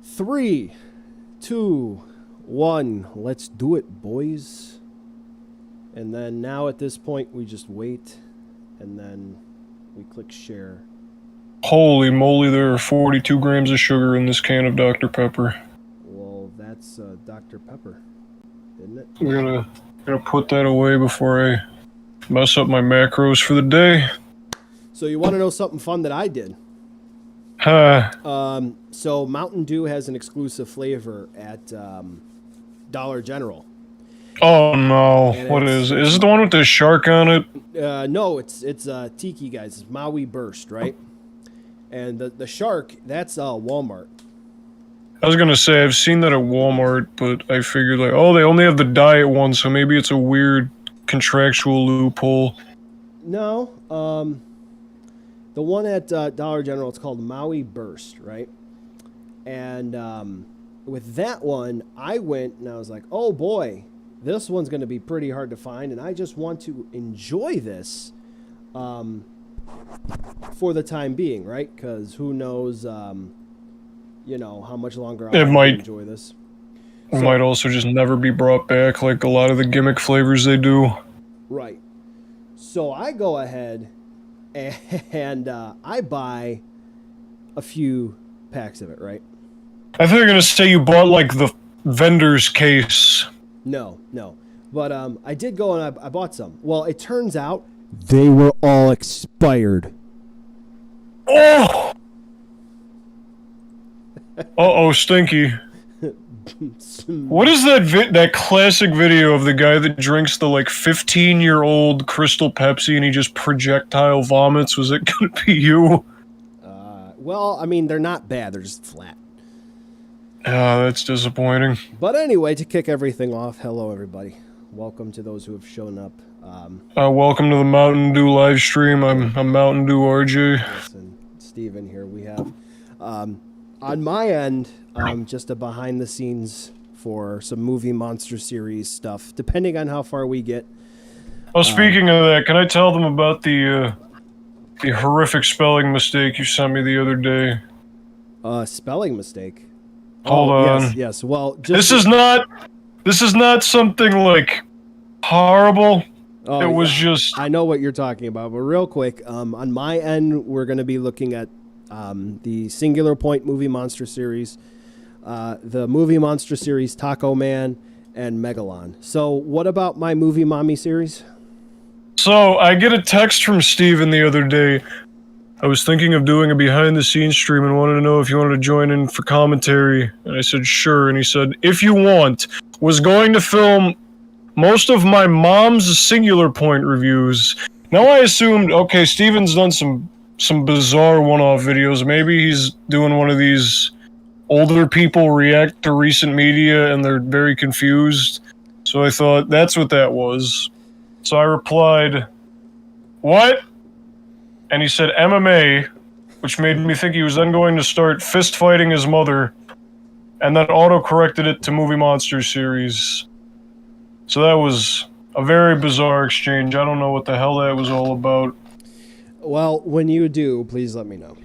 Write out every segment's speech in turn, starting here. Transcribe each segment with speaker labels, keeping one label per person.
Speaker 1: 3, 2, 1. Let's do it, boys. And then now at this point, we just wait, and then we click share.
Speaker 2: Holy moly, there are 42 grams of sugar in this can of Dr. Pepper.
Speaker 1: Well, that's Dr. Pepper, isn't it?
Speaker 2: I'm gonna put that away before I mess up my macros for the day.
Speaker 1: So you want to know something fun that I did? So Mountain Dew has an exclusive flavor at Dollar General.
Speaker 2: Oh no, what is it? Is it the one with the shark on it?
Speaker 1: No, it's Tiki, guys. It's Maui Burst, right? And the shark, that's Walmart.
Speaker 2: I was gonna say, I've seen that at Walmart, but I figured like, oh, they only have the diet one, so maybe it's a weird contractual loophole.
Speaker 1: No, the one at Dollar General, it's called Maui Burst, right? And with that one, I went and I was like, oh boy, this one's going to be pretty hard to find, and I just want to enjoy this for the time being, right? Because who knows, you know, how much longer I'll enjoy this.
Speaker 2: It might also just never be brought back like a lot of the gimmick flavors they do.
Speaker 1: Right. So I go ahead and I buy a few packs of it, right?
Speaker 2: I think you're going to say you bought like the vendor's case.
Speaker 1: No. But I did go and I bought some. Well, it turns out they were all expired.
Speaker 2: Oh! Uh-oh, Stinky. What is that classic video of the guy that drinks the like 15-year-old Crystal Pepsi and he just projectile vomits? Was it going to be you?
Speaker 1: Well, I mean, they're not bad. They're just flat.
Speaker 2: That's disappointing.
Speaker 1: But anyway, to kick everything off, hello everybody. Welcome to those who have shown up.
Speaker 2: Welcome to the Mountain Dew live stream. I'm Mountain Dew RJ.
Speaker 1: Listen, Steven here. We have, on my end, just a behind the scenes for some movie monster series stuff, depending on how far we get.
Speaker 2: Oh, speaking of that, can I tell them about the horrific spelling mistake you sent me the other day?
Speaker 1: Spelling mistake?
Speaker 2: Hold on.
Speaker 1: Yes. Well,
Speaker 2: this is not something like horrible.
Speaker 1: Oh,
Speaker 2: it was just.
Speaker 1: I know what you're talking about, but real quick, on my end, we're going to be looking at the Singular Point movie monster series, the movie monster series Taco Man, and Megalon. So, what about my movie mommy series?
Speaker 2: So I get a text from Steven the other day. I was thinking of doing a behind-the-scenes stream and wanted to know if you wanted to join in for commentary. And I said, sure. And he said, if you want, was going to film most of my mom's Singular Point reviews. Now I assumed, okay, Steven's done some bizarre one-off videos. Maybe he's doing one of these older people react to recent media and they're very confused. So I thought that's what that was. So I replied, what? And he said MMA, which made me think he was then going to start fist fighting his mother, and then auto-corrected it to Movie Monsters series. So that was a very bizarre exchange. I don't know what the hell that was all about.
Speaker 1: Well, when you do, please let me know.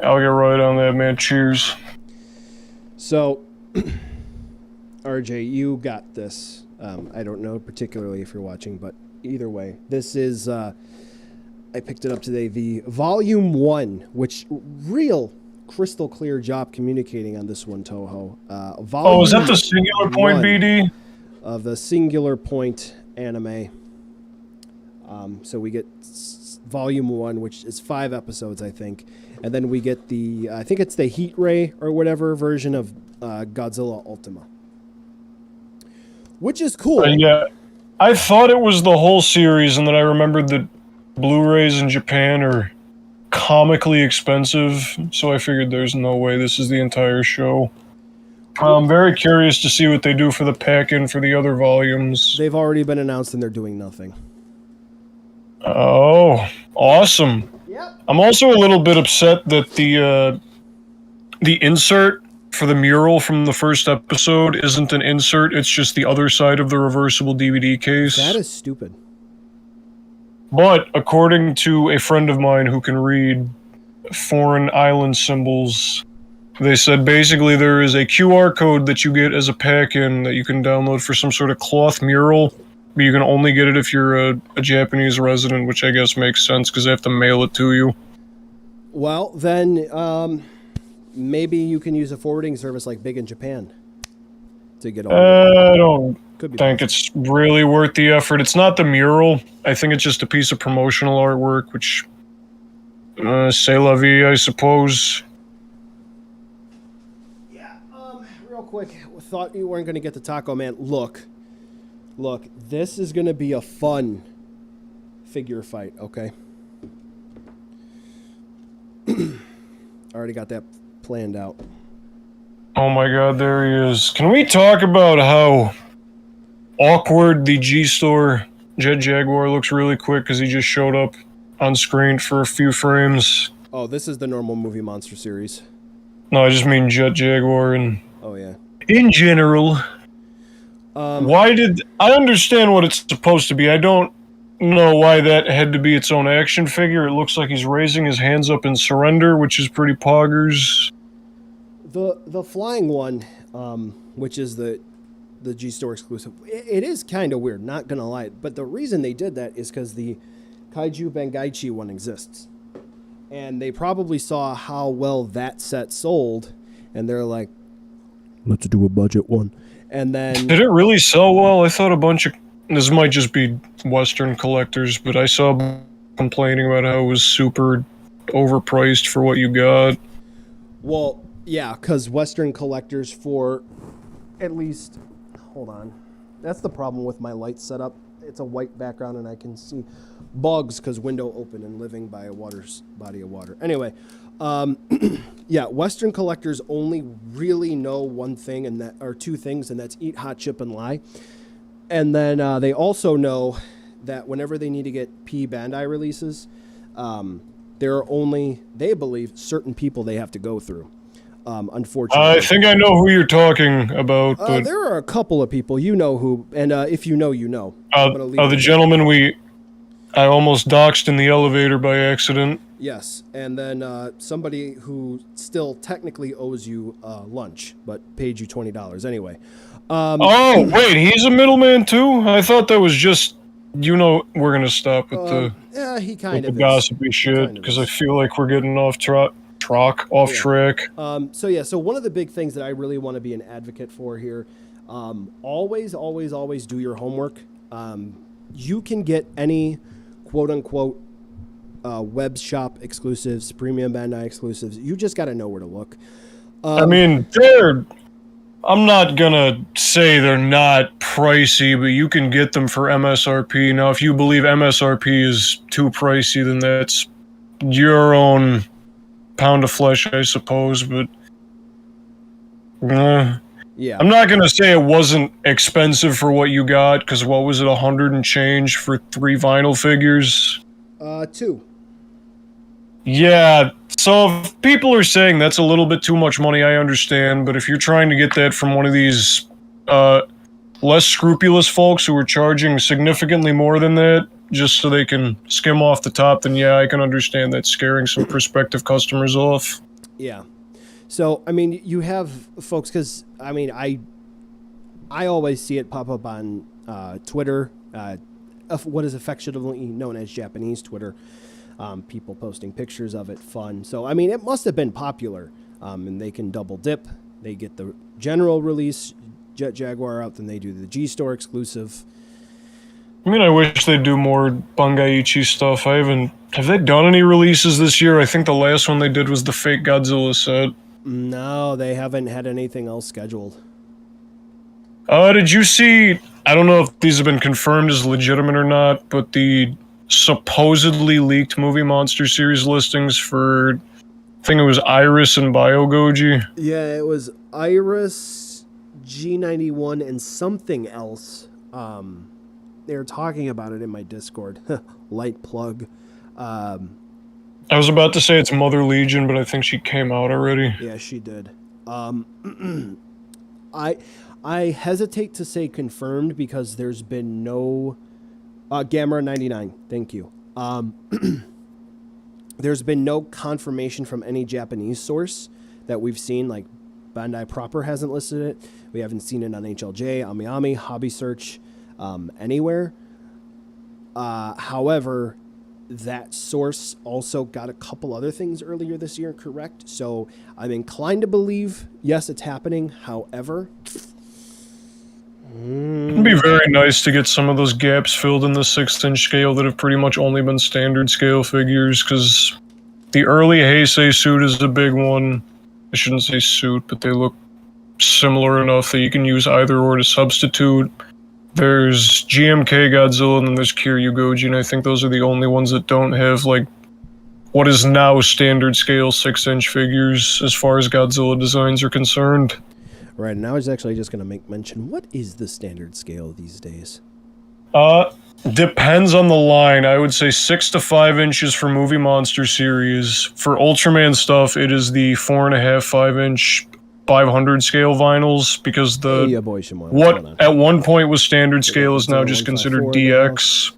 Speaker 2: I'll get right on that, man. Cheers.
Speaker 1: So, RJ, you got this. I don't know particularly if you're watching, but either way, this is... I picked it up today, the Volume 1, which real crystal clear job communicating on this one, Toho.
Speaker 2: Is that the Singular Point BD?
Speaker 1: Of the Singular Point anime. So we get Volume 1, which is 5 episodes, I think. And then we get the, I think it's the Heat Ray or whatever version of Godzilla Ultima. Which is cool.
Speaker 2: Yeah, I thought it was the whole series, and then I remembered that Blu-rays in Japan are comically expensive, so I figured there's no way this is the entire show. I'm very curious to see what they do for the pack-in for the other volumes.
Speaker 1: They've already been announced and they're doing nothing.
Speaker 2: Oh, awesome.
Speaker 1: Yep.
Speaker 2: I'm also a little bit upset that the insert for the mural from the first episode isn't an insert, it's just the other side of the reversible DVD case.
Speaker 1: That is stupid.
Speaker 2: But according to a friend of mine who can read foreign island symbols, They said basically there is a QR code that you get as a pack-in that you can download for some sort of cloth mural, but you can only get it if you're a Japanese resident, which I guess makes sense because they have to mail it to you.
Speaker 1: Well, then maybe you can use a forwarding service like Big in Japan to get all.
Speaker 2: I don't
Speaker 1: Could be
Speaker 2: think
Speaker 1: possible.
Speaker 2: it's really worth the effort. It's not the mural. I think it's just a piece of promotional artwork, which, c'est la vie, I suppose.
Speaker 1: Yeah. Real quick, thought you weren't going to get the taco, man. Look, this is going to be a fun figure fight, okay? Already got that planned out.
Speaker 2: Oh my god, there he is. Can we talk about how awkward the G-Store Jet Jaguar looks really quick because he just showed up on screen for a few frames?
Speaker 1: Oh, this is the normal movie monster series.
Speaker 2: No, I just mean Jet Jaguar and...
Speaker 1: Oh, yeah.
Speaker 2: In general. Why did... I understand what it's supposed to be. I don't know why that had to be its own action figure. It looks like he's raising his hands up in surrender, which is pretty poggers.
Speaker 1: The flying one, which is the G-Store exclusive, it is kind of weird, not gonna lie. But the reason they did that is because the Kaiju Bengaichi one exists. And they probably saw how well that set sold, and they're like, let's do a budget one. And then...
Speaker 2: Did it really sell well? I thought a bunch of... This might just be Western collectors, but I saw complaining about how it was super overpriced for what you got.
Speaker 1: Well, yeah, because Western collectors for at least... Hold on. That's the problem with my light setup. It's a white background and I can see bugs because window open and living by a body of water. Anyway, yeah, Western collectors only really know one thing, and that or two things, and that's eat, hot chip, and lie. And then they also know that whenever they need to get P Bandai releases, there are only, they believe, certain people they have to go through. Unfortunately,
Speaker 2: I think I know who you're talking about. But
Speaker 1: there are a couple of people, you know who, and if you know, you know.
Speaker 2: The gentleman I almost doxed in the elevator by accident.
Speaker 1: Yes, and then somebody who still technically owes you lunch, but paid you $20 anyway.
Speaker 2: Oh, wait, he's a middleman too? I thought that was just, we're going to stop with
Speaker 1: yeah, he kind of
Speaker 2: the gossipy shit, because I feel like we're getting off track.
Speaker 1: So one of the big things that I really want to be an advocate for here, always do your homework. You can get any quote-unquote web shop exclusives, premium Bandai exclusives. You just got to know where to look.
Speaker 2: I mean, I'm not gonna say they're not pricey, but you can get them for MSRP. Now, if you believe MSRP is too pricey, then that's your own pound of flesh, I suppose, but...
Speaker 1: yeah.
Speaker 2: I'm not gonna say it wasn't expensive for what you got, because what was it, 100 and change for 3 vinyl figures?
Speaker 1: 2.
Speaker 2: Yeah, so if people are saying that's a little bit too much money, I understand, but if you're trying to get that from one of these less scrupulous folks who are charging significantly more than that, just so they can skim off the top, then yeah, I can understand that scaring some prospective customers off.
Speaker 1: Yeah. So, I mean, you have folks, because, I mean, I always see it pop up on Twitter, what is affectionately known as Japanese Twitter. People posting pictures of it, fun. So, I mean, it must have been popular, and they can double dip. They get the general release Jet Jaguar out, then they do the G-Store exclusive.
Speaker 2: I mean, I wish they'd do more Bangaichi stuff. Have they done any releases this year? I think the last one they did was the fake Godzilla set.
Speaker 1: No, they haven't had anything else scheduled.
Speaker 2: Did you see, I don't know if these have been confirmed as legitimate or not, but the supposedly leaked Movie Monster series listings for, I think it was Iris and BioGoji.
Speaker 1: Yeah, it was Iris, G91, and something else. They were talking about it in my Discord. Light plug.
Speaker 2: I was about to say it's Mother Legion, but I think she came out already.
Speaker 1: Yeah, she did. I hesitate to say confirmed because there's been no... Gamma 99, thank you. There's been no confirmation from any Japanese source that we've seen. Like Bandai proper hasn't listed it. We haven't seen it on HLJ, AmiAmi, Hobby Search, anywhere. However, that source also got a couple other things earlier this year, correct? So I'm inclined to believe, yes, it's happening. However,
Speaker 2: it'd be very nice to get some of those gaps filled in the 6-inch scale that have pretty much only been standard scale figures, because the early Heisei suit is a big one. I shouldn't say suit, but they look similar enough that you can use either or to substitute. There's GMK Godzilla, and then there's Kiryu Goji, and I think those are the only ones that don't have, like, what is now standard scale 6-inch figures as far as Godzilla designs are concerned.
Speaker 1: Right, and I was actually just going to make mention, what is the standard scale these days?
Speaker 2: Depends on the line. I would say 6 to 5 inches for Movie Monster series. For Ultraman stuff, it is the 4.5, 5-inch 500 scale vinyls, because the
Speaker 1: yeah, boy, Shimon,
Speaker 2: what at one point was standard scale is now just considered DX,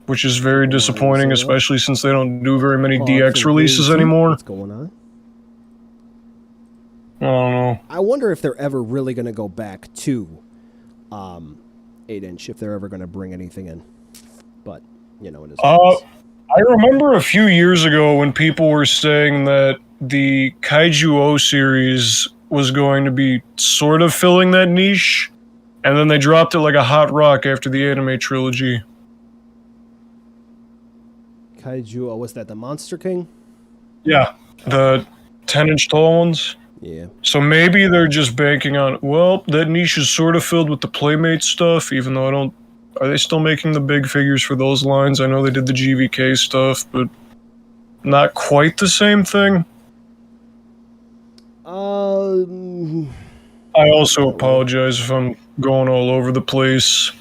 Speaker 2: which is very disappointing, especially since they don't do very many DX releases anymore.
Speaker 1: What's going on?
Speaker 2: I don't know.
Speaker 1: I wonder if they're ever really going to go back to 8-inch, if they're ever going to bring anything in. But, you know, it is.
Speaker 2: I remember a few years ago when people were saying that the Kaiju O series was going to be sort of filling that niche, and then they dropped it like a hot rock after the anime trilogy.
Speaker 1: Kaiju, what's that, the Monster King?
Speaker 2: Yeah, the 10-inch tall ones.
Speaker 1: Yeah.
Speaker 2: So maybe they're just banking on, well, that niche is sort of filled with the Playmate stuff, even though I don't... Are they still making the big figures for those lines? I know they did the GVK stuff, but not quite the same thing. I also apologize if I'm going all over the place.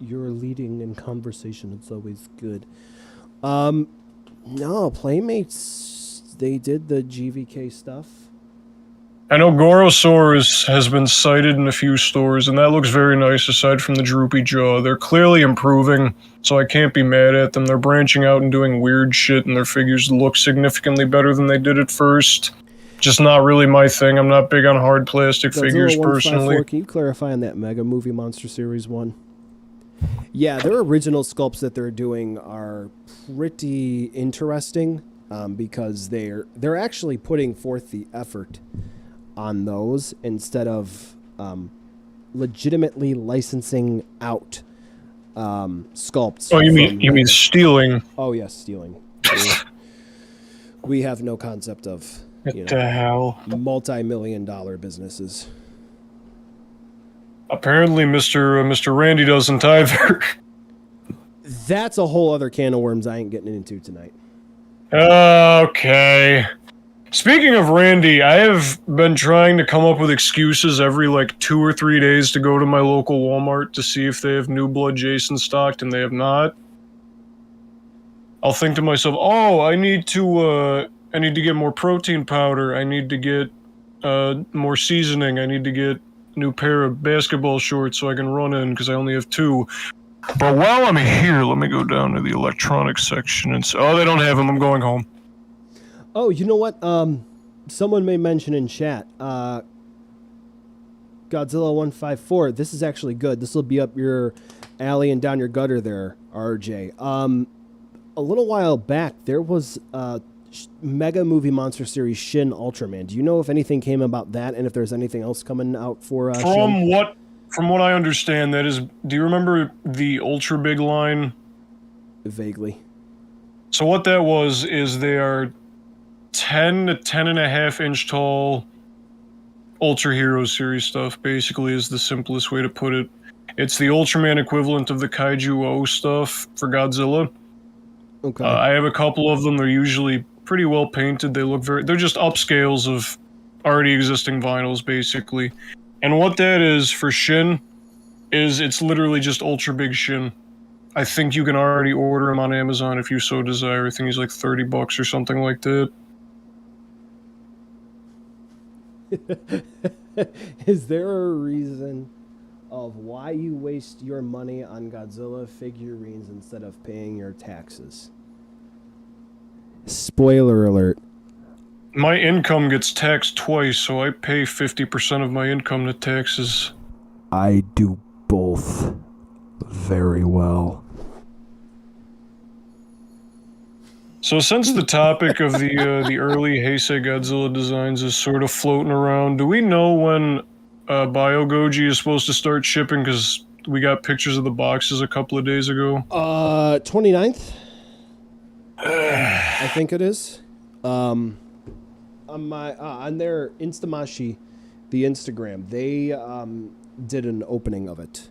Speaker 1: You're leading in conversation. It's always good. No, Playmates, they did the GVK stuff.
Speaker 2: I know Gorosaurus has been sighted in a few stores, and that looks very nice aside from the droopy jaw. They're clearly improving, so I can't be mad at them. They're branching out and doing weird shit, and their figures look significantly better than they did at first. Just not really my thing. I'm not big on hard plastic figures, personally.
Speaker 1: Can you clarify on that Mega Movie Monster Series one? Yeah, their original sculpts that they're doing are pretty interesting, because they're actually putting forth the effort on those instead of legitimately licensing out sculpts.
Speaker 2: Oh, you mean stealing?
Speaker 1: Oh yes, stealing. We have no concept of
Speaker 2: What the hell?
Speaker 1: multi-million-dollar businesses.
Speaker 2: Apparently, Mr. Randy doesn't either.
Speaker 1: That's a whole other can of worms I ain't getting into tonight.
Speaker 2: Okay. Speaking of Randy, I have been trying to come up with excuses every like 2 or 3 days to go to my local Walmart to see if they have New Blood Jason stocked, and they have not. I'll think to myself, oh, I need to get more protein powder. I need to get more seasoning. I need to get a new pair of basketball shorts so I can run in because I only have 2. But while I'm here, let me go down to the electronics section and say, oh, they don't have them. I'm going home.
Speaker 1: Oh, you know what? Someone may mention in chat, Godzilla 154. This is actually good. This will be up your alley and down your gutter there, RJ. A little while back, there was Mega Movie Monster Series Shin Ultraman. Do you know if anything came about that, and if there's anything else coming out for Shin?
Speaker 2: From what I understand, that is... Do you remember the Ultra Big line?
Speaker 1: Vaguely.
Speaker 2: So what that was is they are 10 to 10.5 inch tall Ultra Hero series stuff, basically, is the simplest way to put it. It's the Ultraman equivalent of the Kaiju O stuff for Godzilla.
Speaker 1: Okay.
Speaker 2: I have a couple of them. They're usually pretty well painted. They look they're just upscales of already existing vinyls, basically. And what that is for Shin is it's literally just Ultra Big Shin. I think you can already order him on Amazon if you so desire. I think he's like $30 or something like that.
Speaker 1: Is there a reason of why you waste your money on Godzilla figurines instead of paying your taxes? Spoiler alert.
Speaker 2: My income gets taxed twice, so I pay 50% of my income to taxes.
Speaker 1: I do both very well.
Speaker 2: So since the topic of the early Heisei Godzilla designs is sort of floating around, do we know when BioGoji is supposed to start shipping? Because we got pictures of the boxes a couple of days ago.
Speaker 1: 29th? I think it is. On their Instamashi, the Instagram, they did an opening of it.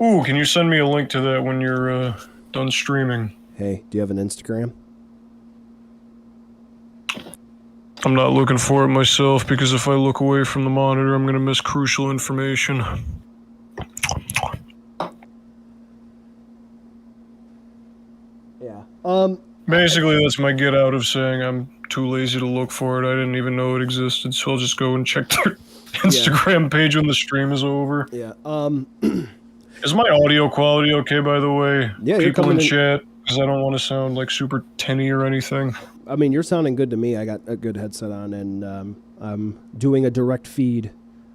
Speaker 2: Ooh, can you send me a link to that when you're done streaming?
Speaker 1: Hey, do you have an Instagram?
Speaker 2: I'm not looking for it myself because if I look away from the monitor, I'm going to miss crucial information.
Speaker 1: Yeah.
Speaker 2: Basically, that's my get out of saying I'm too lazy to look for it. I didn't even know it existed, so I'll just go and check their Instagram page when the stream is over.
Speaker 1: Yeah.
Speaker 2: Is my audio quality okay, by the way?
Speaker 1: Yeah, you're
Speaker 2: people
Speaker 1: coming
Speaker 2: in
Speaker 1: in-
Speaker 2: chat, because I don't want to sound like super tinny or anything.
Speaker 1: I mean, you're sounding good to me. I got a good headset on, and I'm doing a direct feed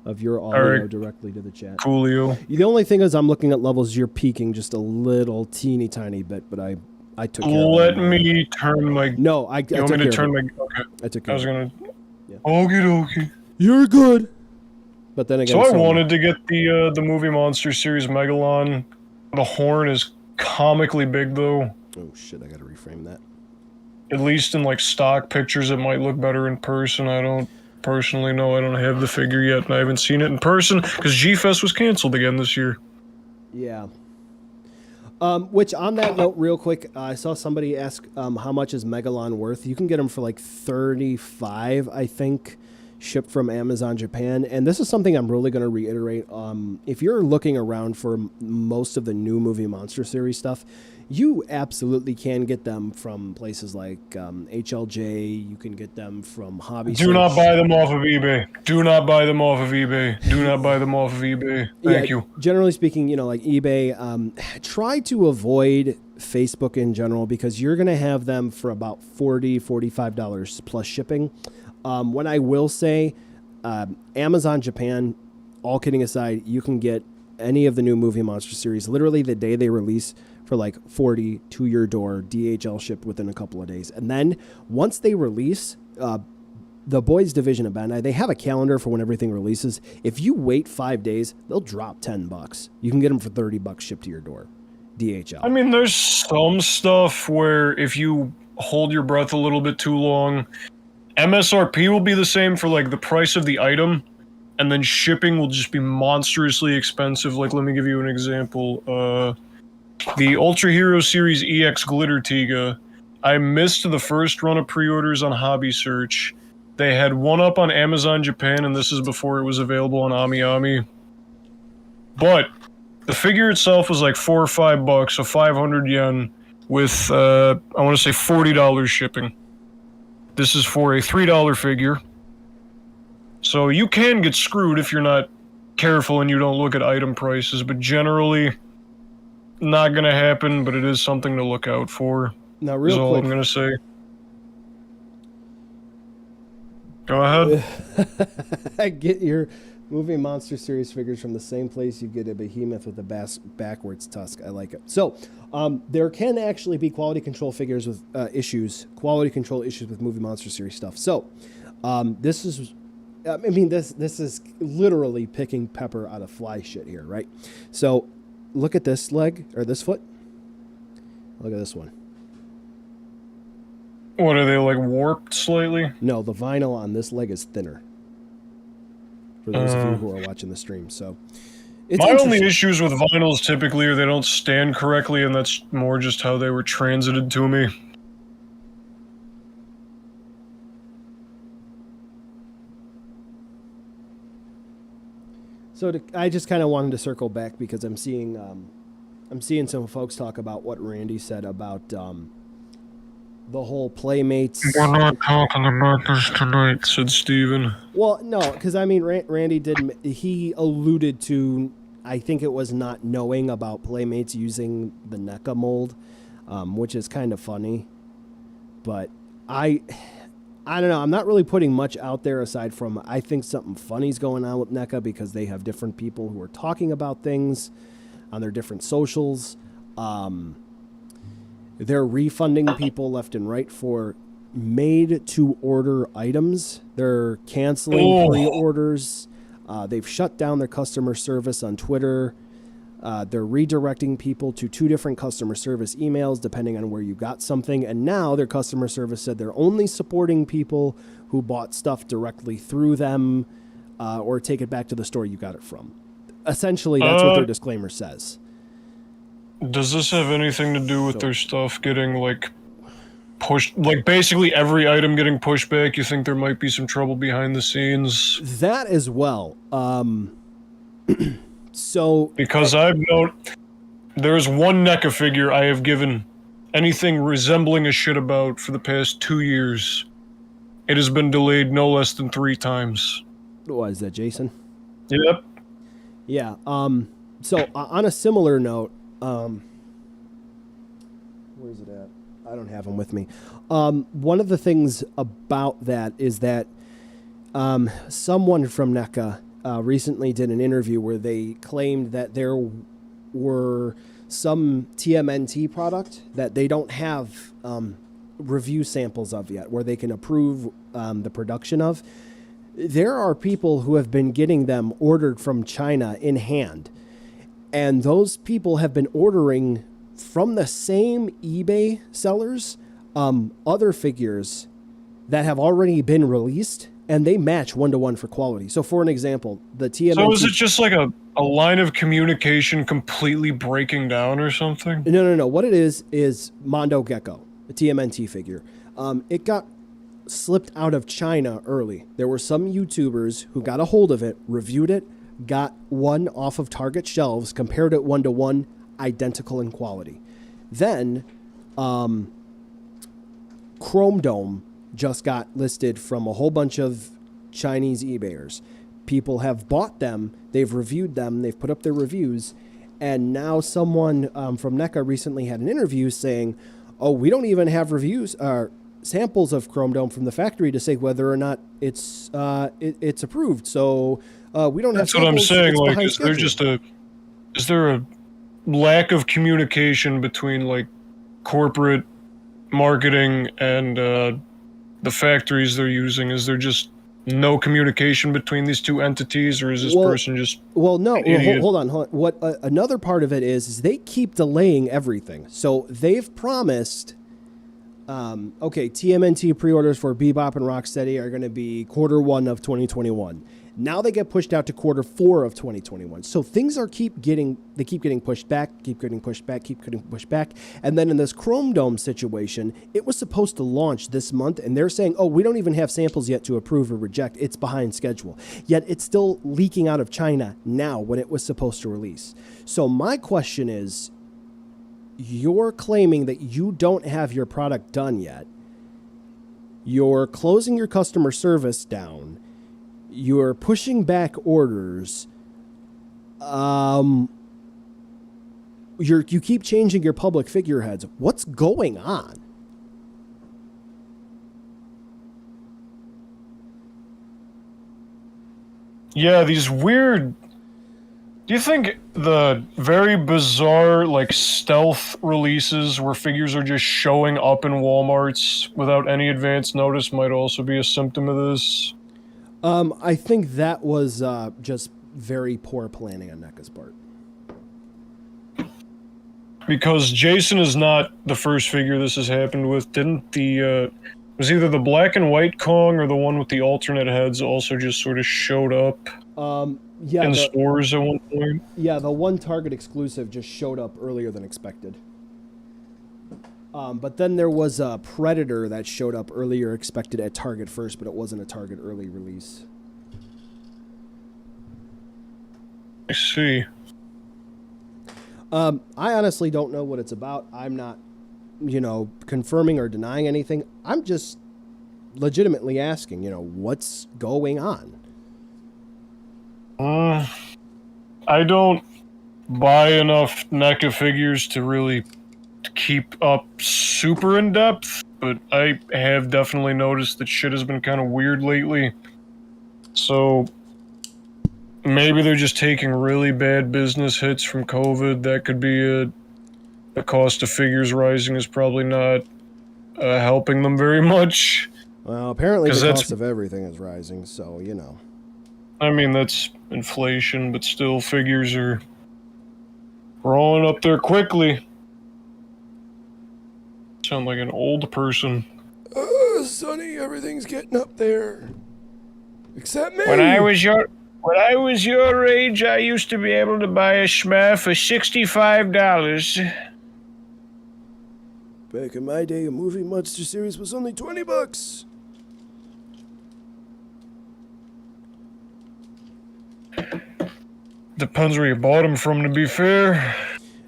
Speaker 1: of your audio directly to the chat.
Speaker 2: Coolio.
Speaker 1: The only thing is I'm looking at levels you're peaking just a little teeny tiny bit, but I took care of it.
Speaker 2: Let me turn my...
Speaker 1: No, I
Speaker 2: You want me to turn my...
Speaker 1: Okay. I took care
Speaker 2: I was
Speaker 1: of it.
Speaker 2: going to...
Speaker 1: Yeah.
Speaker 2: Okie dokie.
Speaker 1: You're good. But then again...
Speaker 2: So I wanted to get the movie monster series Megalon. The horn is comically big, though.
Speaker 1: Oh, shit, I gotta reframe that.
Speaker 2: At least in, like, stock pictures, it might look better in person. I don't personally know. I don't have the figure yet, and I haven't seen it in person, because G-Fest was canceled again this year.
Speaker 1: Yeah. Which, on that note, real quick, I saw somebody ask how much is Megalon worth. You can get them for, like, $35, I think, shipped from Amazon Japan. And this is something I'm really going to reiterate. If you're looking around for most of the new movie monster series stuff, you absolutely can get them from places like HLJ. You can get them from Hobby
Speaker 2: Do
Speaker 1: Search.
Speaker 2: not buy them off of eBay. Do not buy them off of eBay. Do not buy them off of eBay. Thank you.
Speaker 1: Generally speaking, you know, like eBay, try to avoid Facebook in general because you're going to have them for about $40, $45 plus shipping. What I will say, Amazon Japan, all kidding aside, you can get any of the new movie monster series literally the day they release for like $40 to your door, DHL shipped within a couple of days. And then once they release, the boys division of Bandai, they have a calendar for when everything releases. If you wait 5 days, they'll drop $10. You can get them for $30 shipped to your door, DHL.
Speaker 2: I mean, there's some stuff where if you hold your breath a little bit too long, MSRP will be the same for like the price of the item, and then shipping will just be monstrously expensive. Like, let me give you an example. The Ultra Hero Series EX Glitter Tiga, I missed the first run of pre-orders on Hobby Search. They had one up on Amazon Japan, and this is before it was available on AmiAmi. But the figure itself was like $4 or $5, so 500 yen, with I want to say $40 shipping. This is for a $3 figure. So you can get screwed if you're not careful and you don't look at item prices, but generally not going to happen, but it is something to look out for.
Speaker 1: Now, real
Speaker 2: all
Speaker 1: quick,
Speaker 2: I'm going to say. Go ahead.
Speaker 1: get your movie monster series figures from the same place you get a behemoth with a backwards tusk. I like it. So there can actually be quality control figures with quality control issues with movie monster series stuff. So this is, I mean, this is literally picking pepper out of fly shit here, right? So look at this leg or this foot. Look at this one.
Speaker 2: What, are they like warped slightly?
Speaker 1: No, the vinyl on this leg is thinner. For those of you who are watching the stream, so it's
Speaker 2: my only issues with vinyls typically are they don't stand correctly, and that's more just how they were transited to me.
Speaker 1: So I just kind of wanted to circle back because I'm seeing some folks talk about what Randy said about the whole Playmates.
Speaker 2: We're not talking about this tonight, said Steven.
Speaker 1: Well, no, because I mean, Randy he alluded to, I think it was not knowing about Playmates using the NECA mold, which is kind of funny. But I I don't know. I'm not really putting much out there aside from I think something funny's going on with NECA because they have different people who are talking about things on their different socials. They're refunding people left and right for made-to-order items. They're canceling pre-orders. They've shut down their customer service on Twitter. They're redirecting people to 2 different customer service emails depending on where you got something. And now their customer service said they're only supporting people who bought stuff directly through them or take it back to the store you got it from. Essentially, that's what their disclaimer says.
Speaker 2: Does this have anything to do with their stuff getting, like, pushed? Like, basically every item getting pushed back? You think there might be some trouble behind the scenes?
Speaker 1: That as well. So...
Speaker 2: Because I've known... There's one NECA figure I have given anything resembling a shit about for the past 2 years. It has been delayed no less than 3 times.
Speaker 1: What is that, Jason?
Speaker 2: Yep.
Speaker 1: Yeah. So on a similar note, where is it at? I don't have them with me. One of the things about that is that someone from NECA recently did an interview where they claimed that there were some TMNT product that they don't have review samples of yet, where they can approve the production of. There are people who have been getting them ordered from China in hand. And those people have been ordering from the same eBay sellers other figures that have already been released, and they match 1-to-1 for quality. So for an example, the TMNT...
Speaker 2: So is it just like a line of communication completely breaking down or something?
Speaker 1: No. What it is Mondo Gecko, a TMNT figure. It got slipped out of China early. There were some YouTubers who got a hold of it, reviewed it, got one off of Target shelves, compared it 1-to-1, identical in quality. Then Chrome Dome just got listed from a whole bunch of Chinese eBayers. People have bought them, they've reviewed them, they've put up their reviews, and now someone from NECA recently had an interview saying, oh, we don't even have reviews or samples of Chrome Dome from the factory to say whether or not it's approved. So we don't have.
Speaker 2: That's what I'm saying. Like, is there a lack of communication between like corporate marketing and the factories they're using? Is there just no communication between these two entities, or is this person just?
Speaker 1: Well, no. Hold on. What another part of it is they keep delaying everything. So they've promised. Okay, TMNT pre-orders for Bebop and Rocksteady are going to be Q1 of 2021. Now they get pushed out to Q4 of 2021. So things keep getting pushed back, keep getting pushed back. And then in this Chrome Dome situation, it was supposed to launch this month, and they're saying, oh, we don't even have samples yet to approve or reject. It's behind schedule. Yet it's still leaking out of China now when it was supposed to release. So my question is, you're claiming that you don't have your product done yet. You're closing your customer service down. You're pushing back orders. You keep changing your public figureheads. What's going on?
Speaker 2: Yeah, these weird... Do you think the very bizarre, like, stealth releases where figures are just showing up in Walmarts without any advance notice might also be a symptom of this?
Speaker 1: I think that was just very poor planning on NECA's part.
Speaker 2: Because Jason is not the first figure this has happened with. Didn't the... was either the black and white Kong or the one with the alternate heads also just sort of showed up?
Speaker 1: Yeah,
Speaker 2: in stores at one point?
Speaker 1: Yeah, the one Target exclusive just showed up earlier than expected. But then there was a Predator that showed up earlier expected at Target first, but it wasn't a Target early release.
Speaker 2: I see.
Speaker 1: I honestly don't know what it's about. I'm not, confirming or denying anything. I'm just legitimately asking, what's going on?
Speaker 2: I don't buy enough NECA figures to really keep up super in depth, but I have definitely noticed that shit has been kind of weird lately. So maybe they're just taking really bad business hits from COVID. That could be the cost of figures rising is probably not helping them very much.
Speaker 1: Well, apparently the
Speaker 2: 'Cause that's-
Speaker 1: cost of everything is rising, so, you know.
Speaker 2: I mean, that's inflation, but still, figures are rolling up there quickly. Sound like an old person.
Speaker 1: Sonny, everything's getting up there. Except me.
Speaker 2: When I was your age, I used to be able to buy a schma for $65.
Speaker 1: Back in my day, a movie monster series was only $20.
Speaker 2: Depends where you bought them from, to be fair.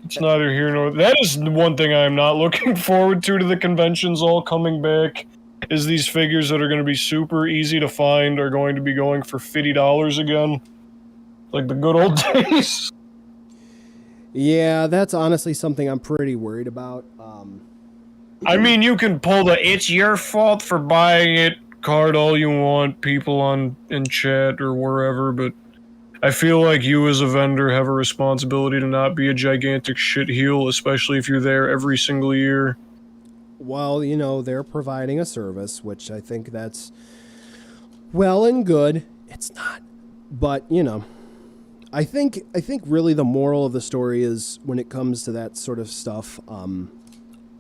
Speaker 2: It's neither here nor... That is the one thing I am not looking forward to the conventions all coming back, is these figures that are going to be super easy to find are going to be going for $50 again. Like the good old days.
Speaker 1: Yeah, that's honestly something I'm pretty worried about.
Speaker 2: I mean, you can pull the "it's your fault for buying it" card all you want, people in chat or wherever, but I feel like you as a vendor have a responsibility to not be a gigantic shitheel, especially if you're there every single year.
Speaker 1: Well, you know, they're providing a service, which I think that's well and good. It's not. But, you know, I think really the moral of the story is when it comes to that sort of stuff,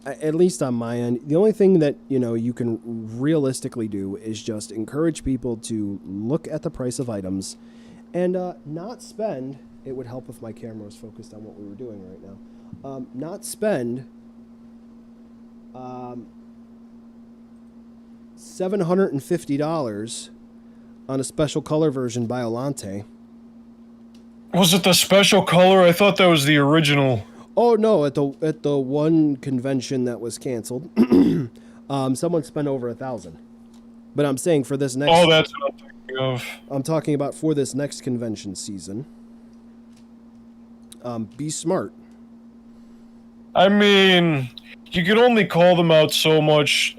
Speaker 1: at least on my end, the only thing that, you know, you can realistically do is just encourage people to look at the price of items and not spend. It would help if my camera was focused on what we were doing right now. Not spend $750 on a special color version by Olante.
Speaker 2: Was it the special color? I thought that was the original.
Speaker 1: Oh no! At the one convention that was canceled, someone spent over $1,000. But I'm saying for this next.
Speaker 2: Oh, that's what I'm thinking of.
Speaker 1: I'm talking about for this next convention season. Be smart.
Speaker 2: I mean, you can only call them out so much.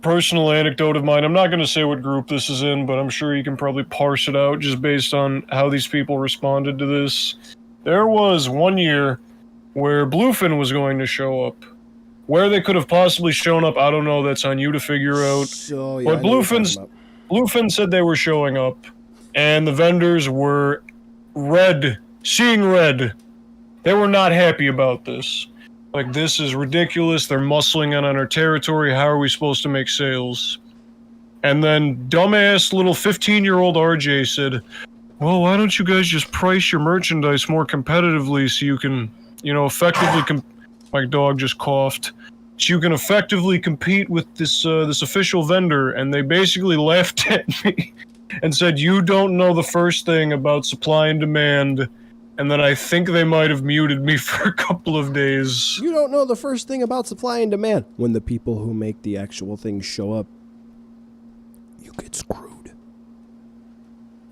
Speaker 2: Personal anecdote of mine. I'm not going to say what group this is in, but I'm sure you can probably parse it out just based on how these people responded to this. There was one year where Bluefin was going to show up. Where they could have possibly shown up, I don't know. That's on you to figure out.
Speaker 1: So, yeah,
Speaker 2: But Bluefin said they were showing up, and the vendors were seeing red. They were not happy about this. Like, this is ridiculous. They're muscling in on our territory. How are we supposed to make sales? And then dumbass little 15-year-old RJ said, well, why don't you guys just price your merchandise more competitively so you can, you know, effectively my dog just coughed. So you can effectively compete with this official vendor. And they basically laughed at me and said, you don't know the first thing about supply and demand. And then I think they might have muted me for a couple of days.
Speaker 1: You don't know the first thing about supply and demand. When the people who make the actual things show up, you get screwed.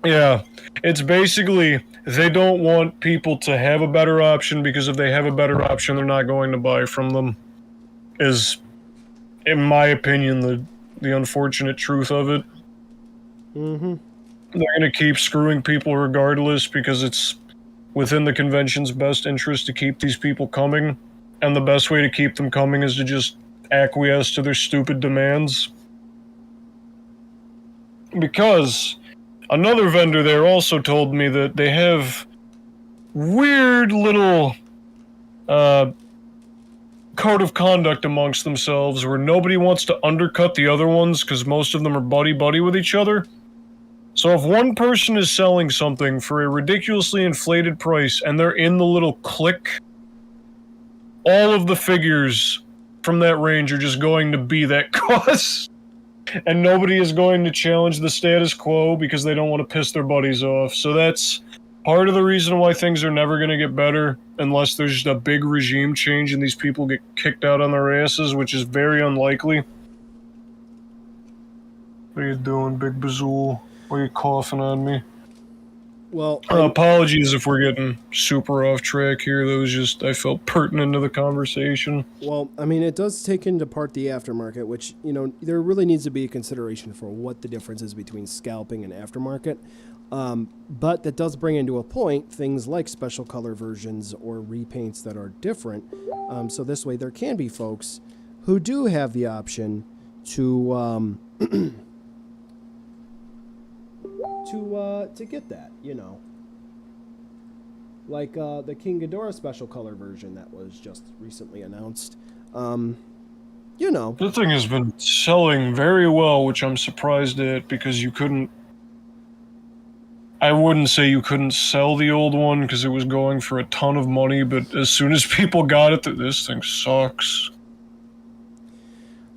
Speaker 2: Yeah, it's basically they don't want people to have a better option because if they have a better option, they're not going to buy from them. Is, in my opinion, the unfortunate truth of it.
Speaker 1: Mm-hmm.
Speaker 2: They're going to keep screwing people regardless because it's within the convention's best interest to keep these people coming, and the best way to keep them coming is to just acquiesce to their stupid demands. Because another vendor there also told me that they have weird little code of conduct amongst themselves where nobody wants to undercut the other ones because most of them are buddy-buddy with each other. So if one person is selling something for a ridiculously inflated price and they're in the little clique, all of the figures from that range are just going to be that cost. And nobody is going to challenge the status quo because they don't want to piss their buddies off. So that's part of the reason why things are never going to get better unless there's just a big regime change and these people get kicked out on their asses, which is very unlikely. What are you doing, Big Bazool? Why are you coughing on me?
Speaker 1: Well,
Speaker 2: Apologies if we're getting super off track here. That was just, I felt pertinent to the conversation.
Speaker 1: Well, I mean, it does take into part the aftermarket, which, you know, there really needs to be a consideration for what the difference is between scalping and aftermarket. But that does bring into a point things like special color versions or repaints that are different. So this way there can be folks who do have the option to to get that, you know. Like the King Ghidorah special color version that was just recently announced. You know.
Speaker 2: The thing has been selling very well, which I'm surprised at, because you couldn't... I wouldn't say you couldn't sell the old one, because it was going for a ton of money, but as soon as people got it, this thing sucks.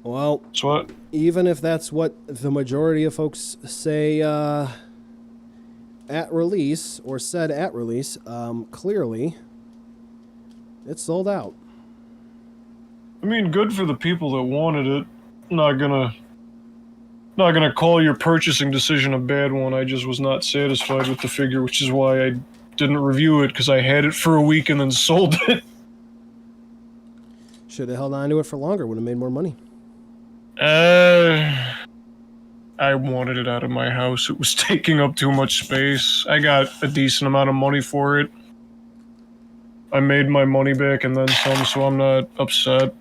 Speaker 1: Well,
Speaker 2: So what?
Speaker 1: even if that's what the majority of folks say at release, or said at release, clearly, it's sold out.
Speaker 2: I mean, good for the people that wanted it. Not gonna call your purchasing decision a bad one. I just was not satisfied with the figure, which is why I didn't review it, because I had it for a week and then sold it.
Speaker 1: Should have held on to it for longer, would have made more money.
Speaker 2: I wanted it out of my house. It was taking up too much space. I got a decent amount of money for it. I made my money back and then some, so I'm not upset.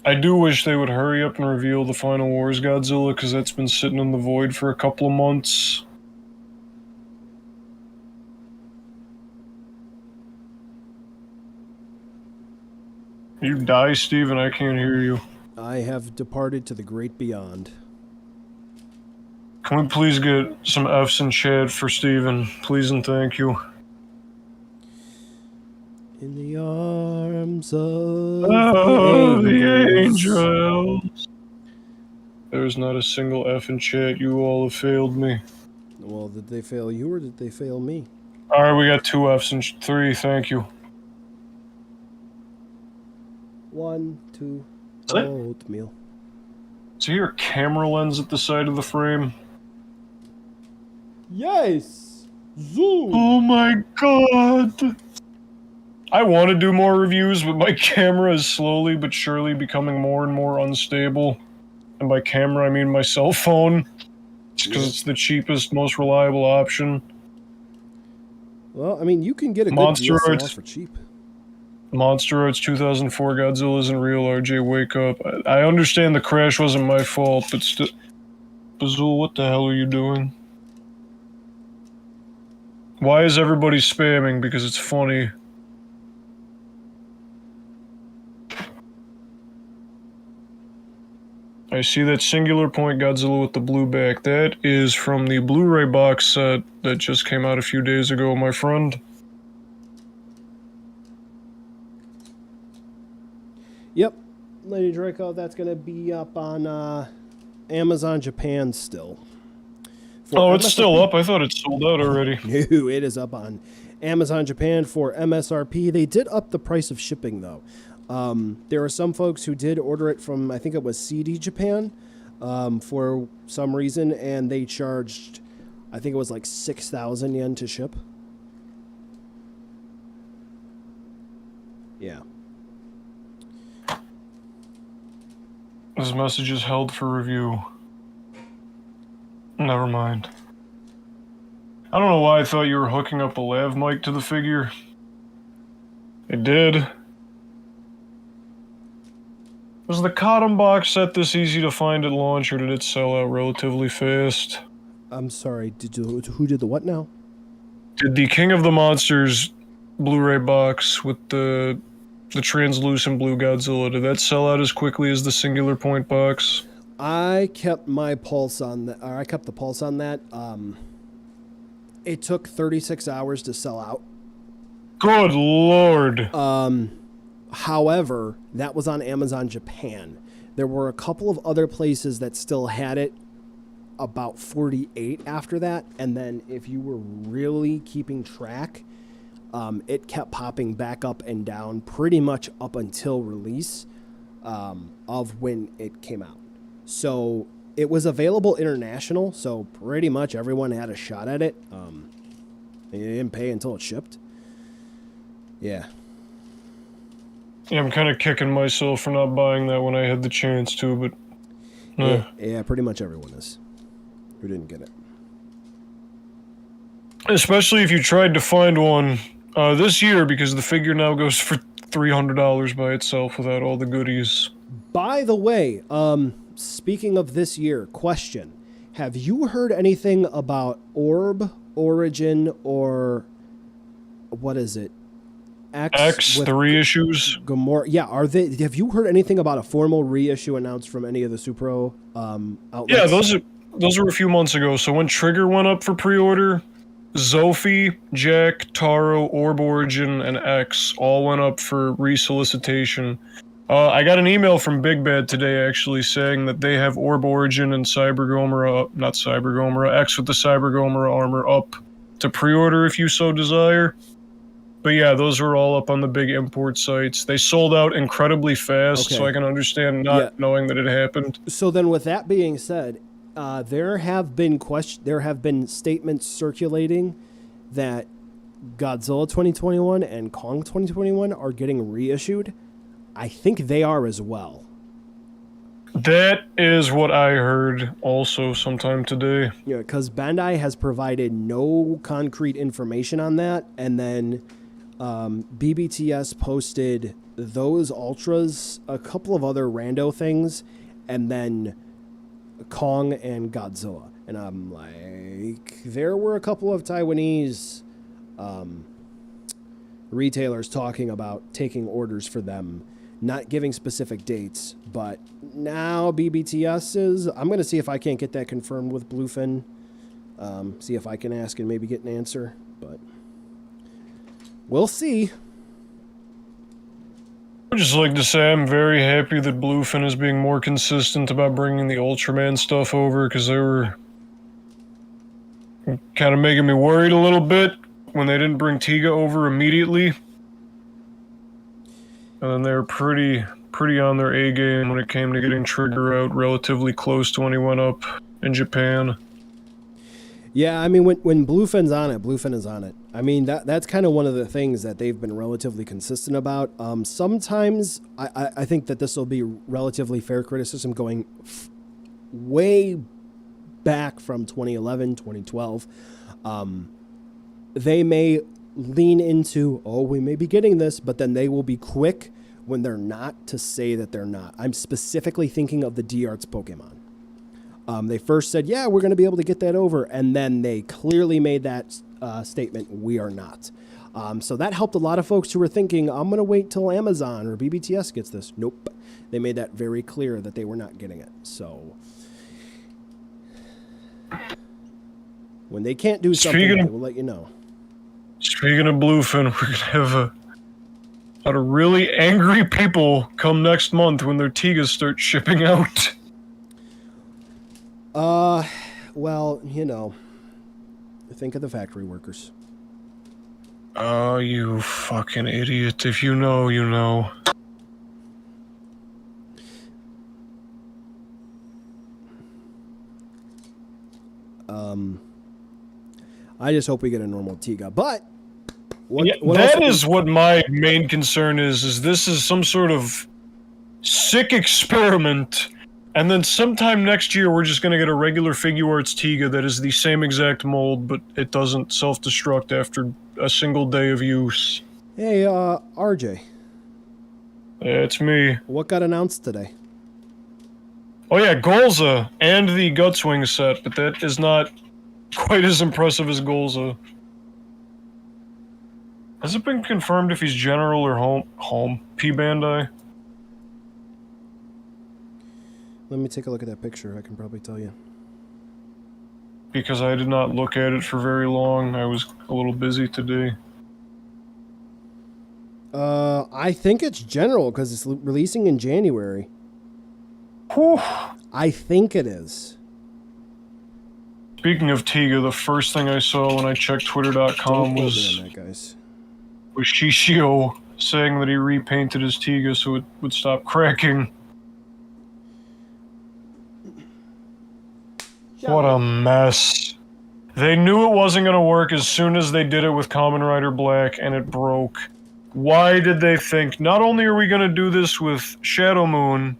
Speaker 2: I do wish they would hurry up and reveal the Final Wars Godzilla, because that's been sitting in the void for a couple of months. You die, Steven? I can't hear you.
Speaker 1: I have departed to the great beyond.
Speaker 2: Can we please get some F's in chat for Steven? Please and thank you.
Speaker 1: In the arms of
Speaker 2: Oh, the
Speaker 1: angels.
Speaker 2: angels. There's not a single F in chat. You all have failed me.
Speaker 1: Well, did they fail you or did they fail me?
Speaker 2: Alright, we got 2 F's and 3. Thank you.
Speaker 1: 1, 2,
Speaker 2: Is it?
Speaker 1: oatmeal.
Speaker 2: Is here a camera lens at the side of the frame?
Speaker 1: Yes! Zoom!
Speaker 2: Oh my god! I want to do more reviews, but my camera is slowly but surely becoming more and more unstable. And by camera, I mean my cell phone. Just because it's the cheapest, most reliable option.
Speaker 1: Well, I mean, you can get a good
Speaker 2: Monster
Speaker 1: DSLR
Speaker 2: Arts.
Speaker 1: for cheap.
Speaker 2: Monster Arts 2004 Godzilla isn't real, RJ, wake up. I understand the crash wasn't my fault, but still... Bazul, what the hell are you doing? Why is everybody spamming? Because it's funny. I see that singular point Godzilla with the blue back. That is from the Blu-ray box set that just came out a few days ago, my friend.
Speaker 1: Yep. Lady Draco, that's going to be up on Amazon Japan still.
Speaker 2: Oh, it's still up? I thought it sold out already.
Speaker 1: No, it is up on Amazon Japan for MSRP. They did up the price of shipping, though. There are some folks who did order it from, I think it was CD Japan, for some reason, and they charged, I think it was like 6,000 yen to ship. Yeah.
Speaker 2: This message is held for review. Never mind. I don't know why I thought you were hooking up a lav mic to the figure. It did. Was the Cotton box set this easy to find at launch, or did it sell out relatively fast?
Speaker 1: I'm sorry, who did the what now?
Speaker 2: Did the King of the Monsters Blu-ray box with the translucent blue Godzilla, did that sell out as quickly as the singular point box?
Speaker 1: I kept my pulse on that, or I kept the pulse on that. It took 36 hours to sell out.
Speaker 2: Good lord.
Speaker 1: However, that was on Amazon Japan. There were a couple of other places that still had it about 48 after that. And then if you were really keeping track, it kept popping back up and down pretty much up until release. of when it came out. So it was available international, so pretty much everyone had a shot at it. You didn't pay until it shipped. Yeah.
Speaker 2: Yeah, I'm kind of kicking myself for not buying that when I had the chance to, but...
Speaker 1: Yeah, pretty much everyone is. Who didn't get it.
Speaker 2: Especially if you tried to find one this year, because the figure now goes for $300 by itself without all the goodies.
Speaker 1: By the way, speaking of this year, question. Have you heard anything about Orb, Origin, or... what is it?
Speaker 2: X, the reissues?
Speaker 1: Gamora. Yeah, have you heard anything about a formal reissue announced from any of the Supro outlets?
Speaker 2: Yeah, those were a few months ago. So when Trigger went up for pre-order, Zophie, Jack, Taro, Orb Origin, and X all went up for resolicitation. I got an email from Big Bad today, actually, saying that they have Orb Origin and Cyber Gomora, not Cyber Gomora, X with the Cyber Gomora armor up to pre-order if you so desire. But yeah, those are all up on the big import sites. They sold out incredibly fast, so I can understand not knowing that it happened.
Speaker 1: So then, with that being said, there have been statements circulating that Godzilla 2021 and Kong 2021 are getting reissued. I think they are as well.
Speaker 2: That is what I heard also sometime today.
Speaker 1: Yeah, because Bandai has provided no concrete information on that, and then BBTS posted those Ultras, a couple of other rando things, and then Kong and Godzilla. And I'm like, there were a couple of Taiwanese retailers talking about taking orders for them, not giving specific dates, but now BBTS is... I'm going to see if I can't get that confirmed with Bluefin. See if I can ask and maybe get an answer, but we'll see.
Speaker 2: I'd just like to say I'm very happy that Bluefin is being more consistent about bringing the Ultraman stuff over, because they were kind of making me worried a little bit when they didn't bring Tiga over immediately. And then they were pretty on their A game when it came to getting Trigger out relatively close to when he went up in Japan.
Speaker 1: Yeah, I mean, when Bluefin's on it, Bluefin is on it. I mean, that's kind of one of the things that they've been relatively consistent about. Sometimes I think that this will be relatively fair criticism going way back from 2011, 2012. They may lean into, we may be getting this, but then they will be quick when they're not to say that they're not. I'm specifically thinking of the D-Arts Pokemon. They first said, yeah, we're going to be able to get that over, and then they clearly made that statement, we are not. So that helped a lot of folks who were thinking, I'm going to wait till Amazon or BBTS gets this. Nope. They made that very clear that they were not getting it. So when they can't do something, they will let you know.
Speaker 2: Speaking of Bluefin, we're going to have a lot of really angry people come next month when their Tigas start shipping out.
Speaker 1: Well, you know, think of the factory workers.
Speaker 2: Oh, you fucking idiot. If you know, you know.
Speaker 1: I just hope we get a normal Tiga, but
Speaker 2: that is what my main concern is this is some sort of sick experiment, and then sometime next year we're just going to get a regular Figure Arts Tiga that is the same exact mold, but it doesn't self-destruct after a single day of use.
Speaker 1: Hey, RJ.
Speaker 2: Yeah, it's me.
Speaker 1: What got announced today?
Speaker 2: Oh yeah, Golza and the Gutswing set, but that is not quite as impressive as Golza. Has it been confirmed if he's General or home? P Bandai?
Speaker 1: Let me take a look at that picture. I can probably tell you.
Speaker 2: Because I did not look at it for very long. I was a little busy today.
Speaker 1: I think it's General because it's releasing in January.
Speaker 2: Whew.
Speaker 1: I think it is.
Speaker 2: Speaking of Tiga, the first thing I saw when I checked Twitter.com was Shishio saying that he repainted his Tiga so it would stop cracking. What a mess. They knew it wasn't going to work as soon as they did it with Kamen Rider Black, and it broke. Why did they think, not only are we going to do this with Shadow Moon,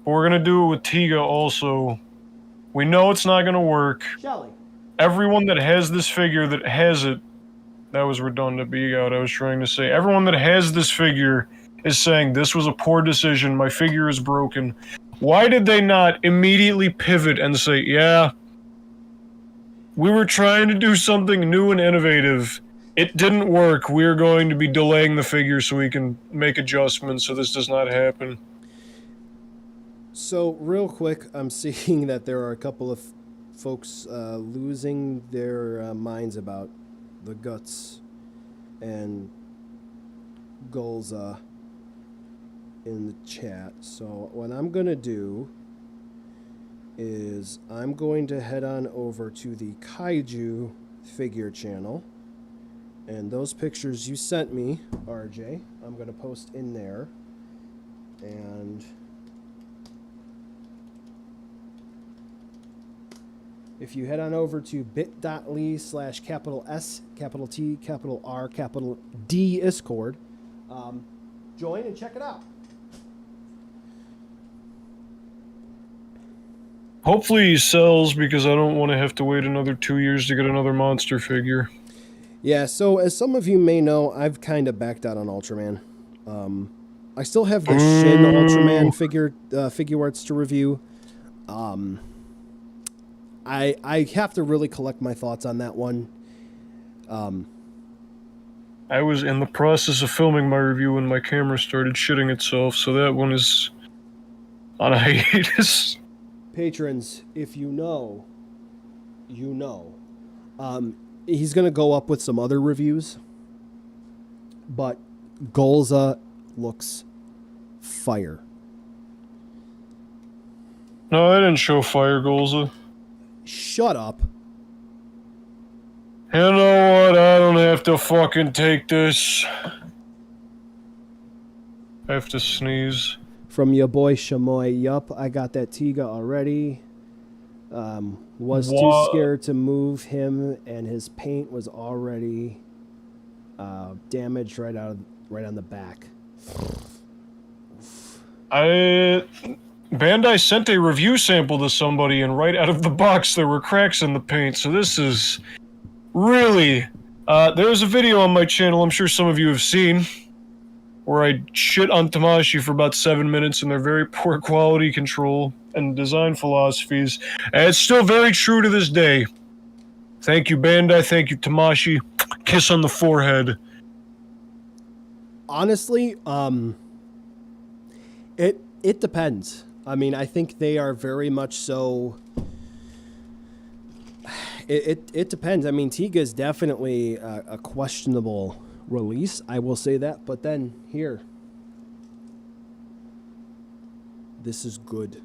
Speaker 2: but we're going to do it with Tiga also. We know it's not going to work.
Speaker 1: Shelly.
Speaker 2: Everyone that has this figure that has it, that was redundant, being out, I was trying to say. Everyone that has this figure is saying, this was a poor decision, my figure is broken. Why did they not immediately pivot and say, yeah, we were trying to do something new and innovative. It didn't work. We're going to be delaying the figure so we can make adjustments so this does not happen.
Speaker 1: So, real quick, I'm seeing that there are a couple of folks losing their minds about the Guts and Golza in the chat. So, what I'm going to do is I'm going to head on over to the Kaiju figure channel, and those pictures you sent me, RJ, I'm going to post in there. And if you head on over to bit.ly/S, capital T, capital R, capital D Discord, join and check it out.
Speaker 2: Hopefully he sells, because I don't want to have to wait another 2 years to get another monster figure.
Speaker 1: Yeah, so as some of you may know, I've kind of backed out on Ultraman. I still have the Shin Ultraman figure arts to review. I have to really collect my thoughts on that one.
Speaker 2: I was in the process of filming my review when my camera started shitting itself, so that one is on a hiatus.
Speaker 1: Patrons, if you know, you know. He's going to go up with some other reviews, but Golza looks fire.
Speaker 2: No, I didn't show fire, Golza.
Speaker 1: Shut up.
Speaker 2: You know what? I don't have to fucking take this. I have to sneeze.
Speaker 1: From your boy Shamoy, yup, I got that Tiga already. Was too scared to move him, and his paint was already damaged right on the back.
Speaker 2: Bandai sent a review sample to somebody, and right out of the box there were cracks in the paint, so this is really... there's a video on my channel, I'm sure some of you have seen, where I shit on Tamashi for about 7 minutes and their very poor quality control and design philosophies. And it's still very true to this day. Thank you, Bandai. Thank you, Tamashi. Kiss on the forehead.
Speaker 1: Honestly, it depends. I mean, I think they are very much so... It depends. I mean, Tiga is definitely a questionable release, I will say that, but then here, this is good.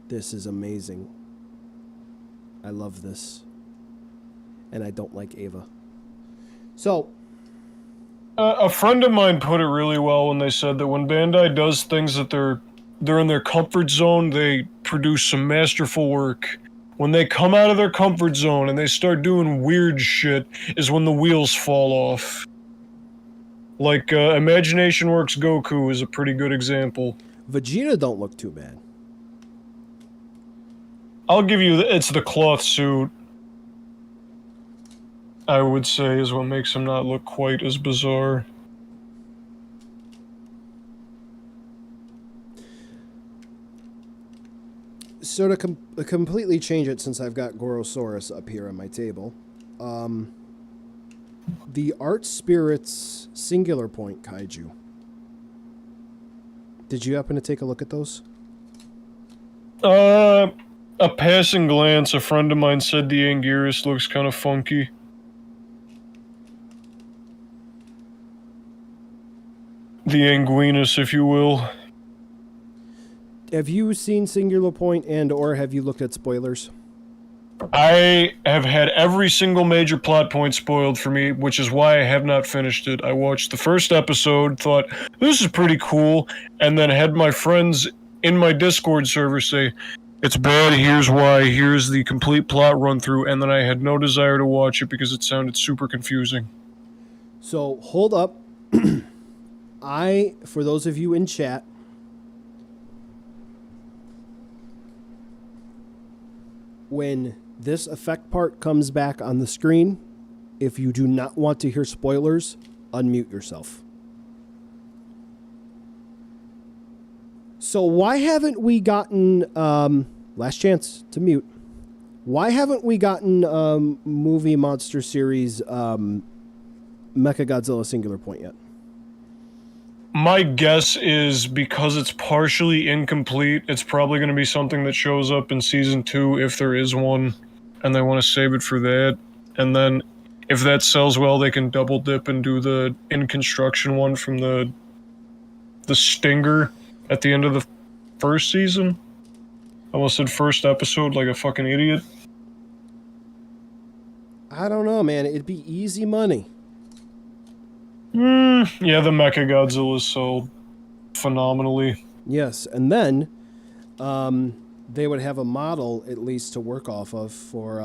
Speaker 1: This is amazing. I love this, and I don't like Ava. So
Speaker 2: a friend of mine put it really well when they said that when Bandai does things that they're in their comfort zone, they produce some masterful work. When they come out of their comfort zone and they start doing weird shit is when the wheels fall off. Like, Imagination Works Goku is a pretty good example.
Speaker 1: Vegeta don't look too bad.
Speaker 2: I'll give you it's the cloth suit, I would say, is what makes him not look quite as bizarre.
Speaker 1: So to completely change it, since I've got Gorosaurus up here on my table, the Art Spirits Singular Point Kaiju. Did you happen to take a look at those?
Speaker 2: A passing glance, a friend of mine said the Anguirus looks kind of funky. The Anguinus, if you will.
Speaker 1: Have you seen Singular Point, and or have you looked at spoilers?
Speaker 2: I have had every single major plot point spoiled for me, which is why I have not finished it. I watched the first episode, thought, this is pretty cool, and then had my friends in my Discord server say, it's bad, here's why, here's the complete plot run through, and then I had no desire to watch it because it sounded super confusing.
Speaker 1: So hold up. For those of you in chat, when this effect part comes back on the screen, if you do not want to hear spoilers, unmute yourself. So why haven't we gotten, last chance to mute, why haven't we gotten movie monster series Mechagodzilla Singular Point yet?
Speaker 2: My guess is because it's partially incomplete, it's probably going to be something that shows up in season 2 if there is one, and they want to save it for that. And then if that sells well, they can double dip and do the in construction one from the Stinger at the end of the first season. I almost said first episode like a fucking idiot.
Speaker 1: I don't know, man. It'd be easy money.
Speaker 2: Yeah, the Mechagodzilla sold phenomenally.
Speaker 1: Yes, and then they would have a model at least to work off of for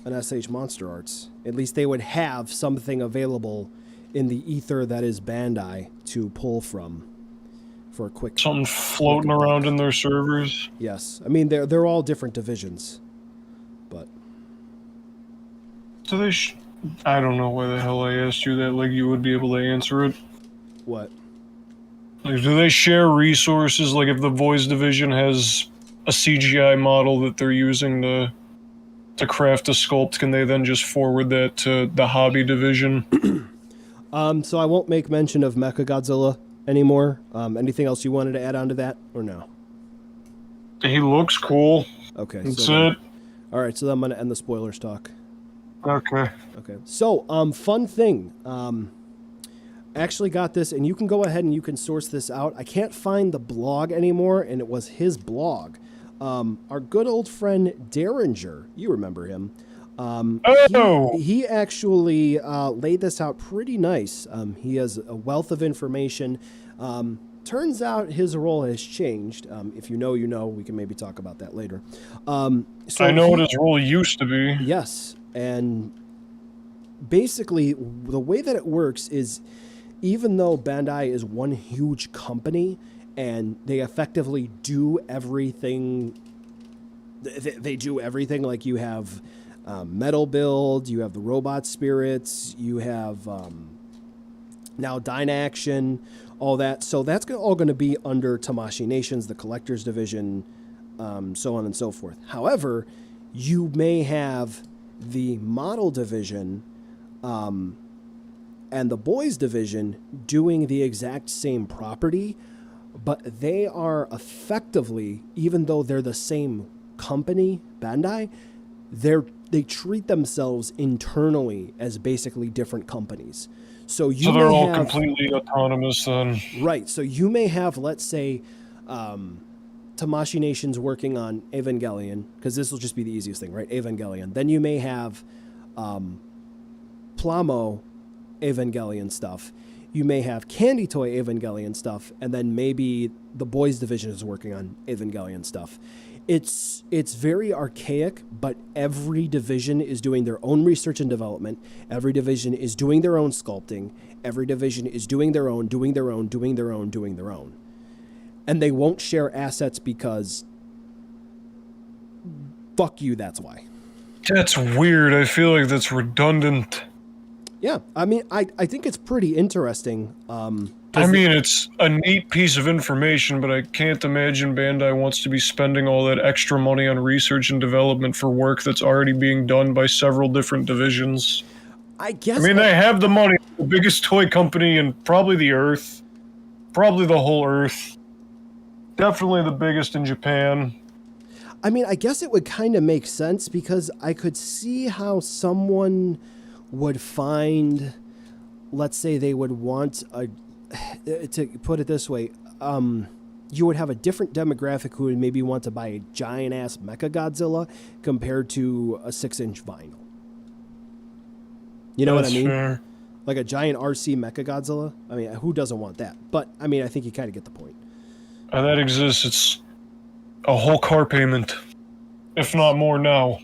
Speaker 1: an SH Monster Arts. At least they would have something available in the ether that is Bandai to pull from for a quick...
Speaker 2: Something floating around in their servers.
Speaker 1: Yes. I mean, they're all different divisions, but...
Speaker 2: Do they... I don't know why the hell I asked you that, like you would be able to answer it.
Speaker 1: What?
Speaker 2: Like, do they share resources? Like, if the Voice Division has a CGI model that they're using to craft a sculpt, can they then just forward that to the Hobby Division?
Speaker 1: So I won't make mention of Mechagodzilla anymore. Anything else you wanted to add on to that, or no?
Speaker 2: He looks cool.
Speaker 1: Okay.
Speaker 2: That's
Speaker 1: so
Speaker 2: it.
Speaker 1: All right, so then I'm going to end the spoilers talk.
Speaker 2: Okay.
Speaker 1: Okay. So, fun thing. Actually got this, and you can go ahead and you can source this out. I can't find the blog anymore, and it was his blog. Our good old friend Derringer, you remember him. He actually laid this out pretty nice. He has a wealth of information. Turns out his role has changed. If you know, you know. We can maybe talk about that later. So
Speaker 2: I know what his role used to be.
Speaker 1: Yes. And basically, the way that it works is, even though Bandai is one huge company and they effectively do everything, they do everything. Like, you have Metal Build, you have the Robot Spirits, you have now Dynaction, all that. So that's all going to be under Tamashii Nations, the Collectors Division, so on and so forth. However, you may have the Model Division and the Boys Division doing the exact same property, but they are effectively, even though they're the same company, Bandai, they treat themselves internally as basically different companies. So
Speaker 2: they're all completely autonomous then.
Speaker 1: Right. So you may have, let's say, Tamashii Nation's working on Evangelion, because this will just be the easiest thing, right? Evangelion. Then you may have Plamo Evangelion stuff. You may have Candy Toy Evangelion stuff, and then maybe the Boys Division is working on Evangelion stuff. It's very archaic, but every division is doing their own research and development. Every division is doing their own sculpting. Every division is doing their own. And they won't share assets because fuck you, that's why.
Speaker 2: That's weird. I feel like that's redundant.
Speaker 1: Yeah, I mean, I think it's pretty interesting.
Speaker 2: I mean, it's a neat piece of information, but I can't imagine Bandai wants to be spending all that extra money on research and development for work that's already being done by several different divisions.
Speaker 1: I guess.
Speaker 2: I mean, they have the money. The biggest toy company in probably the Earth. Probably the whole Earth. Definitely the biggest in Japan.
Speaker 1: I mean, I guess it would kind of make sense, because I could see how someone would find, let's say they would want to put it this way, you would have a different demographic who would maybe want to buy a giant-ass Mechagodzilla compared to a 6-inch vinyl. You know what I mean?
Speaker 2: Fair.
Speaker 1: Like a giant RC Mechagodzilla. I mean, who doesn't want that? But, I mean, I think you kind of get the point.
Speaker 2: That exists. It's a whole car payment, if not more now.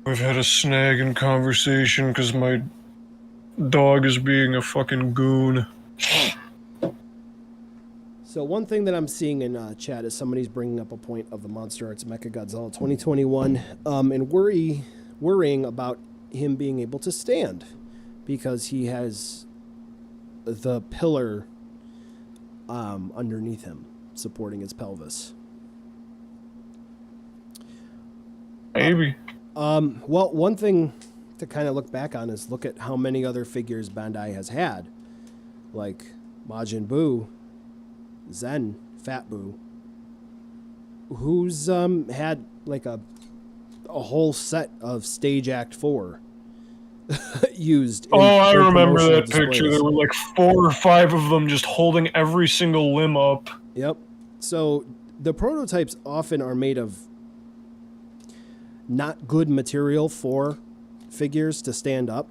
Speaker 2: We've had a snag in conversation because my dog is being a fucking goon.
Speaker 1: So one thing that I'm seeing in chat is somebody's bringing up a point of the Monster Arts Mechagodzilla 2021 and worrying about him being able to stand because he has the pillar underneath him supporting his pelvis.
Speaker 2: Maybe.
Speaker 1: Well, one thing to kind of look back on is look at how many other figures Bandai has had, like Majin Buu, Zen, Fat Buu, who's had like a whole set of Stage Act 4 used.
Speaker 2: I remember
Speaker 1: promotional
Speaker 2: that picture.
Speaker 1: displays.
Speaker 2: There were like 4 or 5 of them just holding every single limb up.
Speaker 1: Yep. So the prototypes often are made of not good material for figures to stand up,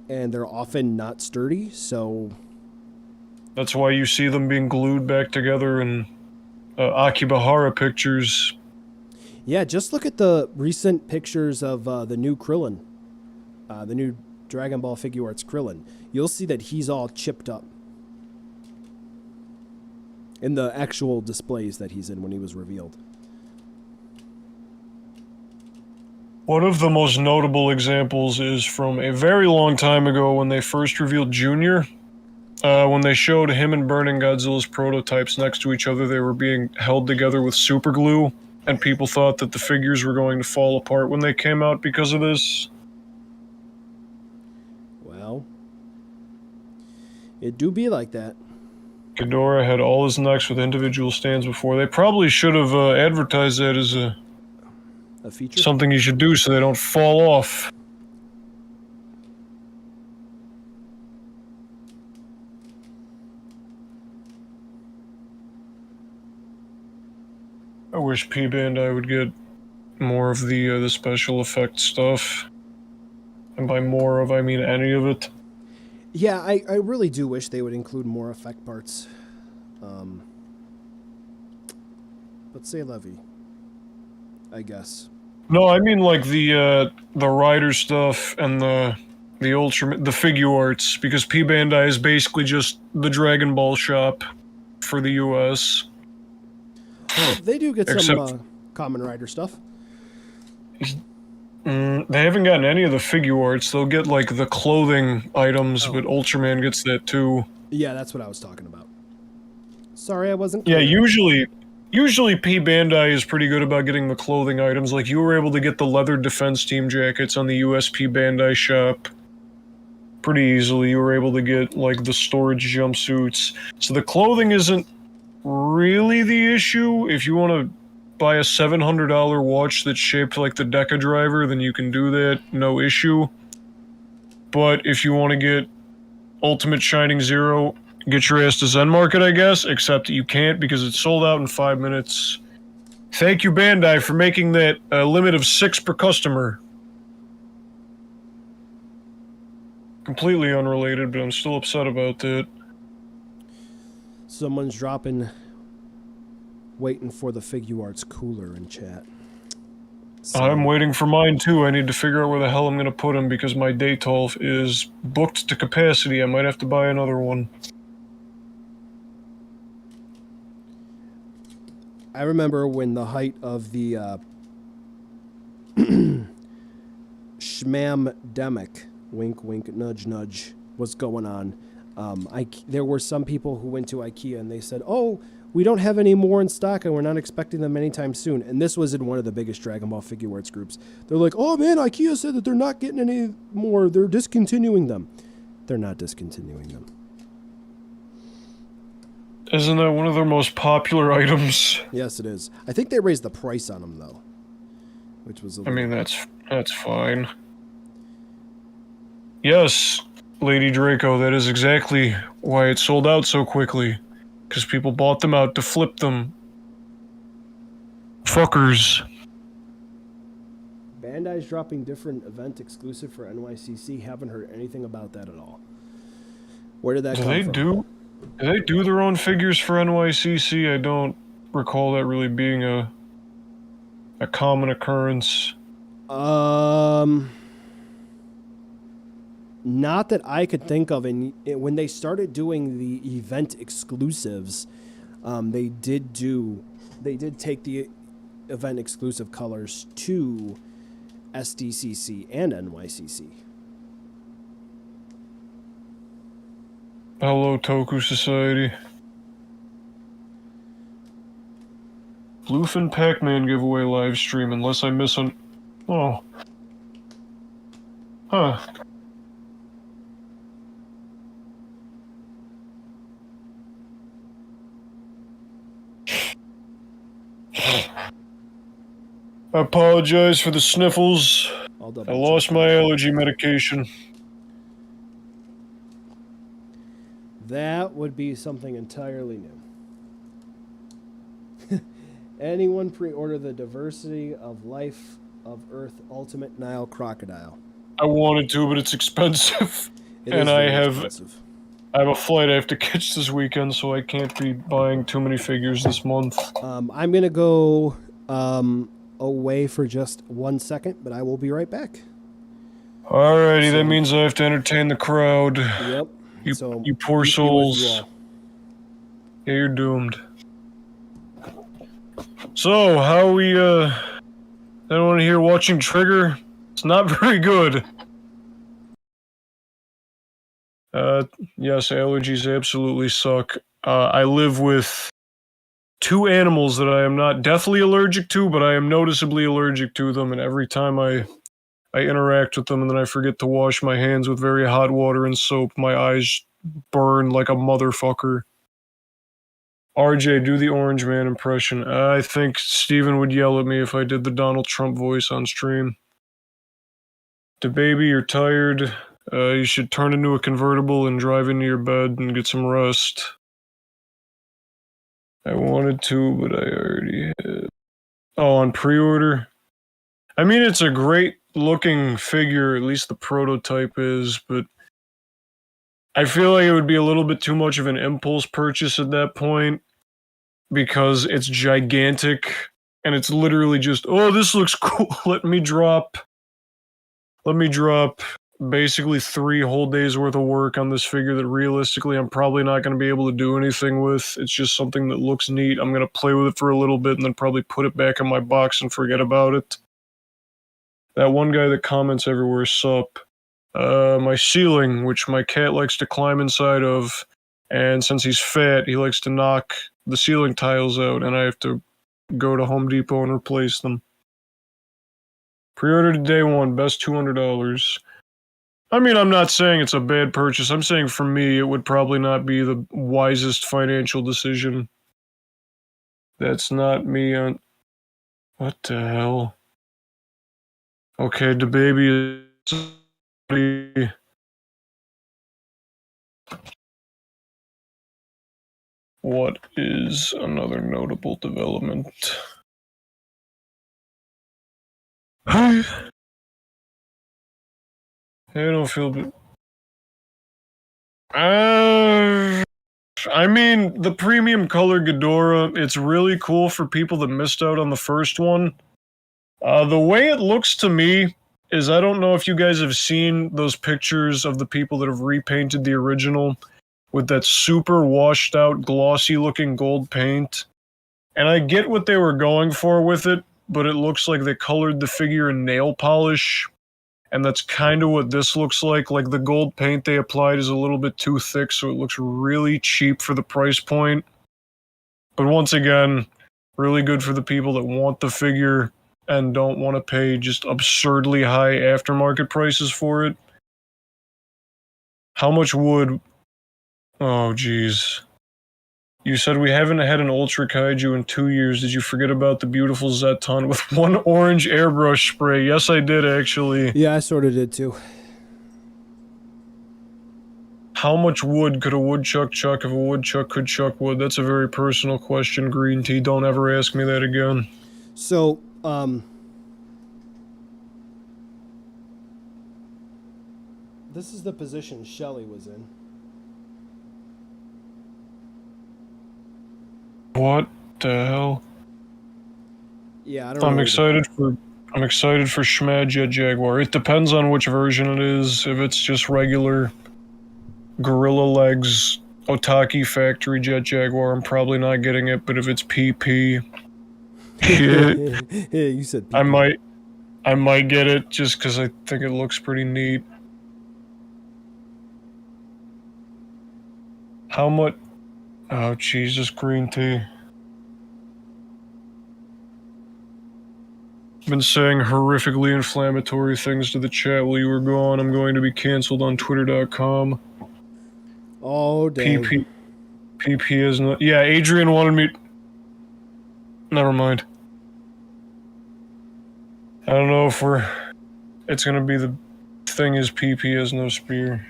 Speaker 1: and they're often not sturdy, so
Speaker 2: That's why you see them being glued back together in Akibahara pictures.
Speaker 1: yeah, just look at the recent pictures of the new Krillin, the new Dragon Ball Figure Arts Krillin. You'll see that he's all chipped up in the actual displays that he's in when he was revealed.
Speaker 2: One of the most notable examples is from a very long time ago when they first revealed Junior. When they showed him and Burning Godzilla's prototypes next to each other, they were being held together with super glue, and people thought that the figures were going to fall apart when they came out because of this.
Speaker 1: Well, it do be like that.
Speaker 2: Ghidorah had all his necks with individual stands before. They probably should have advertised that as
Speaker 1: A feature?
Speaker 2: something you should do so they don't fall off. I wish P-Bandai would get more of the special effect stuff. And by more of, I mean any of it.
Speaker 1: Yeah, I really do wish they would include more effect parts. But say Levy, I guess.
Speaker 2: No, I mean like the rider stuff and the Ultra, the figure arts, because P-Bandai is basically just the Dragon Ball shop for the US.
Speaker 1: They do get
Speaker 2: Except-
Speaker 1: some Common Rider stuff.
Speaker 2: They haven't gotten any of the figure arts. They'll get like the clothing items,
Speaker 1: Oh.
Speaker 2: but Ultraman gets that too.
Speaker 1: Yeah, that's what I was talking about. Sorry, I wasn't
Speaker 2: Yeah,
Speaker 1: clear.
Speaker 2: usually P-Bandai is pretty good about getting the clothing items. Like you were able to get the leather defense team jackets on the USP Bandai shop pretty easily. You were able to get like the storage jumpsuits. So the clothing isn't really the issue. If you want to buy a $700 watch that's shaped like the Deca driver, then you can do that, no issue. But if you want to get Ultimate Shining Zero, get your ass to Zen Market, I guess, except you can't because it's sold out in 5 minutes. Thank you, Bandai, for making that a limit of 6 per customer. Completely unrelated, but I'm still upset about that.
Speaker 1: Someone's dropping waiting for the Figure Arts cooler in chat. So,
Speaker 2: I'm waiting for mine too. I need to figure out where the hell I'm going to put them because my Daytolf is booked to capacity. I might have to buy another one.
Speaker 1: I remember when the height of the Schmamdemic, wink wink nudge nudge, was going on. There were some people who went to IKEA and they said, "Oh, we don't have any more in stock and we're not expecting them anytime soon." And this was in one of the biggest Dragon Ball Figure Arts groups. They're like, "Oh man, IKEA said that they're not getting any more. They're discontinuing them." They're not discontinuing them.
Speaker 2: Isn't that one of their most popular items?
Speaker 1: Yes, it is. I think they raised the price on them though, which was a
Speaker 2: I
Speaker 1: little...
Speaker 2: mean, that's fine. Yes, Lady Draco, that is exactly why it sold out so quickly. Because people bought them out to flip them. Fuckers.
Speaker 1: Bandai's dropping different event exclusive for NYCC. Haven't heard anything about that at all. Where did that come from?
Speaker 2: Do they do their own figures for NYCC? I don't recall that really being a common occurrence.
Speaker 1: Not that I could think of. And when they started doing the event exclusives, they did take the event exclusive colors to SDCC and NYCC.
Speaker 2: Hello, Toku Society. Bluefin Pac-Man giveaway live stream, unless I miss an... Oh. Huh. I apologize for the sniffles. I lost my allergy medication.
Speaker 1: That would be something entirely new. Anyone pre-order the Diversity of Life of Earth Ultimate Nile Crocodile?
Speaker 2: I wanted to, but it's expensive.
Speaker 1: It is very expensive.
Speaker 2: I have a flight I have to catch this weekend, so I can't be buying too many figures this month.
Speaker 1: I'm going to go away for just 1 second, but I will be right back.
Speaker 2: Alrighty, that means I have to entertain the crowd.
Speaker 1: Yep.
Speaker 2: You poor souls. Yeah, you're doomed. So, how we, anyone here watching Trigger? It's not very good. Yes, allergies absolutely suck. I live with 2 animals that I am not deathly allergic to, but I am noticeably allergic to them, and every time I interact with them and then I forget to wash my hands with very hot water and soap, my eyes burn like a motherfucker. RJ, do the Orange Man impression. I think Steven would yell at me if I did the Donald Trump voice on stream. DeBaby, you're tired. You should turn into a convertible and drive into your bed and get some rest. I wanted to, but I already had. Oh, on pre-order? I mean, it's a great looking figure, at least the prototype is, but I feel like it would be a little bit too much of an impulse purchase at that point, because it's gigantic, and it's literally just, oh, this looks cool, let me drop basically 3 whole days worth of work on this figure that realistically I'm probably not going to be able to do anything with. It's just something that looks neat. I'm going to play with it for a little bit and then probably put it back in my box and forget about it. That one guy that comments everywhere, sup. My ceiling, which my cat likes to climb inside of, and since he's fat, he likes to knock the ceiling tiles out, and I have to go to Home Depot and replace them. Pre-order to day 1, best $200. I mean, I'm not saying it's a bad purchase. I'm saying for me, it would probably not be the wisest financial decision. That's not me on... What the hell? Okay, DeBaby is... What is another notable development? I don't feel bad. I mean, the premium color Ghidorah, it's really cool for people that missed out on the first one. The way it looks to me is, I don't know if you guys have seen those pictures of the people that have repainted the original with that super washed out, glossy looking gold paint. And I get what they were going for with it, but it looks like they colored the figure in nail polish. And that's kind of what this looks like. Like, the gold paint they applied is a little bit too thick, so it looks really cheap for the price point. But once again, really good for the people that want the figure and don't want to pay just absurdly high aftermarket prices for it. How much wood? Oh, geez. You said we haven't had an Ultra Kaiju in 2 years. Did you forget about the beautiful Zeton with one orange airbrush spray? Yes, I did, actually.
Speaker 1: Yeah, I sort of did too.
Speaker 2: How much wood could a woodchuck chuck if a woodchuck could chuck wood? That's a very personal question, Green Tea. Don't ever ask me that again.
Speaker 1: So, this is the position Shelly was in.
Speaker 2: What the hell?
Speaker 1: Yeah, I don't know.
Speaker 2: I'm excited for Schmad Jet Jaguar. It depends on which version it is. If it's just regular Gorilla Legs Otaki Factory Jet Jaguar, I'm probably not getting it. But if it's PP, shit,
Speaker 1: Hey, you said
Speaker 2: PP. I might get it just because I think it looks pretty neat. How much? Oh, Jesus, Green Tea. Been saying horrifically inflammatory things to the chat while you were gone. I'm going to be canceled on Twitter.com.
Speaker 1: Oh, dang.
Speaker 2: PP is not. Yeah, Adrian wanted me. Never mind. I don't know if it's gonna be the thing is PP has no spear.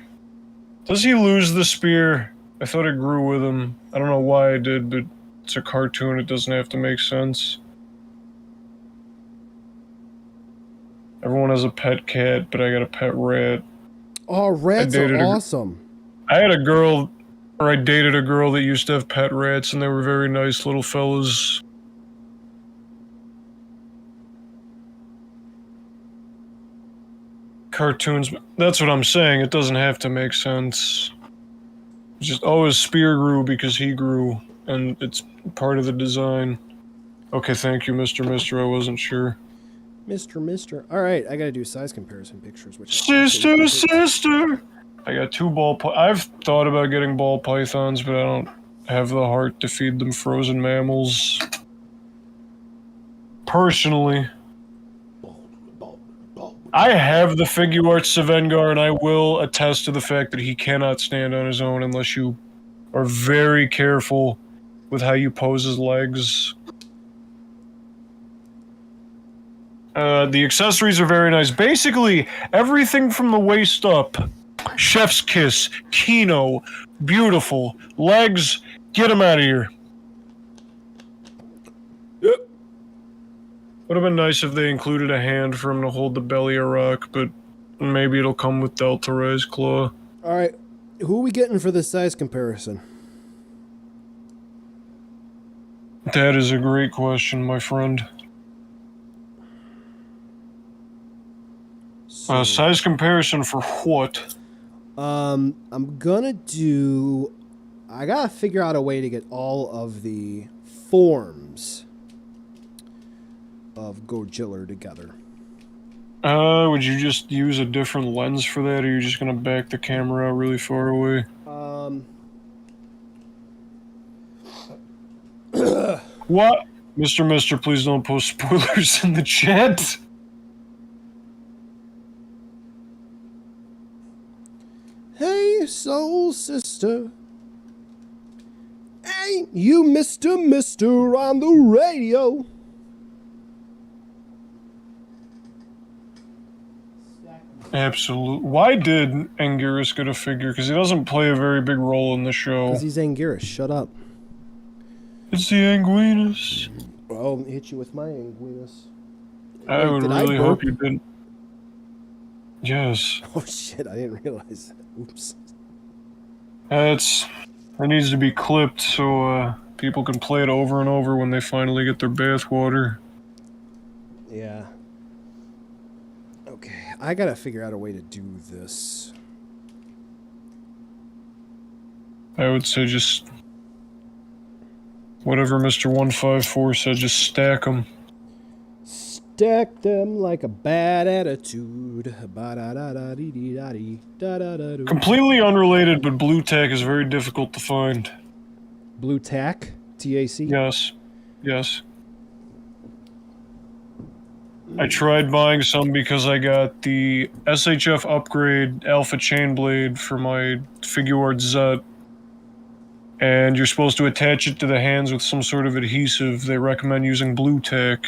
Speaker 2: Does he lose the spear? I thought it grew with him. I don't know why I did, but it's a cartoon. It doesn't have to make sense. Everyone has a pet cat, but I got a pet rat.
Speaker 1: Oh, rats are awesome.
Speaker 2: I dated a girl that used to have pet rats, and they were very nice little fellas. Cartoons, that's what I'm saying. It doesn't have to make sense. It's just, oh, his spear grew because he grew, and it's part of the design. Okay, thank you, Mr. I wasn't sure.
Speaker 1: Mr. All right, I gotta do size comparison pictures. Which
Speaker 2: Sister! I got 2 ball I've thought about getting ball pythons, but I don't have the heart to feed them frozen mammals. Personally. I have the Figuarts Savengar, and I will attest to the fact that he cannot stand on his own unless you are very careful with how you pose his legs. The accessories are very nice. Basically, everything from the waist up. Chef's kiss, Kino, beautiful. Legs, get him out of here.
Speaker 1: Yep.
Speaker 2: Would have been nice if they included a hand for him to hold the belly of rock, but maybe it'll come with Delta Rise Claw.
Speaker 1: Alright, who are we getting for this size comparison?
Speaker 2: That is a great question, my friend.
Speaker 1: So,
Speaker 2: Size comparison for what?
Speaker 1: I'm gonna do... I gotta figure out a way to get all of the forms of Godzilla together.
Speaker 2: Would you just use a different lens for that, or are you just gonna back the camera out really far away? What? Mr. Please don't post spoilers in the chat.
Speaker 1: Hey, soul sister. Ain't you Mr. on the radio?
Speaker 2: Absolutely. Why did Anguirus get a figure? Because he doesn't play a very big role in the show.
Speaker 1: Because he's Anguirus. Shut up.
Speaker 2: It's the Anguinus.
Speaker 1: I'll hit you with my Anguinus.
Speaker 2: I would really hope you didn't. Yes.
Speaker 1: Oh shit, I didn't realize that. Oops.
Speaker 2: That needs to be clipped so people can play it over and over when they finally get their bath water.
Speaker 1: Yeah. Okay, I gotta figure out a way to do this.
Speaker 2: I would say just whatever Mr. 154 said, just stack them.
Speaker 1: Stack them like a bad attitude.
Speaker 2: Completely unrelated, but blue tack is very difficult to find.
Speaker 1: Blue tack? TAC?
Speaker 2: Yes. Yes. I tried buying some because I got the SHF upgrade Alpha Chain Blade for my Figuarts Zet. and you're supposed to attach it to the hands with some sort of adhesive. They recommend using blue tack,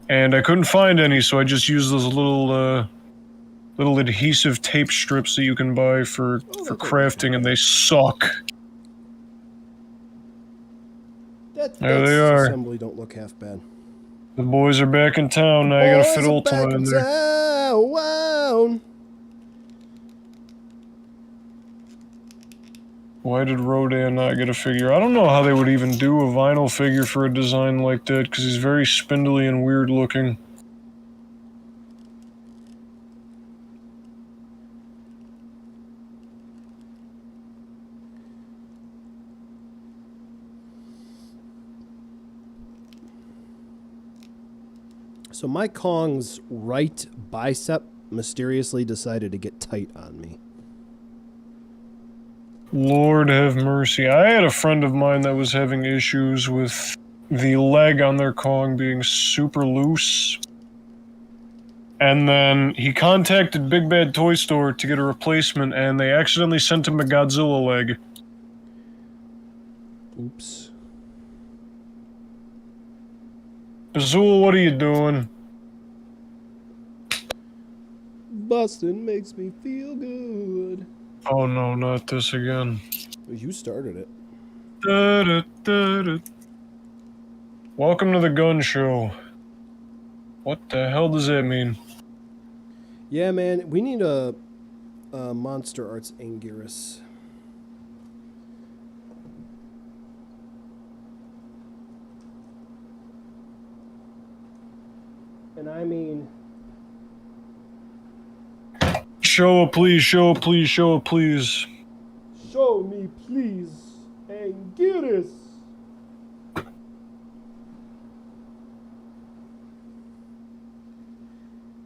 Speaker 2: and I couldn't find any, so I just used those little adhesive tape strips that you can buy for crafting, and they suck.
Speaker 1: That
Speaker 2: There they are.
Speaker 1: assembly don't look half bad.
Speaker 2: The boys are back in town. Now you gotta fit Ultima in there.
Speaker 1: Town.
Speaker 2: Why did Rodan not get a figure? I don't know how they would even do a vinyl figure for a design like that, because he's very spindly and weird looking.
Speaker 1: So my Kong's right bicep mysteriously decided to get tight on me.
Speaker 2: Lord have mercy. I had a friend of mine that was having issues with the leg on their Kong being super loose. And then he contacted Big Bad Toy Store to get a replacement, and they accidentally sent him a Godzilla leg.
Speaker 1: Oops.
Speaker 2: Azul, what are you doing?
Speaker 1: Bustin' makes me feel good.
Speaker 2: Oh no, not this again.
Speaker 1: You started it.
Speaker 2: Welcome to the gun show. What the hell does that mean?
Speaker 1: Yeah, man, we need a Monster Arts Anguirus. And I mean...
Speaker 2: Show, please, show, please, show, please.
Speaker 1: Show me, please, Anguirus.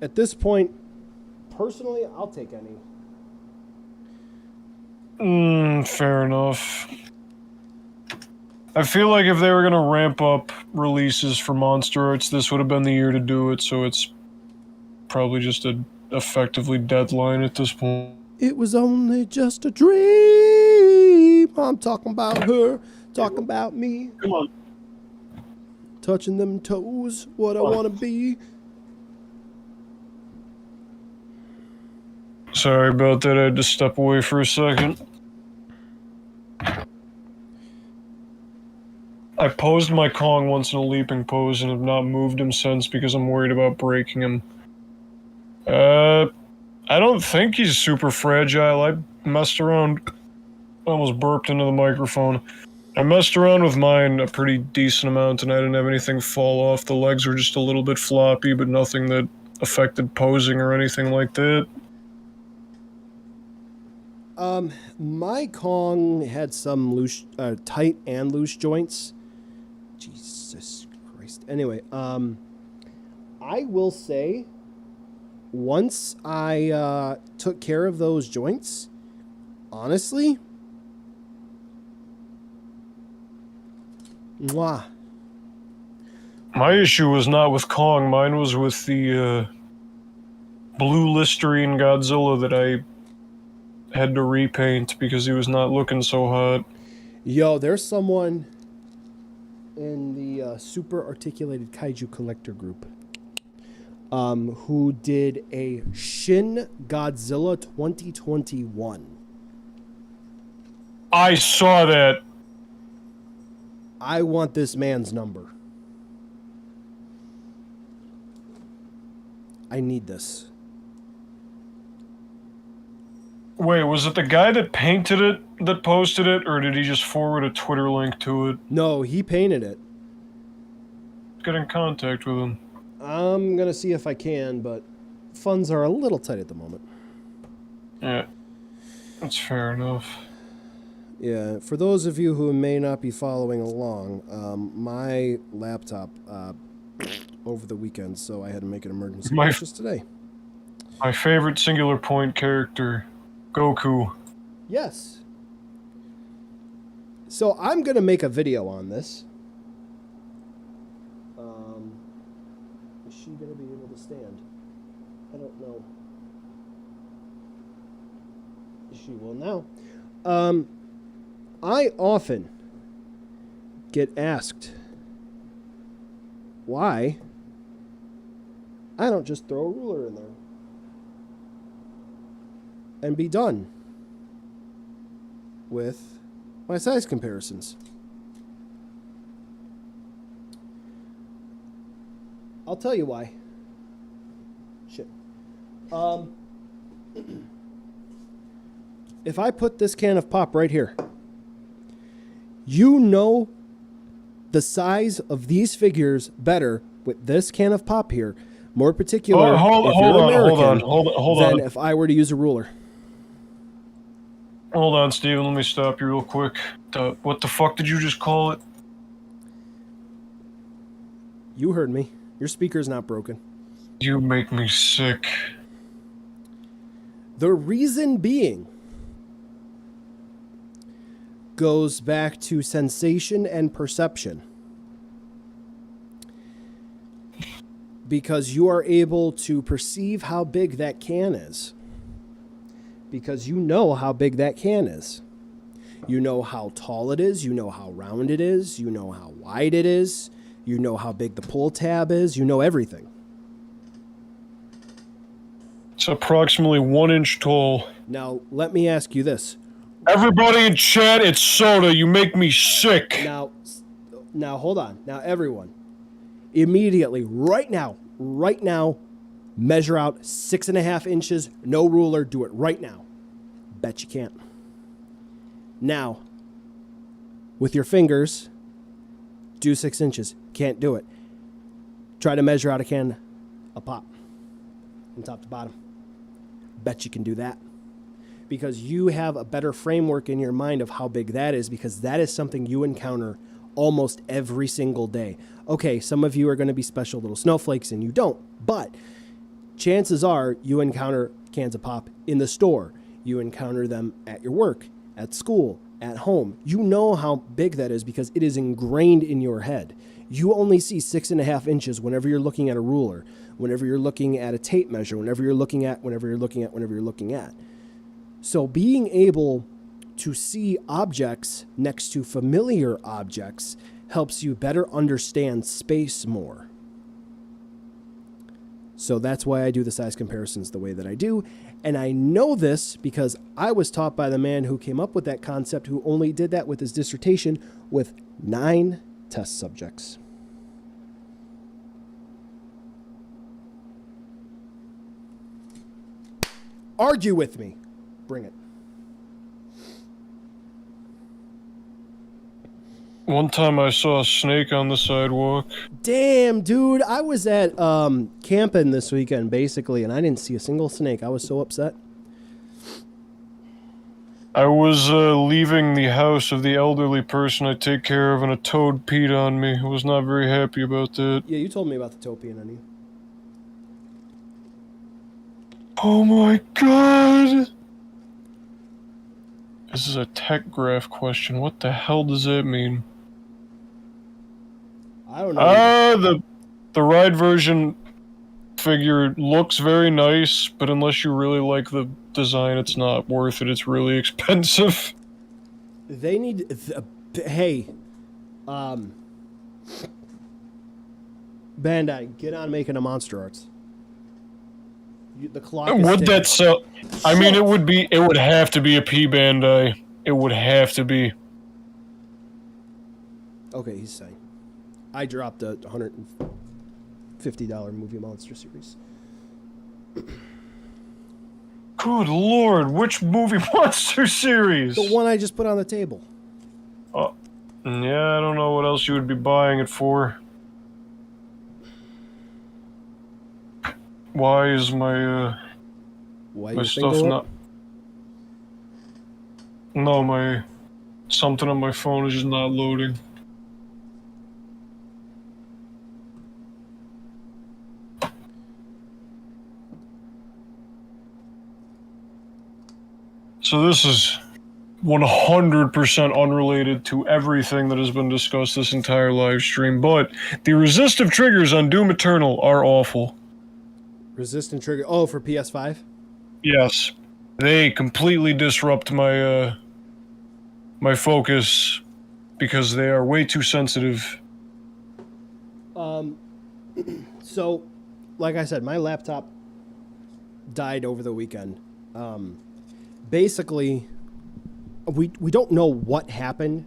Speaker 1: At this point, personally, I'll take any.
Speaker 2: Fair enough. I feel like if they were gonna ramp up releases for Monster Arts, this would have been the year to do it, so it's probably just a effectively deadline at this point.
Speaker 1: It was only just a dream. I'm talking about her, talking about me.
Speaker 2: Come on.
Speaker 1: Touching them toes, what I want to be.
Speaker 2: Sorry about that, I had to step away for a second. I posed my Kong once in a leaping pose and have not moved him since because I'm worried about breaking him. I don't think he's super fragile. I messed around, almost burped into the microphone. I messed around with mine a pretty decent amount and I didn't have anything fall off. The legs were just a little bit floppy, but nothing that affected posing or anything like that.
Speaker 1: My Kong had some loose, tight and loose joints. Jesus Christ. Anyway, I will say, once I took care of those joints, honestly, mwah.
Speaker 2: My issue was not with Kong, mine was with the blue Listerine Godzilla that I had to repaint because he was not looking so hot.
Speaker 1: Yo, there's someone in the Super Articulated Kaiju Collector group who did a Shin Godzilla 2021.
Speaker 2: I saw that.
Speaker 1: I want this man's number. I need this.
Speaker 2: Wait, was it the guy that painted it that posted it, or did he just forward a Twitter link to it?
Speaker 1: No, he painted it.
Speaker 2: Get in contact with him.
Speaker 1: I'm going to see if I can, but funds are a little tight at the moment.
Speaker 2: Yeah, that's fair enough.
Speaker 1: Yeah, for those of you who may not be following along, my laptop over the weekend, so I had to make an emergency purchase today.
Speaker 2: My favorite singular point character, Goku.
Speaker 1: Yes. So I'm going to make a video on this. Is she going to be able to stand? I don't know. She will now. I often get asked why I don't just throw a ruler in there and be done with my size comparisons. I'll tell you why. Shit. If I put this can of pop right here, you know the size of these figures better with this can of pop here, more particular
Speaker 2: hold on.
Speaker 1: than if I were to use a ruler.
Speaker 2: Hold on, Steven, let me stop you real quick. What the fuck did you just call it?
Speaker 1: You heard me. Your speaker's not broken.
Speaker 2: You make me sick.
Speaker 1: The reason being goes back to sensation and perception. Because you are able to perceive how big that can is. Because you know how big that can is. You know how tall it is. You know how round it is. You know how wide it is. You know how big the pull tab is. You know everything.
Speaker 2: It's approximately 1 inch tall.
Speaker 1: Now, let me ask you this.
Speaker 2: Everybody in chat, it's soda. You make me sick.
Speaker 1: Now, hold on. Now, everyone, immediately, right now, measure out 6.5 inches, no ruler, do it right now. Bet you can't. Now, with your fingers, do 6 inches. Can't do it. Try to measure out a can of pop from top to bottom. Bet you can do that. Because you have a better framework in your mind of how big that is, because that is something you encounter almost every single day. Okay, some of you are going to be special little snowflakes and you don't, but chances are you encounter cans of pop in the store. You encounter them at your work, at school, at home. You know how big that is because it is ingrained in your head. You only see 6.5 inches whenever you're looking at a ruler, whenever you're looking at a tape measure, whenever you're looking at. So being able to see objects next to familiar objects helps you better understand space more. So that's why I do the size comparisons the way that I do. And I know this because I was taught by the man who came up with that concept, who only did that with his dissertation with 9 test subjects. Argue with me. Bring it.
Speaker 2: One time I saw a snake on the sidewalk.
Speaker 1: Damn, dude. I was at camping this weekend, basically, and I didn't see a single snake. I was so upset.
Speaker 2: I was leaving the house of the elderly person I take care of, and a toad peed on me. I was not very happy about that.
Speaker 1: Yeah, you told me about the toad peeing on you.
Speaker 2: Oh my god! This is a tech graph question. What the hell does that mean?
Speaker 1: I don't know.
Speaker 2: The ride version figure looks very nice, but unless you really like the design, it's not worth it. It's really expensive.
Speaker 1: They need... hey. Bandai, get on making a Monster Arts. The clock is
Speaker 2: Would that sell? I mean,
Speaker 1: Shit.
Speaker 2: it would have to be a P Bandai. It would have to be.
Speaker 1: Okay, he's saying. I dropped a $150 movie Monster series.
Speaker 2: Good lord, which movie monster series?
Speaker 1: The one I just put on the table.
Speaker 2: Yeah, I don't know what else you would be buying it for. Why is my stuff not... No, my... Something on my phone is just not loading. So this is 100% unrelated to everything that has been discussed this entire live stream, but the resistive triggers on Doom Eternal are awful.
Speaker 1: Resistant trigger. Oh, for PS5?
Speaker 2: Yes. They completely disrupt my my focus because they are way too sensitive.
Speaker 1: So, like I said, my laptop died over the weekend. Basically, we don't know what happened,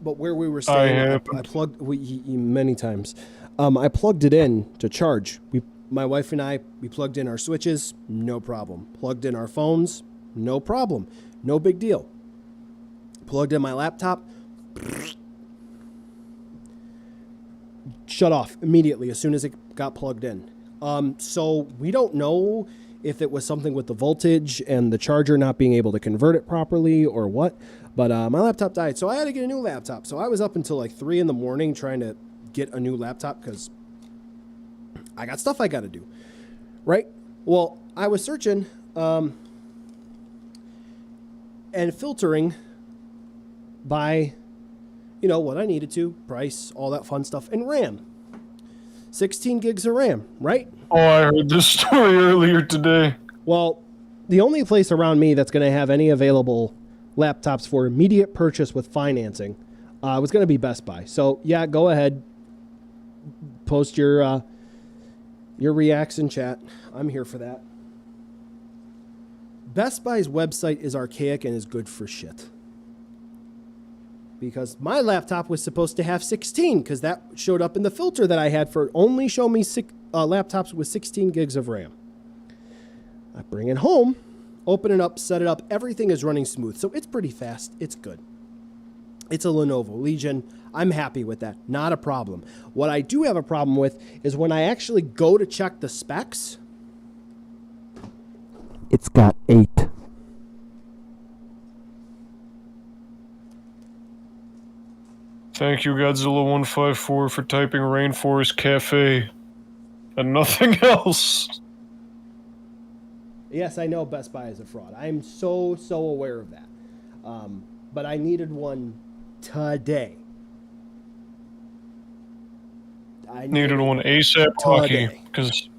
Speaker 1: but where we were staying, I plugged many times. I plugged it in to charge. My wife and I, we plugged in our switches, no problem. Plugged in our phones, no problem. No big deal. Plugged in my laptop, shut off immediately as soon as it got plugged in. So we don't know if it was something with the voltage and the charger not being able to convert it properly or what, but my laptop died, so I had to get a new laptop. So I was up until like 3 in the morning trying to get a new laptop because I got stuff I got to do, right? Well, I was searching and filtering by, you know, what I needed to, price, all that fun stuff, and RAM. 16 gigs of RAM, right?
Speaker 2: Oh, I heard this story earlier today.
Speaker 1: Well, the only place around me that's going to have any available laptops for immediate purchase with financing was going to be Best Buy. So, yeah, go ahead. Post your reacts in chat. I'm here for that. Best Buy's website is archaic and is good for shit. Because my laptop was supposed to have 16, because that showed up in the filter that I had for only show me laptops with 16 gigs of RAM. I bring it home, open it up, set it up. Everything is running smooth, so it's pretty fast. It's good. It's a Lenovo Legion. I'm happy with that. Not a problem. What I do have a problem with is when I actually go to check the specs, it's got 8.
Speaker 2: Thank you, Godzilla154, for typing Rainforest Cafe and nothing else.
Speaker 1: Yes, I know Best Buy is a fraud. I'm so aware of that. But I needed one today.
Speaker 2: I needed one ASAP Rocky, because...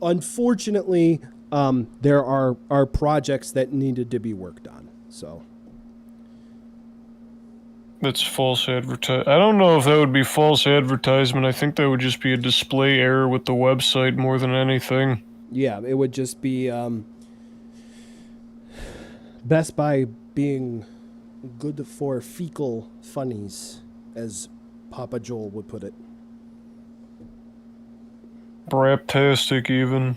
Speaker 1: unfortunately, there are projects that needed to be worked on. So
Speaker 2: that's false advertisement. I don't know if that would be false advertisement. I think that would just be a display error with the website more than anything.
Speaker 1: Yeah, it would just be Best Buy being good for fecal funnies, as Papa Joel would put it.
Speaker 2: Braptastic, even.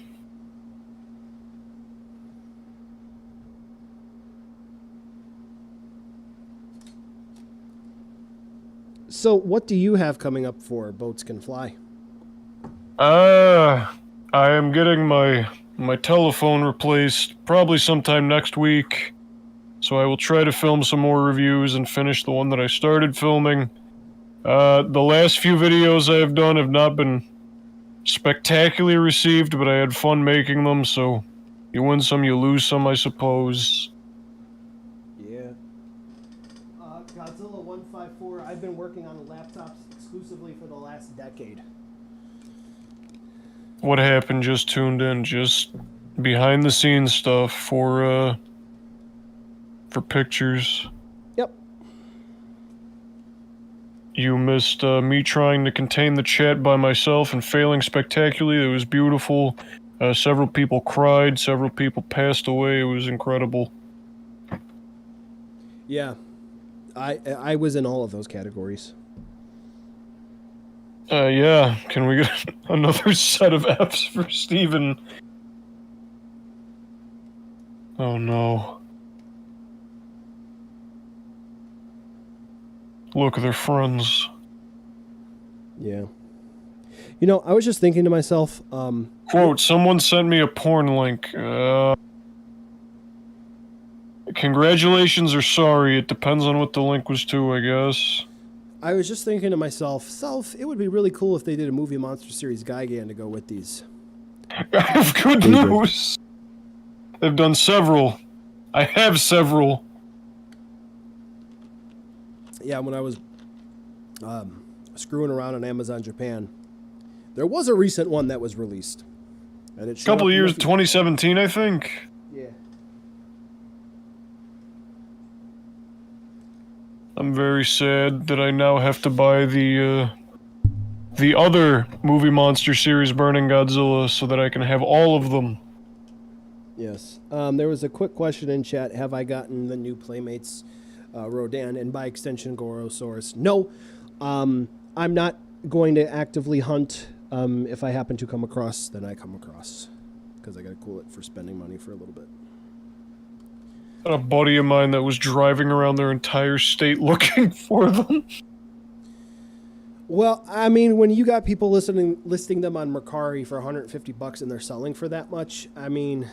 Speaker 1: So, what do you have coming up for Boats Can Fly?
Speaker 2: I am getting my telephone replaced probably sometime next week. So I will try to film some more reviews and finish the one that I started filming. The last few videos I have done have not been spectacularly received, but I had fun making them, so you win some, you lose some, I suppose.
Speaker 1: Yeah. Godzilla154, I've been working on laptops exclusively for the last decade.
Speaker 2: What happened? Just tuned in, just behind the scenes stuff for pictures.
Speaker 1: Yep.
Speaker 2: You missed me trying to contain the chat by myself and failing spectacularly. It was beautiful. Several people cried, several people passed away. It was incredible.
Speaker 1: Yeah. I was in all of those categories.
Speaker 2: Yeah. Can we get another set of Fs for Steven? Oh no. Look, they're friends.
Speaker 1: Yeah. You know, I was just thinking to myself,
Speaker 2: Quote, someone sent me a porn link. Congratulations or sorry, it depends on what the link was to, I guess.
Speaker 1: I was just thinking to myself, it would be really cool if they did a movie Monster Series Gigan to go with these.
Speaker 2: I have good news! They've done several. I have several.
Speaker 1: Yeah, when I was screwing around on Amazon Japan, there was a recent one that was released. And it showed
Speaker 2: Couple
Speaker 1: up
Speaker 2: of
Speaker 1: in my
Speaker 2: years,
Speaker 1: feed.
Speaker 2: 2017, I think.
Speaker 1: Yeah.
Speaker 2: I'm very sad that I now have to buy the other movie monster series Burning Godzilla so that I can have all of them.
Speaker 1: Yes. There was a quick question in chat. Have I gotten the new Playmates Rodan and by extension Gorosaurus? No. I'm not going to actively hunt. If I happen to come across, then I come across. Because I got to cool it for spending money for a little bit.
Speaker 2: A buddy of mine that was driving around their entire state looking for them.
Speaker 1: Well, I mean, when you got people listing them on Mercari for $150 and they're selling for that much, I mean...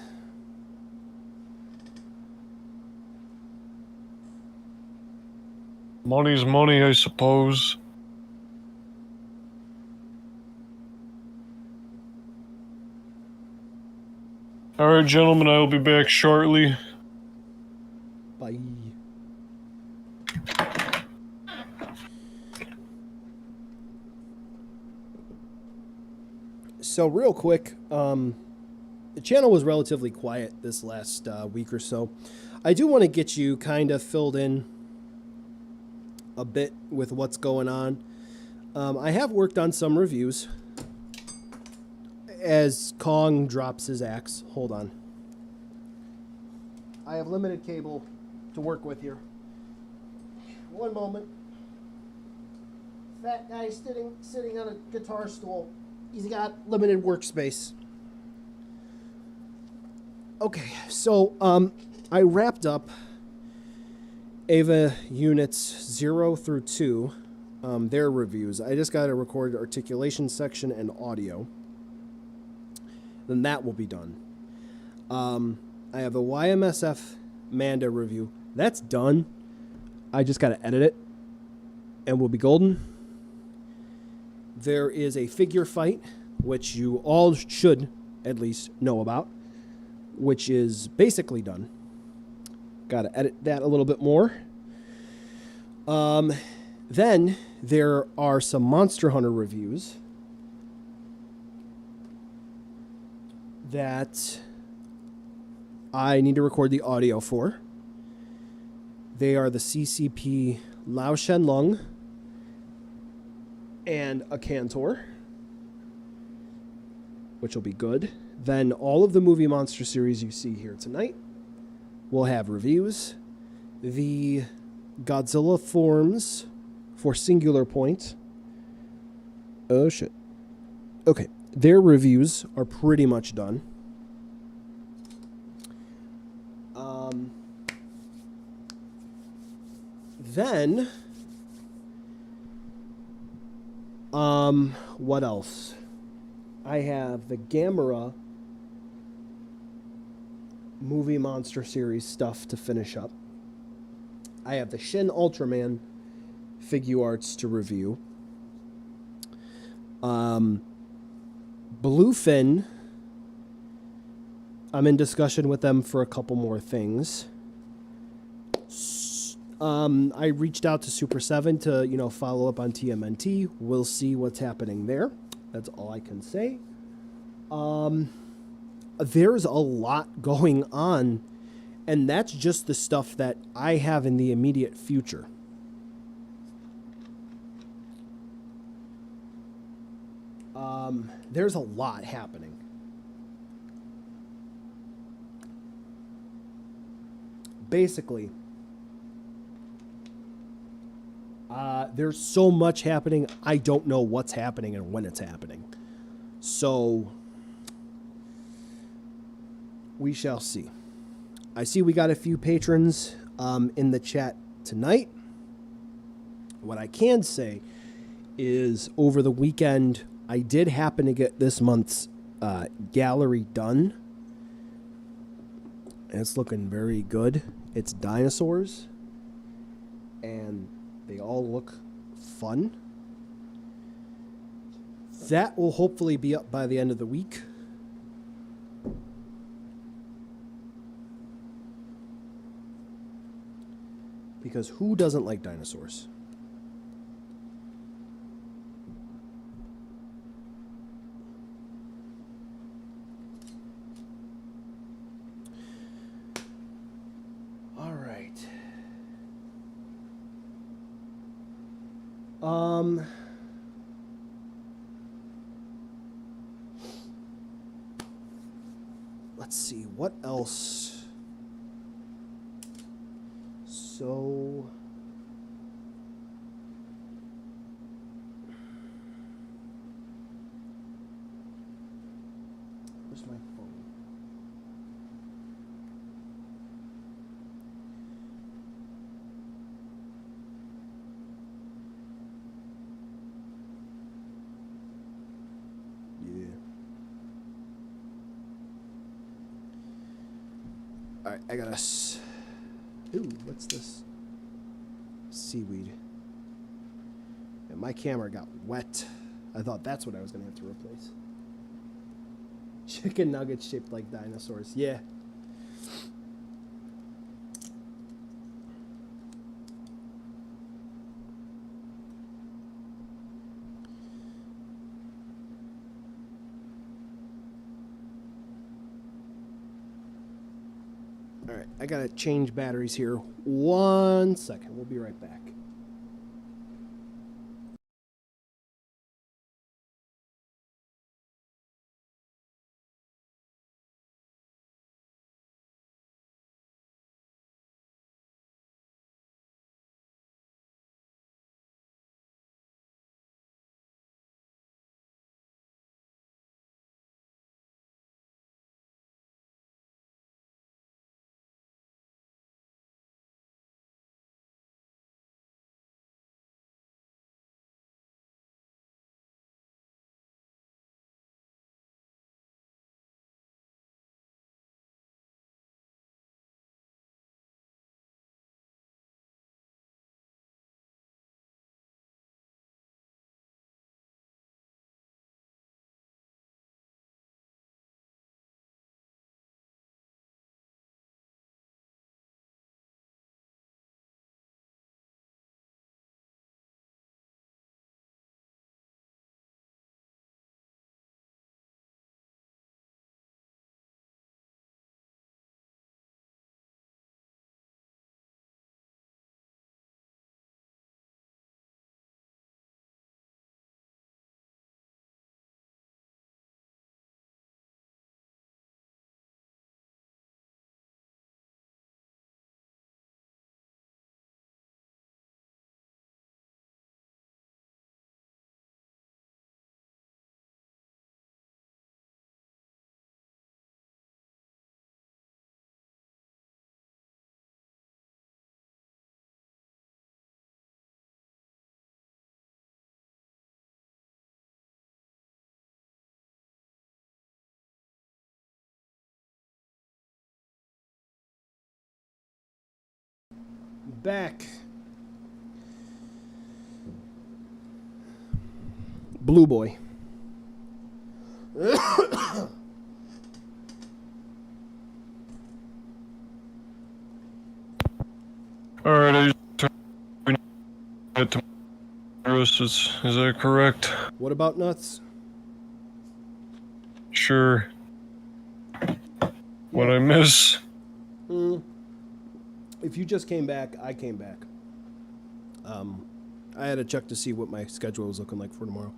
Speaker 2: Money's money, I suppose. Alright, gentlemen, I will be back shortly.
Speaker 1: Bye. So real quick, the channel was relatively quiet this last week or so. I do want to get you kind of filled in a bit with what's going on. I have worked on some reviews. As Kong drops his axe, hold on. I have limited cable to work with here. One moment. Fat guy sitting on a guitar stool. He's got limited workspace. Okay, so I wrapped up Ava Units 0 through 2, their reviews. I just got to record articulation section and audio. Then that will be done. I have the YMSF Manda review. That's done. I just got to edit it, and we'll be golden. There is a figure fight, which you all should at least know about, which is basically done. Got to edit that a little bit more. Then there are some Monster Hunter reviews that I need to record the audio for. They are the CCP Lao Shenlong and a Cantor, which will be good. Then all of the movie monster series you see here tonight will have reviews. The Godzilla forms for Singular Point. Oh, shit. Okay. Their reviews are pretty much done. Then, what else? I have the Gamera movie monster series stuff to finish up. I have the Shin Ultraman figure-arts to review. Bluefin, I'm in discussion with them for a couple more things. I reached out to Super 7 to, follow up on TMNT. We'll see what's happening there. That's all I can say. There's a lot going on, and that's just the stuff that I have in the immediate future. There's a lot happening. Basically, there's so much happening, I don't know what's happening and when it's happening. So, we shall see. I see we got a few patrons in the chat tonight. What I can say is over the weekend, I did happen to get this month's gallery done. And it's looking very good. It's dinosaurs. And they all look fun. That will hopefully be up by the end of the week. Because who doesn't like dinosaurs? Um, let's see, what else? So, where's my phone? Yeah. All right, I got us. Ooh, what's this? Seaweed. And my camera got wet. I thought that's what I was going to have to replace. Chicken nuggets shaped like dinosaurs. Yeah. All right, I got to change batteries here. 1 second. We'll be right back. Back. Blue boy.
Speaker 2: Alright, I just turned it to is that correct?
Speaker 1: What about nuts?
Speaker 2: Sure. What I miss?
Speaker 1: If you just came back, I came back. I had to check to see what my schedule was looking like for tomorrow.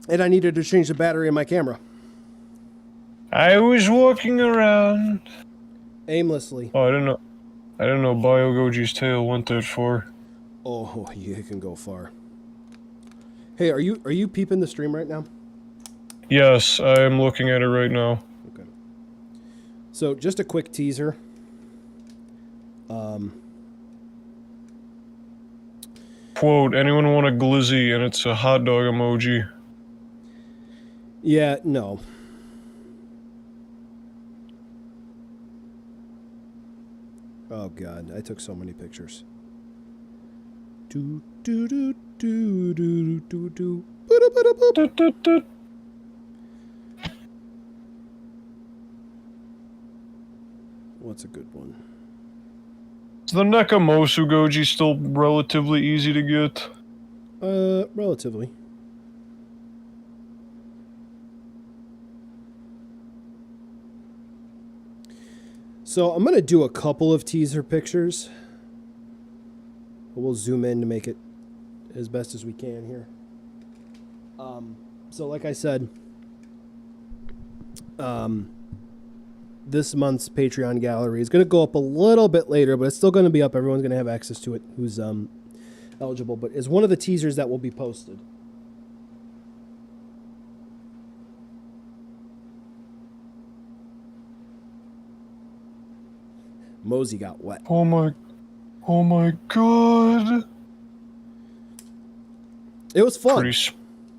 Speaker 1: And I needed to change the battery in my camera.
Speaker 2: I was walking around.
Speaker 1: Aimlessly.
Speaker 2: Oh, I didn't know BioGoji's tail went that far.
Speaker 1: Oh, yeah, it can go far. Hey, are you peeping the stream right now?
Speaker 2: Yes, I'm looking at it right now.
Speaker 1: Okay. So, just a quick teaser.
Speaker 2: Quote, anyone want a glizzy? And it's a hot dog emoji.
Speaker 1: Yeah, no. Oh, God, I took so many pictures. Do, do, do, do, do, do, do. Boop. What's a good one?
Speaker 2: Is the Nekamosu Goji still relatively easy to get?
Speaker 1: Relatively. So I'm going to do a couple of teaser pictures. We'll zoom in to make it as best as we can here. So like I said, this month's Patreon gallery is going to go up a little bit later, but it's still going to be up. Everyone's going to have access to it who's eligible, but it's one of the teasers that will be posted. Mosey got wet.
Speaker 2: Oh my god.
Speaker 1: It was fun.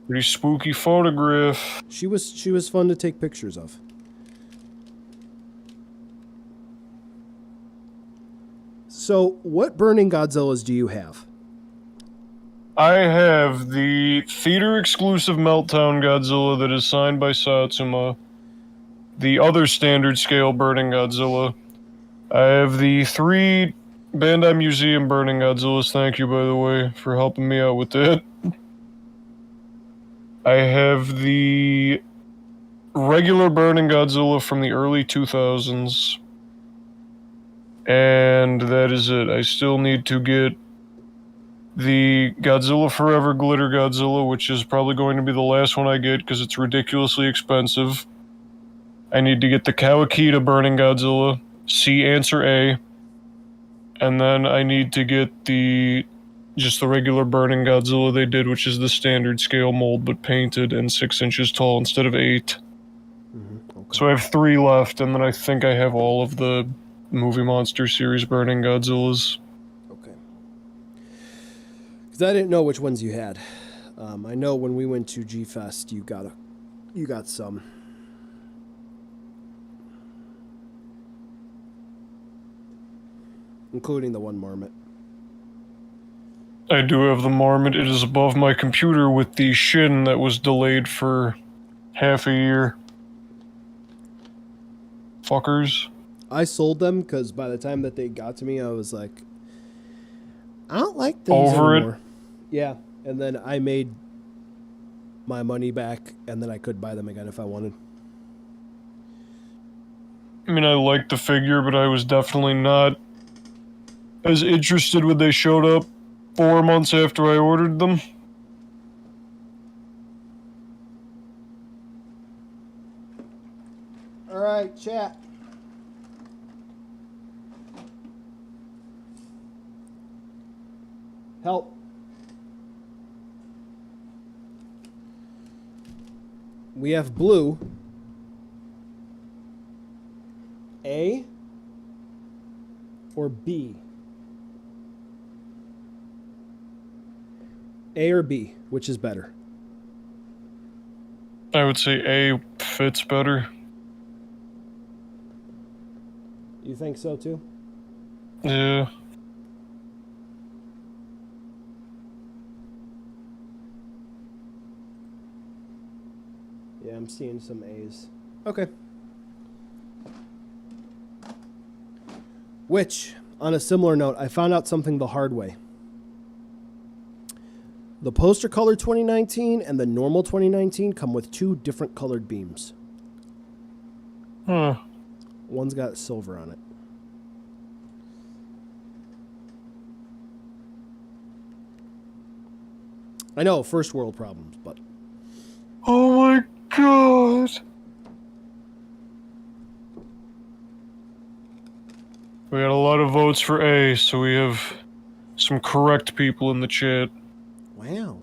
Speaker 2: Pretty spooky photograph.
Speaker 1: She was fun to take pictures of. So, what burning Godzillas do you have?
Speaker 2: I have the theater-exclusive Meltdown Godzilla that is signed by Satsuma. The other standard scale burning Godzilla. I have the 3 Bandai Museum burning Godzillas. Thank you, by the way, for helping me out with that. I have the regular burning Godzilla from the early 2000s. And that is it. I still need to get the Godzilla Forever Glitter Godzilla, which is probably going to be the last one I get because it's ridiculously expensive. I need to get the Kawakita burning Godzilla, C answer A. And then I need to get just the regular burning Godzilla they did, which is the standard scale mold but painted and 6 inches tall instead of 8.
Speaker 1: Mm-hmm. Okay.
Speaker 2: So I have 3 left, and then I think I have all of the Movie Monster series burning Godzillas.
Speaker 1: Okay. Because I didn't know which ones you had. I know when we went to G-Fest, you got some. Including the one Marmot.
Speaker 2: I do have the Marmot. It is above my computer with the Shin that was delayed for half a year. Fuckers.
Speaker 1: I sold them because by the time that they got to me, I was like, I don't like these
Speaker 2: Over
Speaker 1: anymore.
Speaker 2: it.
Speaker 1: Yeah, and then I made my money back, and then I could buy them again if I wanted.
Speaker 2: I mean, I liked the figure, but I was definitely not as interested when they showed up 4 months after I ordered them.
Speaker 1: All right, chat. Help. We have blue. A or B? A or B, which is better?
Speaker 2: I would say A fits better.
Speaker 1: You think so too?
Speaker 2: Yeah.
Speaker 1: Yeah, I'm seeing some A's. Okay. Which, on a similar note, I found out something the hard way. The poster color 2019 and the normal 2019 come with 2 different colored beams.
Speaker 2: Huh.
Speaker 1: One's got silver on it. I know, first world problems, but...
Speaker 2: Oh my god! We got a lot of votes for A, so we have some correct people in the chat.
Speaker 1: Wow.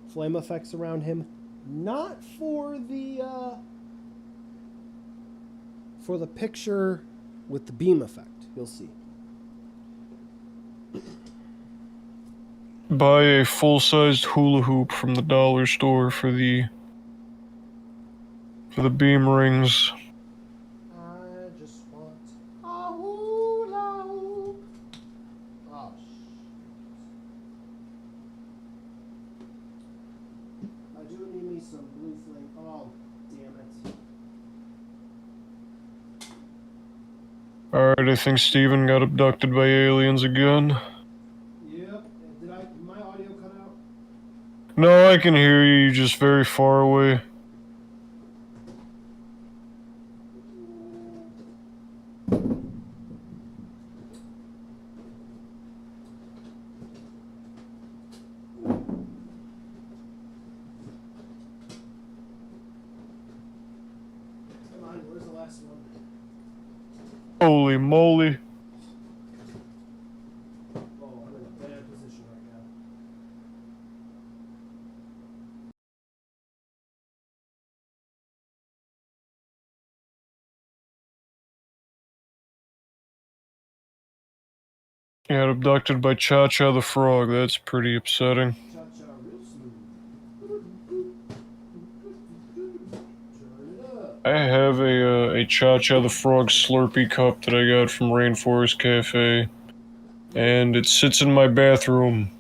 Speaker 1: Flame effects around him. Not for the picture with the beam effect. You'll see.
Speaker 2: Buy a full-sized hula hoop from the dollar store for the beam rings.
Speaker 1: I just want a hula hoop. Oh, I do need me some blue flame. Oh, damn it.
Speaker 2: Alright, I think Steven got abducted by aliens again.
Speaker 1: Yep. Did my audio cut out?
Speaker 2: No, I can hear you, you're just very far away.
Speaker 1: last one.
Speaker 2: Holy moly.
Speaker 1: Oh, I'm in a bad position right now.
Speaker 2: Got abducted by Cha-Cha the frog. That's pretty upsetting.
Speaker 1: Cha-cha real smooth. Turn it up.
Speaker 2: I have a Cha-Cha the frog Slurpee cup that I got from Rainforest Cafe. And it sits in my bathroom.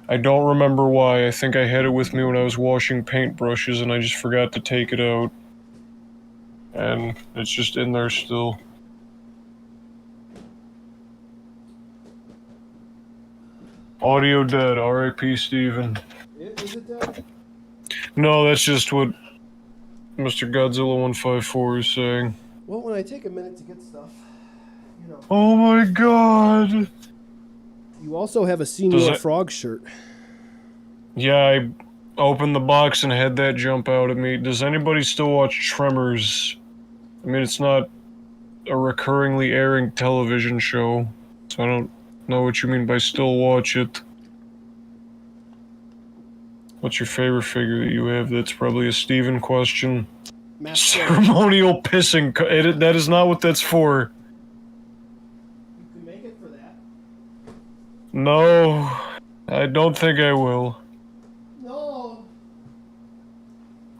Speaker 2: I don't remember why. I think I had it with me when I was washing paintbrushes and I just forgot to take it out. And it's just in there still. Audio dead, R.I.P. Steven.
Speaker 1: Is it dead?
Speaker 2: No, that's just what Mr. Godzilla 154 is saying.
Speaker 1: Well, when I take a minute to get stuff, you know.
Speaker 2: Oh my god!
Speaker 1: You also have a Senior Frog shirt.
Speaker 2: Yeah, I opened the box and had that jump out at me. Does anybody still watch Tremors? I mean, it's not a recurringly airing television show, so I don't know what you mean by still watch it. What's your favorite figure that you have? That's probably a Steven question. Ceremonial pissing. That is not what that's for.
Speaker 1: You can make it for that.
Speaker 2: No, I don't think I will.
Speaker 1: No.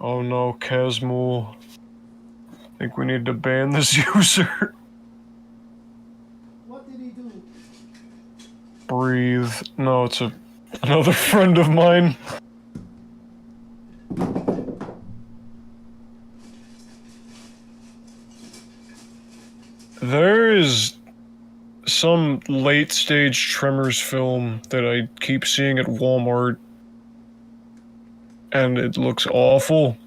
Speaker 2: Oh no, Casmul. I think we need to ban this user.
Speaker 1: What did he do?
Speaker 2: Breathe. No, it's another friend of mine. There is some late-stage Tremors film that I keep seeing at Walmart, and it looks awful.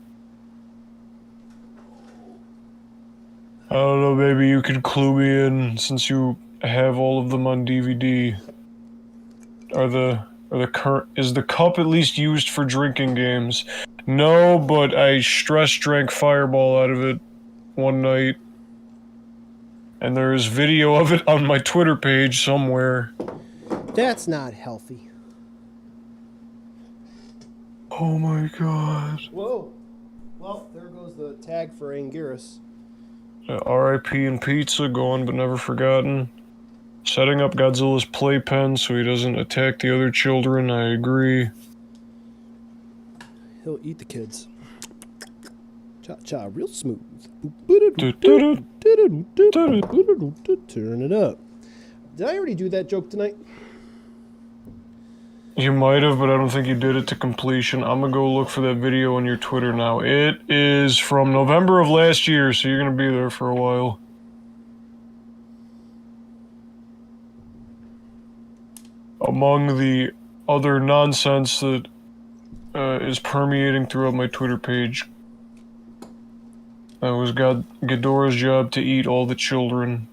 Speaker 2: I don't know, maybe you can clue me in since you have all of them on DVD. Is the cup at least used for drinking games? No, but I stress drank Fireball out of it one night. And there's video of it on my Twitter page somewhere.
Speaker 1: That's not healthy.
Speaker 2: Oh my god.
Speaker 1: Whoa. Well, there goes the tag for Anguirus.
Speaker 2: R.I.P. and pizza, gone but never forgotten. Setting up Godzilla's playpen so he doesn't attack the other children, I agree.
Speaker 1: He'll eat the kids. Cha-cha, real smooth. Turn it up. Did I already do that joke tonight?
Speaker 2: You might have, but I don't think you did it to completion. I'm gonna go look for that video on your Twitter now. It is from November of last year, so you're gonna be there for a while. Among the other nonsense that is permeating throughout my Twitter page, it was Ghidorah's job to eat all the children.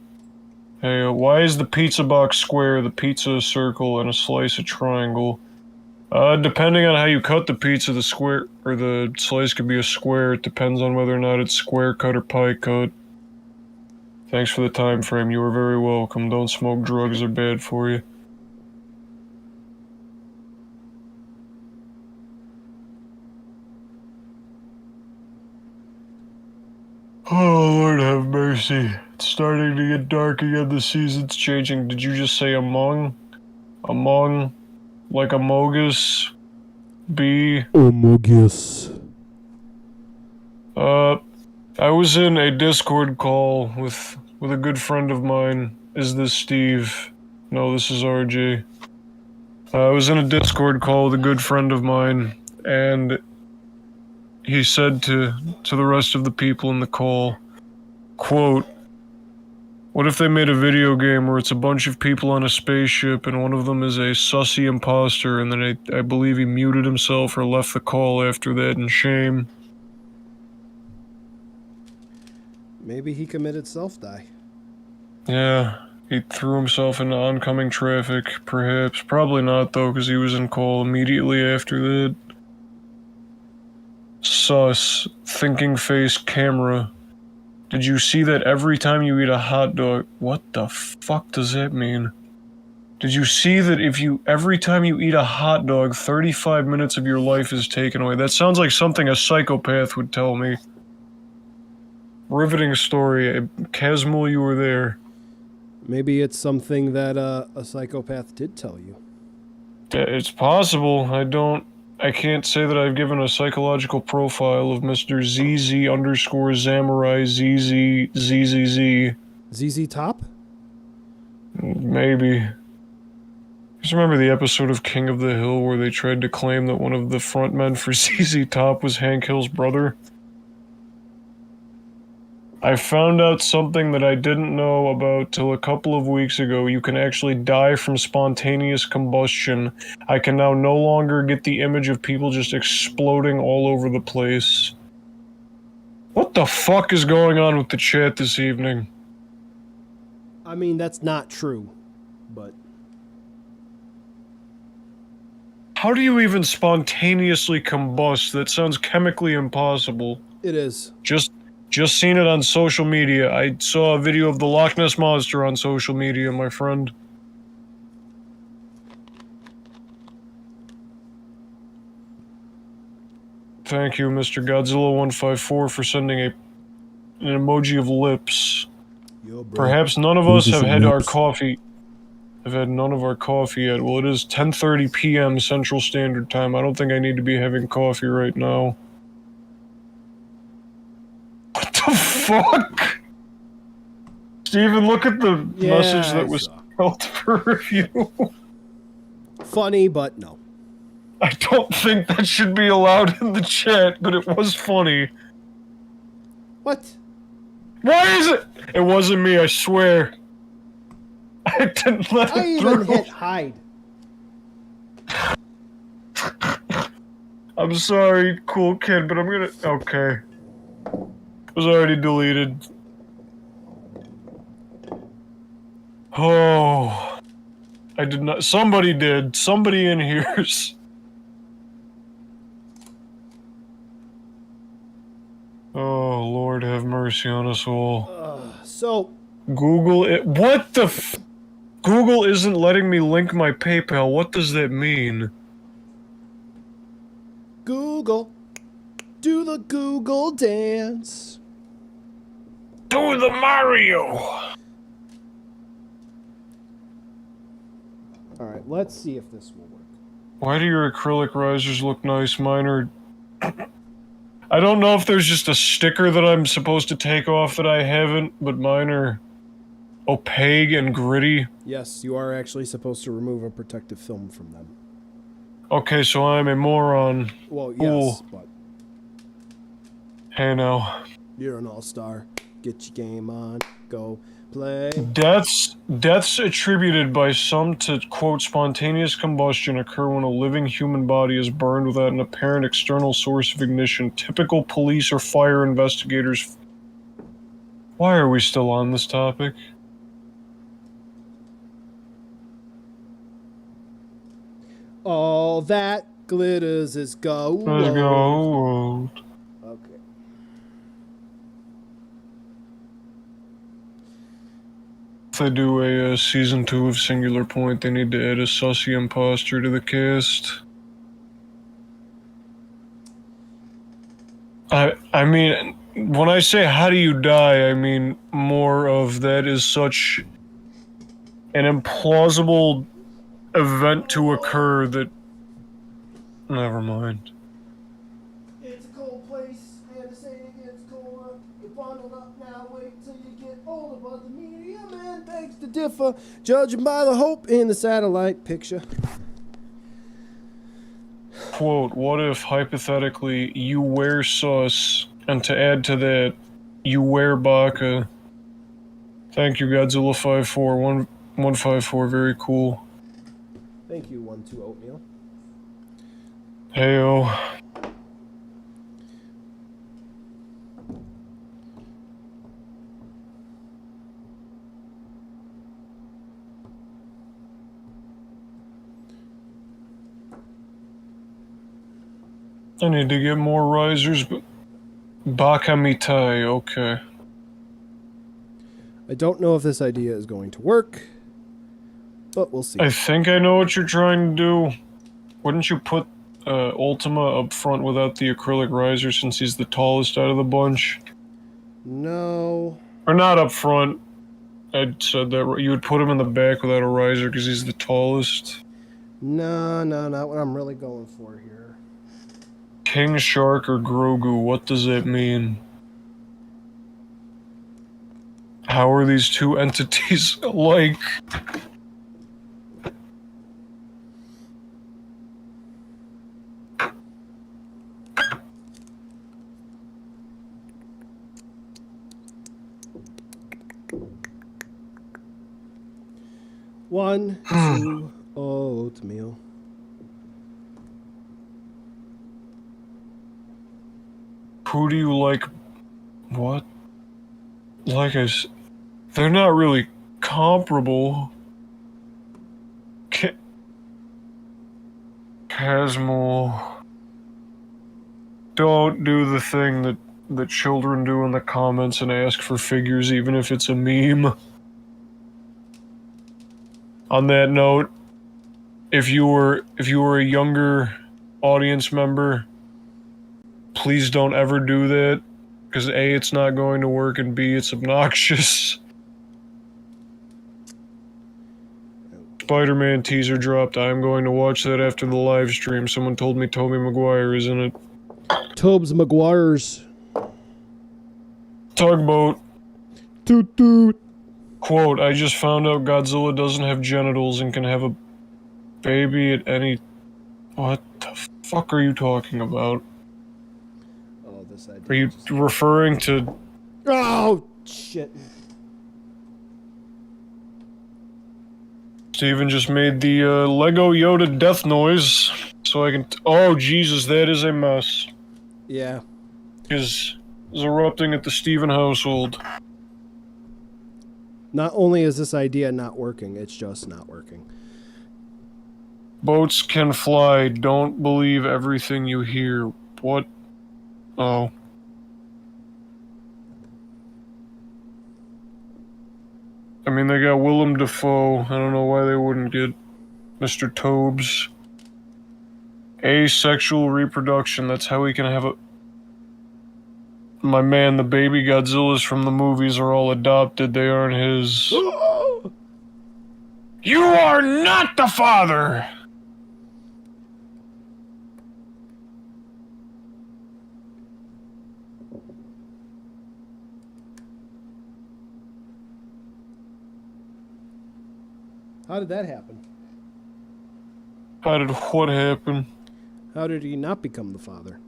Speaker 2: Hey, why is the pizza box square, the pizza a circle, and a slice a triangle? Depending on how you cut the pizza, the square, or the slice could be a square. It depends on whether or not it's square cut or pie cut. Thanks for the time frame. You are very welcome. Don't smoke drugs, they're bad for you. Oh, Lord have mercy. It's starting to get dark again, the season's changing. Did you just say among? Among? Like Amogus? B?
Speaker 1: Amogus.
Speaker 2: I was in a Discord call with a good friend of mine. Is this Steve? No, this is RJ. I was in a Discord call with a good friend of mine, and he said to the rest of the people in the call, quote, "What if they made a video game where it's a bunch of people on a spaceship and one of them is a sussy imposter," and then I believe he muted himself or left the call after that in shame.
Speaker 1: Maybe he committed self-die.
Speaker 2: Yeah, he threw himself into oncoming traffic, perhaps. Probably not, though, because he was in call immediately after that. Sus. Thinking face camera. Did you see that every time you eat a hot dog... What the fuck does that mean? Did you see that every time you eat a hot dog, 35 minutes of your life is taken away? That sounds like something a psychopath would tell me. Riveting story. Casmul, you were there.
Speaker 1: Maybe it's something that a psychopath did tell you.
Speaker 2: It's possible. I can't say that I've given a psychological profile of Mr. ZZ_Zamurai ZZZZZ.
Speaker 1: ZZ Top?
Speaker 2: Maybe. Just remember the episode of King of the Hill where they tried to claim that one of the frontmen for ZZ Top was Hank Hill's brother? I found out something that I didn't know about till a couple of weeks ago. You can actually die from spontaneous combustion. I can now no longer get the image of people just exploding all over the place. What the fuck is going on with the chat this evening?
Speaker 1: I mean, that's not true, but...
Speaker 2: How do you even spontaneously combust? That sounds chemically impossible.
Speaker 1: It is.
Speaker 2: Just seen it on social media. I saw a video of the Loch Ness Monster on social media, my friend. Thank you, Mr. Godzilla154, for sending an emoji of lips.
Speaker 1: Yo, bro.
Speaker 2: Perhaps none of us have had our coffee. I've had none of our coffee yet. Well, it is 10:30 p.m. Central Standard Time. I don't think I need to be having coffee right now. What the fuck? Steven, look at the message that was spelled for review.
Speaker 1: Funny, but no.
Speaker 2: I don't think that should be allowed in the chat, but it was funny.
Speaker 1: What?
Speaker 2: Why is it? It wasn't me, I swear. I didn't let
Speaker 1: I
Speaker 2: it
Speaker 1: even
Speaker 2: through.
Speaker 1: hit hide.
Speaker 2: I'm sorry, cool kid, but I'm gonna... Okay. It was already deleted. Oh. I did not... Somebody did. Somebody in here's... Oh, Lord have mercy on us all.
Speaker 1: So...
Speaker 2: Google it... What the f... Google isn't letting me link my PayPal. What does that mean?
Speaker 1: Google. Do the Google dance.
Speaker 2: Do the Mario!
Speaker 1: Alright, let's see if this will work.
Speaker 2: Why do your acrylic risers look nice? Mine are... I don't know if there's just a sticker that I'm supposed to take off that I haven't, but mine are opaque and gritty.
Speaker 1: Yes, you are actually supposed to remove a protective film from them.
Speaker 2: Okay, so I'm a moron.
Speaker 1: Well,
Speaker 2: Cool.
Speaker 1: yes, but...
Speaker 2: Hey now.
Speaker 1: You're an all-star. Get your game on. Go play.
Speaker 2: Deaths attributed by some to, quote, spontaneous combustion occur when a living human body is burned without an apparent external source of ignition. Typical police or fire investigators... Why are we still on this topic?
Speaker 1: All that glitters is gold.
Speaker 2: Let's go.
Speaker 1: Okay.
Speaker 2: If they do a season 2 of Singular Point, they need to add a sussy imposter to the cast. I mean, when I say how do you die, I mean more of that is such an implausible event to occur that... Never mind.
Speaker 1: It's a cold place, and to say it gets colder. You're bundled up now, wait till you get older. But the media man begs to differ, judging by the hope in the satellite picture.
Speaker 2: Quote, what if, hypothetically, you wear sus, and to add to that, you wear baka? Thank you, Godzilla54, 154, very cool.
Speaker 1: Thank you, 1-2 Oatmeal.
Speaker 2: Heyo. I need to get more risers, but... Baka mitai, okay.
Speaker 1: I don't know if this idea is going to work, but we'll see.
Speaker 2: I think I know what you're trying to do. Wouldn't you put Ultima up front without the acrylic riser since he's the tallest out of the bunch?
Speaker 1: No.
Speaker 2: Or not up front. I said that you would put him in the back without a riser because he's the tallest.
Speaker 1: No, not what I'm really going for here.
Speaker 2: King Shark or Grogu, what does that mean? How are these two entities alike?
Speaker 1: One, two, oatmeal.
Speaker 2: Who do you like? What? Like they're not really comparable. Casmo. Don't do the thing that children do in the comments and ask for figures even if it's a meme. On that note, if you were a younger audience member, please don't ever do that, because A, it's not going to work, and B, it's obnoxious. Spider-Man teaser dropped. I'm going to watch that after the live stream. Someone told me Tobey Maguire is in it.
Speaker 1: Tobes Maguire's.
Speaker 2: Tugboat.
Speaker 1: Toot toot.
Speaker 2: Quote, I just found out Godzilla doesn't have genitals and can have a baby at any... What the fuck are you talking about?
Speaker 1: Oh, this idea.
Speaker 2: Are you referring to...
Speaker 1: Oh, shit.
Speaker 2: Steven just made the Lego Yoda death noise, so I can... Oh, Jesus, that is a mess.
Speaker 1: Yeah.
Speaker 2: Is erupting at the Steven household.
Speaker 1: Not only is this idea not working, it's just not working.
Speaker 2: Boats can fly. Don't believe everything you hear. What? Oh. I mean, they got Willem Dafoe. I don't know why they wouldn't get Mr. Tobes. Asexual reproduction. That's how we can have a... My man, the baby Godzillas from the movies are all adopted. They aren't his. You are not the father!
Speaker 1: How did that happen?
Speaker 2: How did what happen?
Speaker 1: How did he not become the father?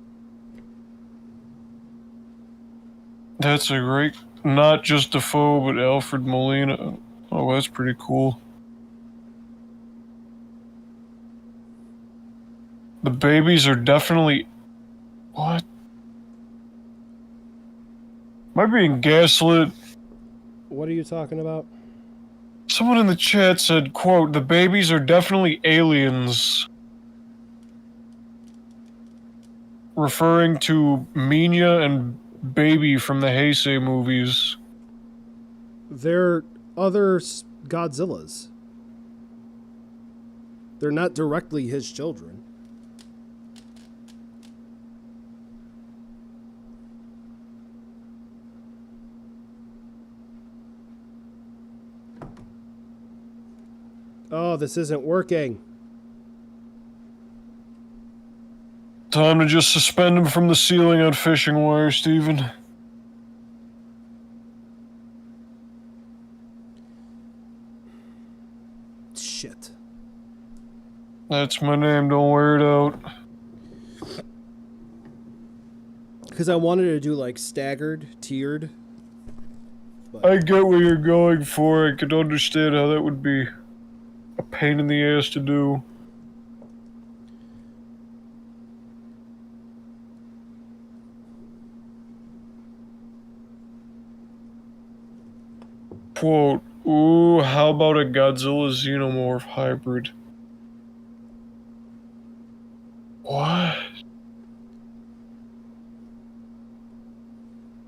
Speaker 2: That's a great... Not just Defoe, but Alfred Molina. Oh, that's pretty cool. The babies are definitely... What? Am I being gaslit?
Speaker 1: What are you talking about?
Speaker 2: Someone in the chat said, quote, the babies are definitely aliens. Referring to Minya and Baby from the Heisei movies.
Speaker 1: They're other Godzillas. They're not directly his children. Oh, this isn't working.
Speaker 2: Time to just suspend him from the ceiling on fishing wire, Steven.
Speaker 1: Shit.
Speaker 2: That's my name, don't wear it out.
Speaker 1: Because I wanted to do like staggered, tiered. But
Speaker 2: I get what you're going for. I could understand how that would be a pain in the ass to do. Quote, ooh, how about a Godzilla Xenomorph hybrid? What?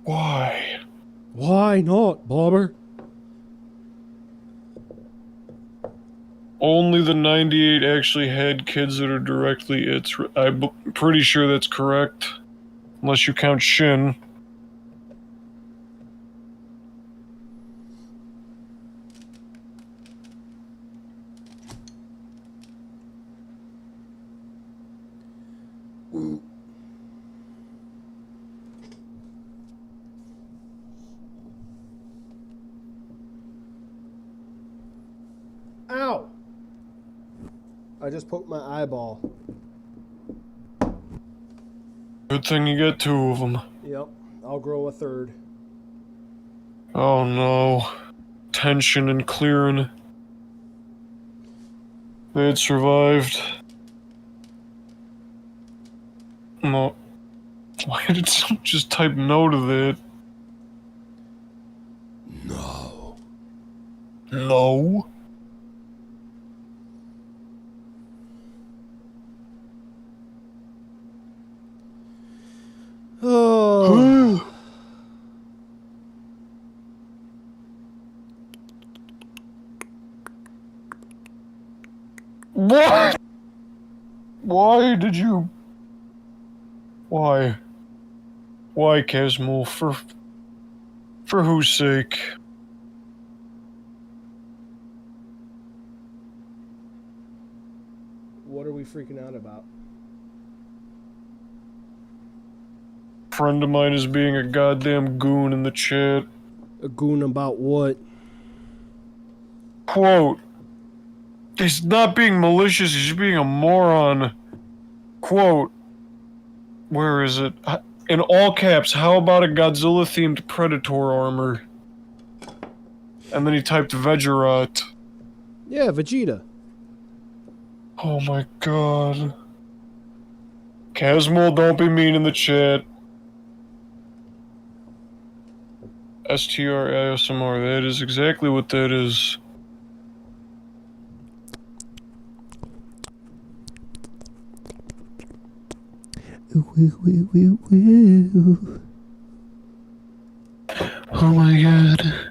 Speaker 2: Why?
Speaker 1: why not, Bobber?
Speaker 2: apparently the 98 actually had kids that are directly its. I'm pretty sure that's correct. Unless you count Shin.
Speaker 1: Ow! I just poked my eyeball.
Speaker 2: Good thing you got 2 of them.
Speaker 1: Yep, I'll grow a third.
Speaker 2: Oh no. Tension and clearing. They had survived. No. Why did someone just type no to that?
Speaker 1: No.
Speaker 2: No?
Speaker 1: Oh.
Speaker 2: What? Why did you... Why? Why, Casmo? For whose sake?
Speaker 1: What are we freaking out about?
Speaker 2: Friend of mine is being a goddamn goon in the chat.
Speaker 1: A goon about what?
Speaker 2: Quote. He's not being malicious, he's being a moron. Quote. Where is it? In all caps, how about a Godzilla-themed Predator armor? And then he typed Vegerat.
Speaker 1: Yeah, Vegeta.
Speaker 2: Oh my god. Casmol, don't be mean in the chat. STR-ASMR, that is exactly what that is. Oh my god.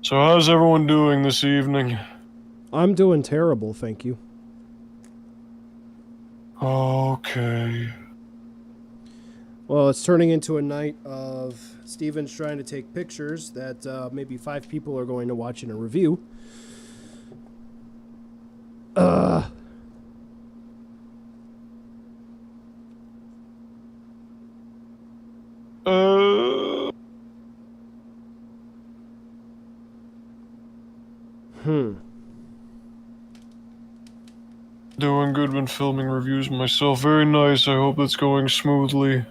Speaker 2: So how's everyone doing this evening?
Speaker 1: I'm doing terrible, thank you.
Speaker 2: Okay.
Speaker 1: Well, it's turning into a night of Steven's trying to take pictures that maybe 5 people are going to watch in a review.
Speaker 2: Doing good when filming reviews myself. Very nice. I hope that's going smoothly.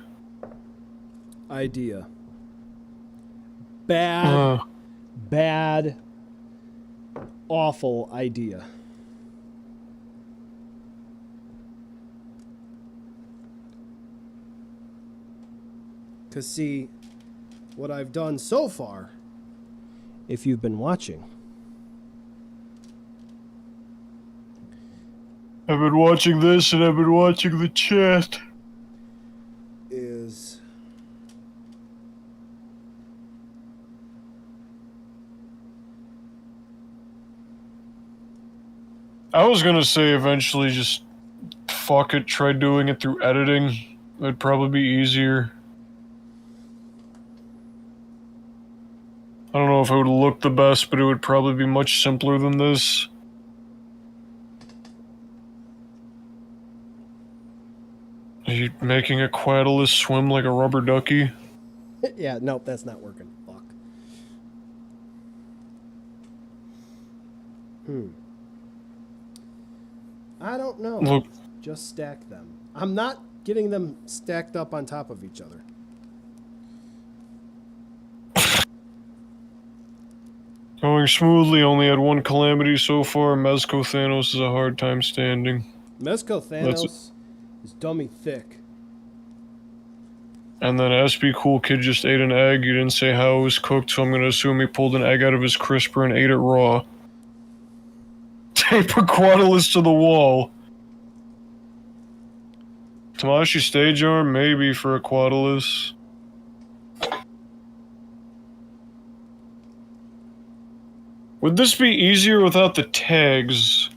Speaker 1: Idea. Bad, awful idea. Because, see, what I've done so far, if you've been watching,
Speaker 2: I've been watching this and I've been watching the chat.
Speaker 1: is
Speaker 2: I was gonna say eventually just fuck it, try doing it through editing. It'd probably be easier. I don't know if it would look the best, but it would probably be much simpler than this. Are you making a Quaddalus swim like a rubber ducky?
Speaker 1: yeah, nope, that's not working. Fuck. I don't know.
Speaker 2: Look.
Speaker 1: Just stack them. I'm not getting them stacked up on top of each other.
Speaker 2: Going smoothly, only had one calamity so far. Mezco Thanos is a hard time standing.
Speaker 1: Mezco Thanos is dummy thick.
Speaker 2: And then SB Cool Kid just ate an egg. You didn't say how it was cooked, so I'm gonna assume he pulled an egg out of his crisper and ate it raw. Tape a Quaddalus to the wall. Tamashi stage arm? Maybe for a Quaddalus. Would this be easier without the tags?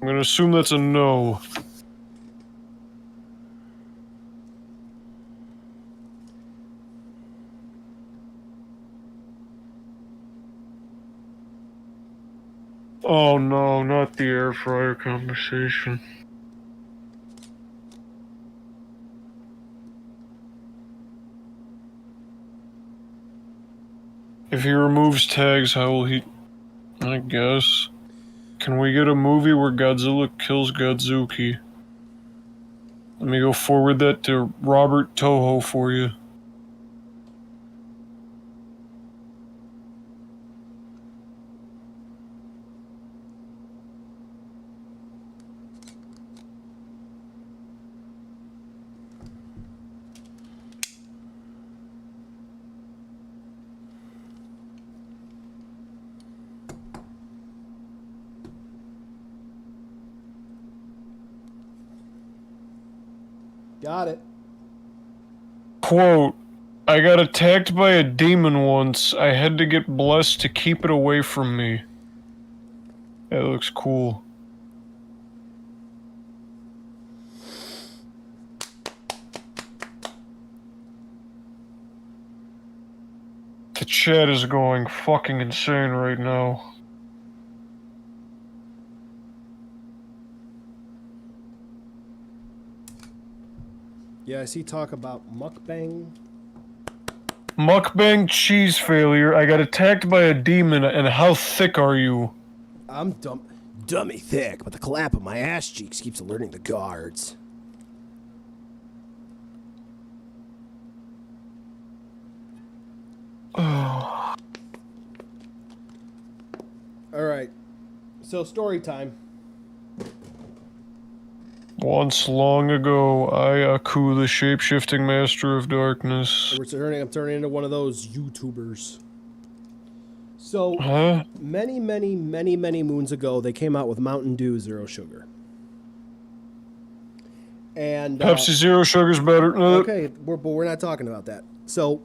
Speaker 2: I'm gonna assume that's a no. Oh no, not the air fryer conversation. If he removes tags, how will he... I guess. Can we get a movie where Godzilla kills Godzuki? Let me go forward that to Robert Toho for you.
Speaker 1: Got it.
Speaker 2: Quote, I got attacked by a demon once. I had to get blessed to keep it away from me. That looks cool. The chat is going fucking insane right now.
Speaker 1: Yeah, I see talk about mukbang.
Speaker 2: Mukbang cheese failure. I got attacked by a demon, and how thick are you?
Speaker 1: I'm dummy thick, but the clap of my ass cheeks keeps alerting the guards.
Speaker 2: Oh.
Speaker 1: All right. So story time.
Speaker 2: Once long ago, I, Aku, the shape-shifting master of darkness.
Speaker 1: I'm turning into one of those YouTubers. So,
Speaker 2: Huh?
Speaker 1: many moons ago, they came out with Mountain Dew Zero Sugar. And
Speaker 2: Pepsi Zero Sugar's better.
Speaker 1: okay, but we're not talking about that. So,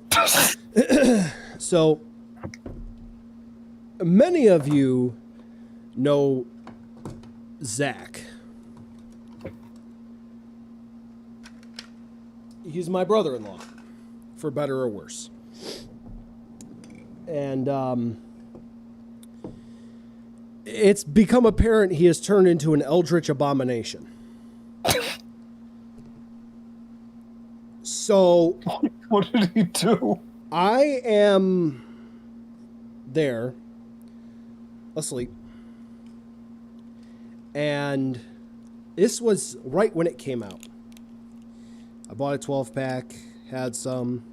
Speaker 1: so many of you know Zach. He's my brother-in-law, for better or worse. And it's become apparent he has turned into an eldritch abomination. So,
Speaker 2: What did he do?
Speaker 1: I am there, asleep. And this was right when it came out. I bought a 12-pack, had some.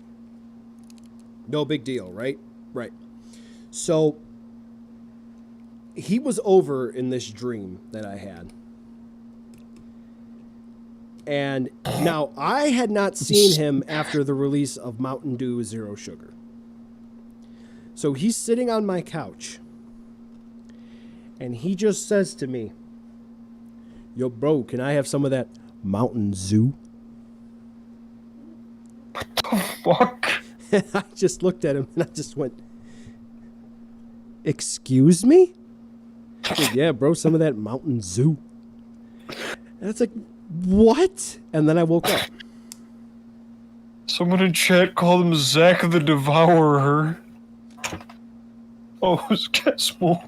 Speaker 1: No big deal, right? Right. So, he was over in this dream that I had. And now, I had not seen him after the release of Mountain Dew Zero Sugar. So, he's sitting on my couch. And he just says to me, "Yo, bro, can I have some of that Mountain Zoo?"
Speaker 2: Fuck.
Speaker 1: And I just looked at him and I just went, "Excuse me?" I said, "Yeah, bro, some of that Mountain Zoo." And it's like, what? And then I woke up.
Speaker 2: Someone in chat called him Zach the Devourer. Oh, it's Casmo.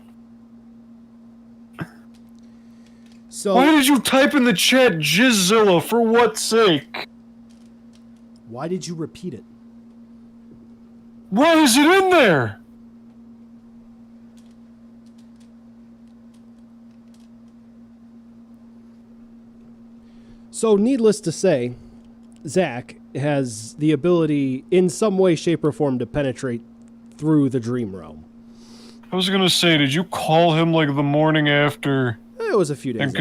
Speaker 1: So
Speaker 2: Why did you type in the chat Jizzilla? For what sake?
Speaker 1: why did you repeat it?
Speaker 2: Why is it in there?
Speaker 1: So needless to say, Zach has the ability in some way, shape, or form to penetrate through the dream realm.
Speaker 2: I was gonna say, did you call him like the morning after
Speaker 1: It was a few days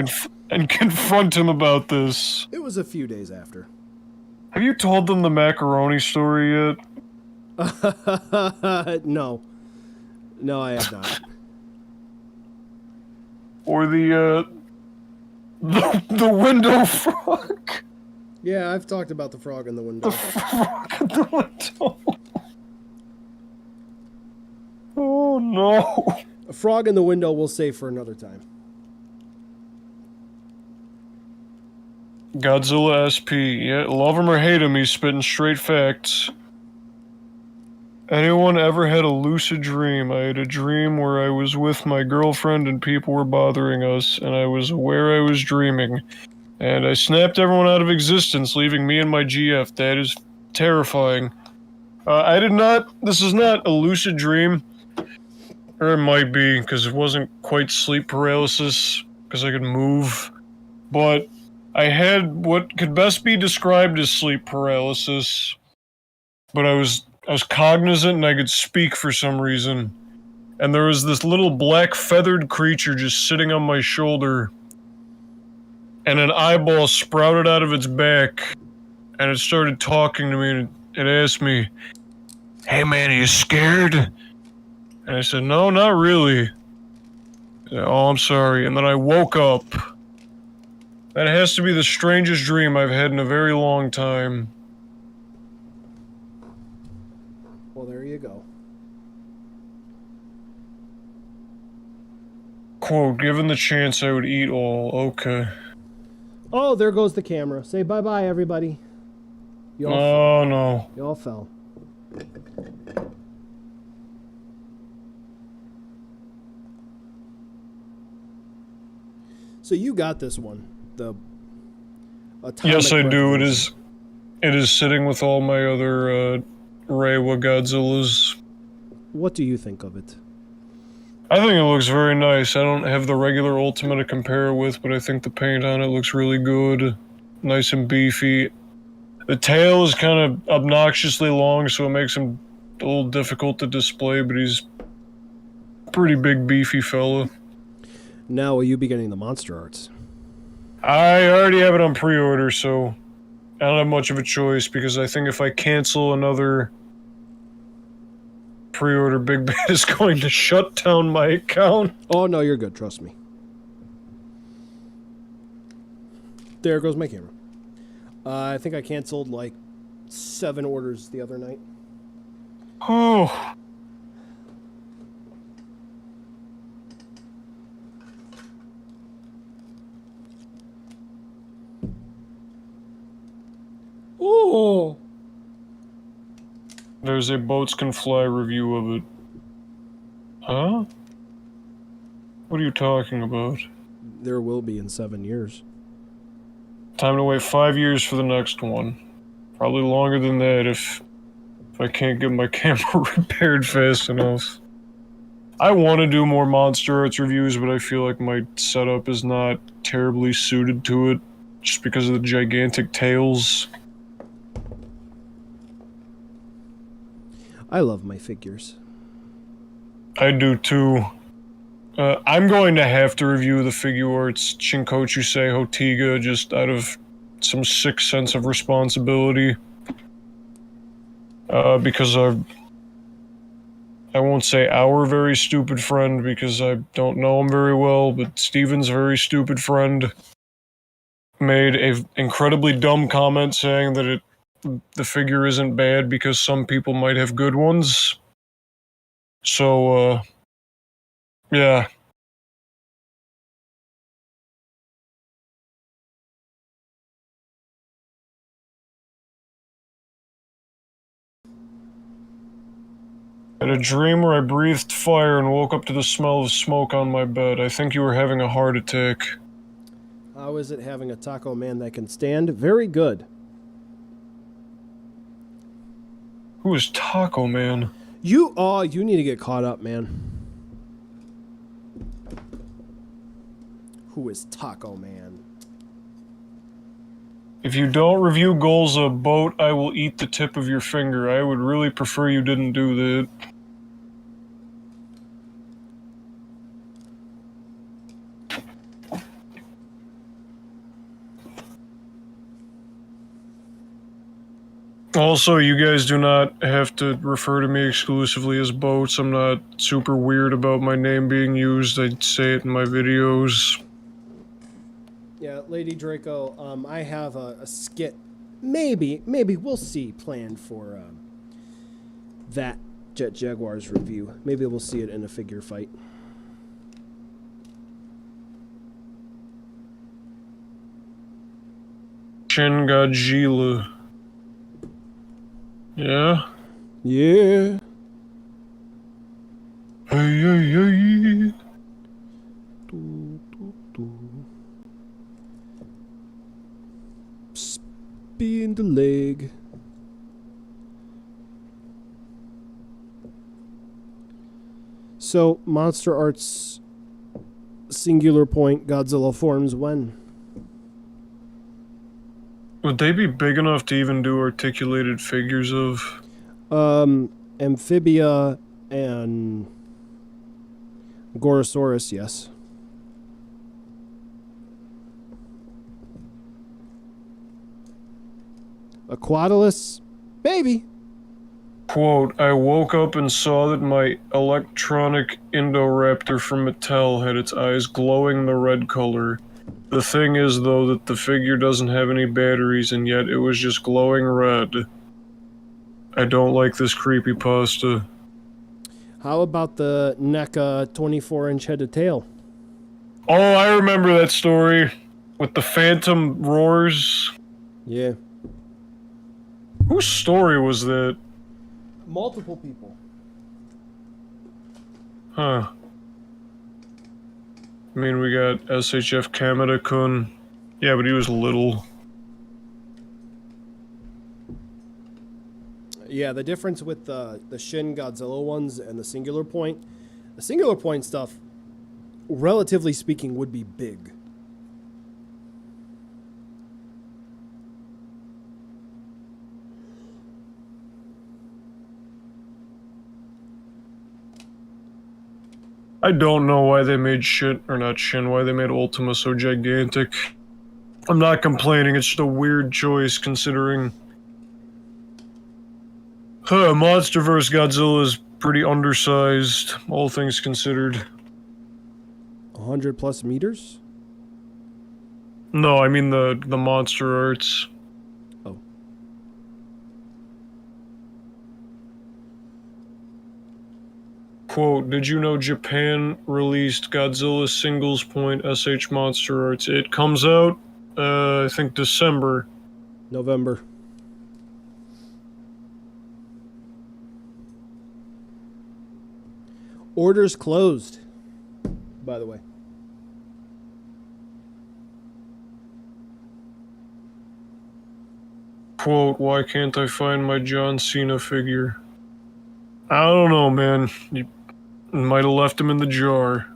Speaker 2: and confront him about this?
Speaker 1: It was a few days after.
Speaker 2: Have you told them the macaroni story yet?
Speaker 1: No. No, I have not.
Speaker 2: Or the window frog?
Speaker 1: Yeah, I've talked about the frog in the window.
Speaker 2: The frog in the window. Oh no.
Speaker 1: A frog in the window we'll save for another time.
Speaker 2: Godzilla SP. Yeah, love him or hate him, he's spitting straight facts. Anyone ever had a lucid dream? I had a dream where I was with my girlfriend and people were bothering us, and I was aware I was dreaming. And I snapped everyone out of existence, leaving me and my GF. That is terrifying. I did not... This is not a lucid dream. Or it might be, because it wasn't quite sleep paralysis, because I could move. But I had what could best be described as sleep paralysis. But I was cognizant and I could speak for some reason. And there was this little black feathered creature just sitting on my shoulder. And an eyeball sprouted out of its back. And it started talking to me and it asked me, "Hey man, are you scared?" And I said, "No, not really." Said, "Oh, I'm sorry." And then I woke up. That has to be the strangest dream I've had in a very long time.
Speaker 1: Well, there you go.
Speaker 2: Quote, "Given the chance, I would eat all." Okay.
Speaker 1: Oh, there goes the camera. Say bye-bye, everybody. You all
Speaker 2: Oh, no.
Speaker 1: You all fell. So you got this one. The atomic
Speaker 2: Yes, I do.
Speaker 1: revolution.
Speaker 2: It is sitting with all my other, Reiwa Godzillas.
Speaker 1: What do you think of it?
Speaker 2: I think it looks very nice. I don't have the regular Ultima to compare it with, but I think the paint on it looks really good. Nice and beefy. The tail is kind of obnoxiously long, so it makes him a little difficult to display, but he's a pretty big, beefy fella.
Speaker 1: Now will you be getting the monster arts?
Speaker 2: I already have it on pre-order, so I don't have much of a choice, because I think if I cancel another pre-order, Big Bad is going to shut down my account.
Speaker 1: Oh, no, you're good. Trust me. There goes my camera. I think I canceled like 7 orders the other night.
Speaker 2: Oh.
Speaker 1: Oh.
Speaker 2: There's a BoatsCanFly review of it. Huh? What are you talking about?
Speaker 1: There will be in 7 years.
Speaker 2: Time to wait 5 years for the next one. Probably longer than that if I can't get my camera repaired fast enough. I want to do more Monster Arts reviews, but I feel like my setup is not terribly suited to it, just because of the gigantic tails.
Speaker 1: I love my figures.
Speaker 2: I do too. I'm going to have to review the Figuarts Shinkochusei Hotiga just out of some sick sense of responsibility. Because I won't say our very stupid friend because I don't know him very well, but Steven's very stupid friend made a incredibly dumb comment saying that the figure isn't bad because some people might have good ones. So, yeah. I had a dream where I breathed fire and woke up to the smell of smoke on my bed. I think you were having a heart attack.
Speaker 1: How is it having a taco man that can stand? Very good.
Speaker 2: Who is Taco Man?
Speaker 1: You need to get caught up, man. Who is Taco Man?
Speaker 2: If you don't review Golza Boat, I will eat the tip of your finger. I would really prefer you didn't do that. Also, you guys do not have to refer to me exclusively as Boats. I'm not super weird about my name being used. I say it in my videos.
Speaker 1: Yeah, Lady Draco, I have a skit maybe we'll see planned for that Jet Jaguars review. Maybe we'll see it in a figure fight.
Speaker 2: Shin Godzilla. Yeah?
Speaker 1: Yeah.
Speaker 2: Hey, hey, hey.
Speaker 1: Spin the leg. So, Monster Arts Singular Point Godzilla forms when?
Speaker 2: Would they be big enough to even do articulated figures of?
Speaker 1: Amphibia and Gorosaurus, yes. Aquatilus, maybe.
Speaker 2: Quote, I woke up and saw that my electronic Indoraptor from Mattel had its eyes glowing the red color. The thing is, though, that the figure doesn't have any batteries, and yet it was just glowing red. I don't like this creepypasta.
Speaker 1: How about the NECA 24-inch headed tail?
Speaker 2: Oh, I remember that story. With the phantom roars.
Speaker 1: Yeah.
Speaker 2: Whose story was that?
Speaker 1: Multiple people.
Speaker 2: Huh. I mean, we got SHF Kamada-kun. Yeah, but he was little.
Speaker 1: Yeah, the difference with the Shin Godzilla ones and the Singular Point, the Singular Point stuff, relatively speaking, would be big.
Speaker 2: I don't know why they made why they made Ultima so gigantic. I'm not complaining, it's just a weird choice considering... Monsterverse Godzilla is pretty undersized, all things considered.
Speaker 1: 100 plus meters?
Speaker 2: No, I mean the Monster Arts.
Speaker 1: Oh.
Speaker 2: Quote, did you know Japan released Godzilla Singles Point SH Monster Arts? It comes out, I think December.
Speaker 1: November. Orders closed, by the way.
Speaker 2: Quote, why can't I find my John Cena figure? I don't know, man. You might have left him in the jar.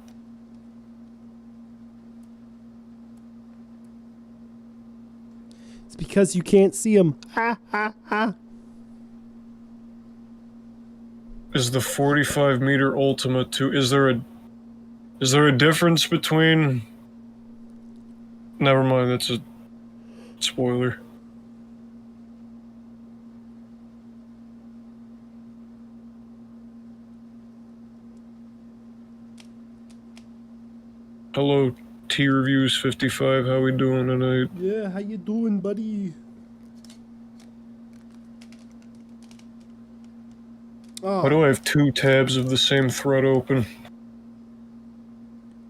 Speaker 1: It's because you can't see him. Ha, ha, ha.
Speaker 2: Is the 45-meter Ultima to... Is there a difference between... Never mind, that's a spoiler. Hello, T-Reviews 55, how we doing tonight?
Speaker 1: Yeah, how you doing, buddy? Oh,
Speaker 2: Why do I have two tabs of the same thread open?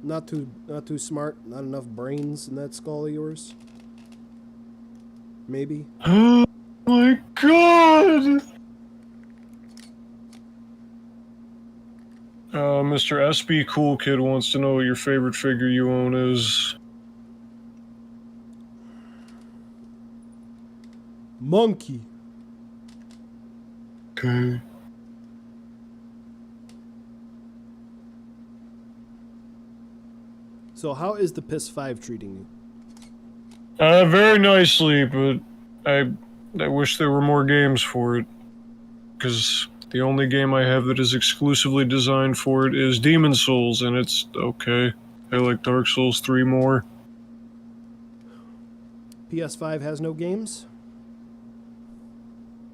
Speaker 1: not too smart. Not enough brains in that skull of yours. Maybe.
Speaker 2: Oh my god! Mr. SB Cool Kid wants to know what your favorite figure you own is.
Speaker 1: Monkey.
Speaker 2: Okay.
Speaker 1: So how is the PIS 5 treating you?
Speaker 2: Very nicely, but I wish there were more games for it. Because the only game I have that is exclusively designed for it is Demon's Souls, and it's okay. I like Dark Souls 3 more.
Speaker 1: PS5 has no games?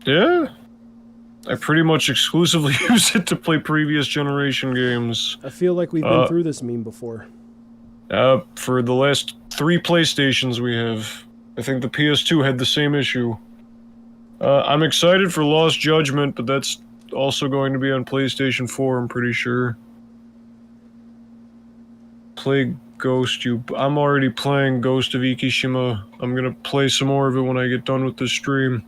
Speaker 2: Yeah. I pretty much exclusively use it to play previous generation games.
Speaker 1: I feel like we've been through this meme before.
Speaker 2: For the last 3 PlayStations we have, I think the PS2 had the same issue. I'm excited for Lost Judgment, but that's also going to be on PlayStation 4, I'm pretty sure. Play Ghost, I'm already playing Ghost of Ikishima. I'm gonna play some more of it when I get done with this stream.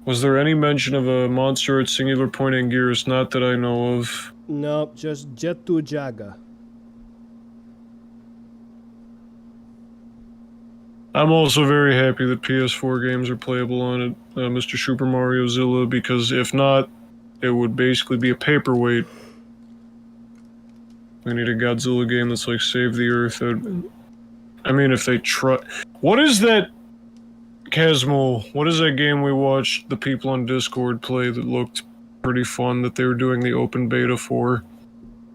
Speaker 2: Was there any mention of a monster at Singular Point Anguirus? Not that I know of.
Speaker 1: Nope, just Jetu Jaga.
Speaker 2: I'm also very happy that PS4 games are playable on it, Mr. Super Mario Zilla, because if not, it would basically be a paperweight. We need a Godzilla game that's like Save the Earth. I mean, if they try... What is that... Casmo, what is that game we watched the people on Discord play that looked pretty fun that they were doing the open beta for?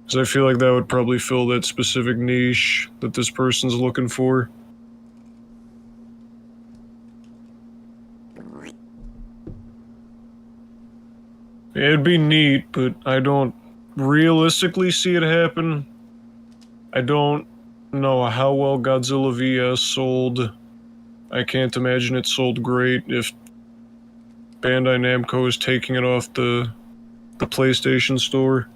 Speaker 2: Because I feel like that would probably fill that specific niche that this person's looking for. It'd be neat, but I don't realistically see it happen. I don't know how well Godzilla vs sold. I can't imagine it sold great if Bandai Namco is taking it off the PlayStation Store.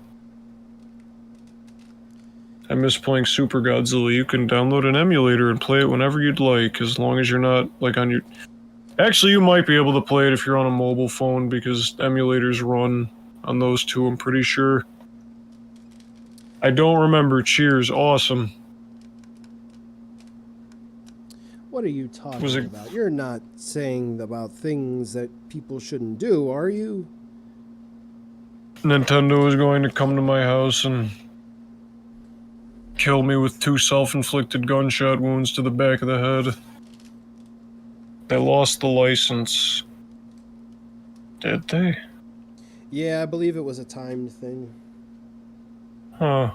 Speaker 2: I miss playing Super Godzilla. You can download an emulator and play it whenever you'd like, as long as you're not, like, on your... Actually, you might be able to play it if you're on a mobile phone, because emulators run on those two, I'm pretty sure. I don't remember. Cheers. Awesome.
Speaker 1: What are you talking about? You're not saying about things that people shouldn't do, are you?
Speaker 2: Nintendo is going to come to my house and kill me with 2 self-inflicted gunshot wounds to the back of the head. They lost the license. Did they?
Speaker 1: Yeah, I believe it was a timed thing.
Speaker 2: Huh.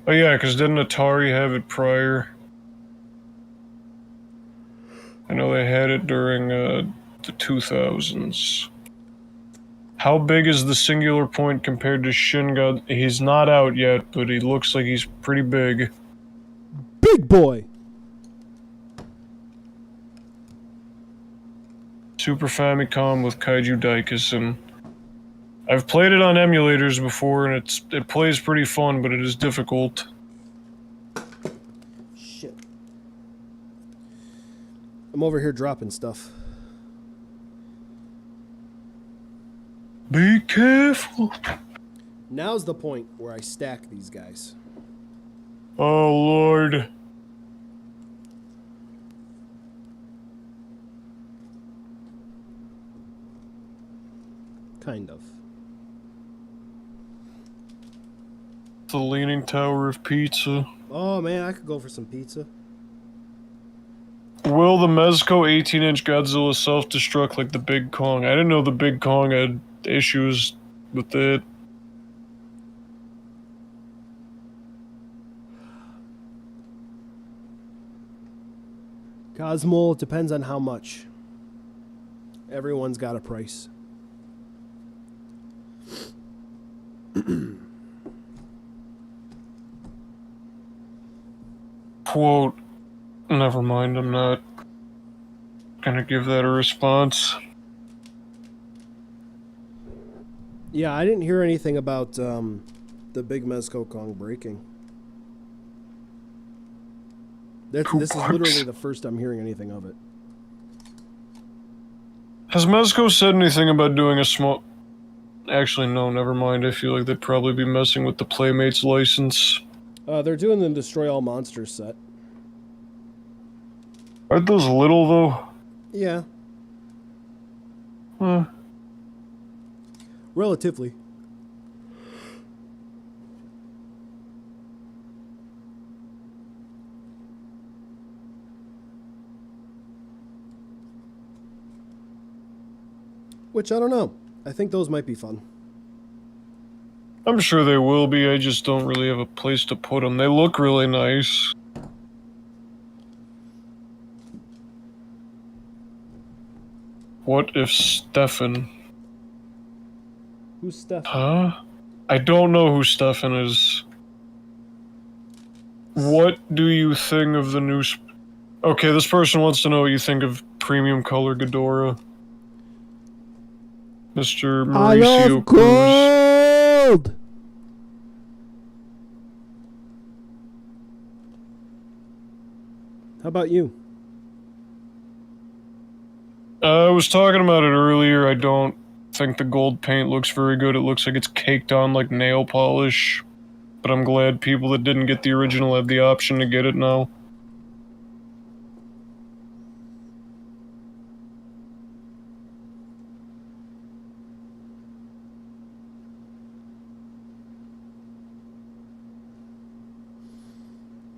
Speaker 2: Oh yeah, because didn't Atari have it prior? I know they had it during the 2000s. How big is the Singular Point compared to Shin God? He's not out yet, but he looks like he's pretty big.
Speaker 1: Big boy!
Speaker 2: Super Famicom with Kaiju Daikisen. I've played it on emulators before, and it plays pretty fun, but it is difficult.
Speaker 1: Shit. I'm over here dropping stuff.
Speaker 2: Be careful.
Speaker 1: Now's the point where I stack these guys.
Speaker 2: Oh, Lord.
Speaker 1: Kind of.
Speaker 2: The Leaning Tower of Pizza.
Speaker 1: Oh man, I could go for some pizza.
Speaker 2: Will the Mezco 18-inch Godzilla self-destruct like the Big Kong? I didn't know the Big Kong had issues with it.
Speaker 1: Cosmo, it depends on how much. Everyone's got a price.
Speaker 2: Quote, never mind, I'm not gonna give that a response.
Speaker 1: Yeah, I didn't hear anything about the big Mezco Kong breaking. This is literally the first I'm hearing anything of it.
Speaker 2: Has Mezco said anything about doing a small... Actually, no, never mind. I feel like they'd probably be messing with the Playmates license.
Speaker 1: They're doing the Destroy All Monsters set.
Speaker 2: Aren't those little, though?
Speaker 1: Yeah.
Speaker 2: Huh.
Speaker 1: Relatively. Which, I don't know. I think those might be fun.
Speaker 2: I'm sure they will be, I just don't really have a place to put them. They look really nice. What if Stefan...
Speaker 1: Who's Stefan?
Speaker 2: Huh? I don't know who Stefan is. What do you think of the new... Okay, this person wants to know what you think of premium color Ghidorah. Mr.
Speaker 1: I
Speaker 2: Mauricio
Speaker 1: love
Speaker 2: Cruz.
Speaker 1: gold! How about you?
Speaker 2: I was talking about it earlier. I don't think the gold paint looks very good. It looks like it's caked on like nail polish. But I'm glad people that didn't get the original have the option to get it now.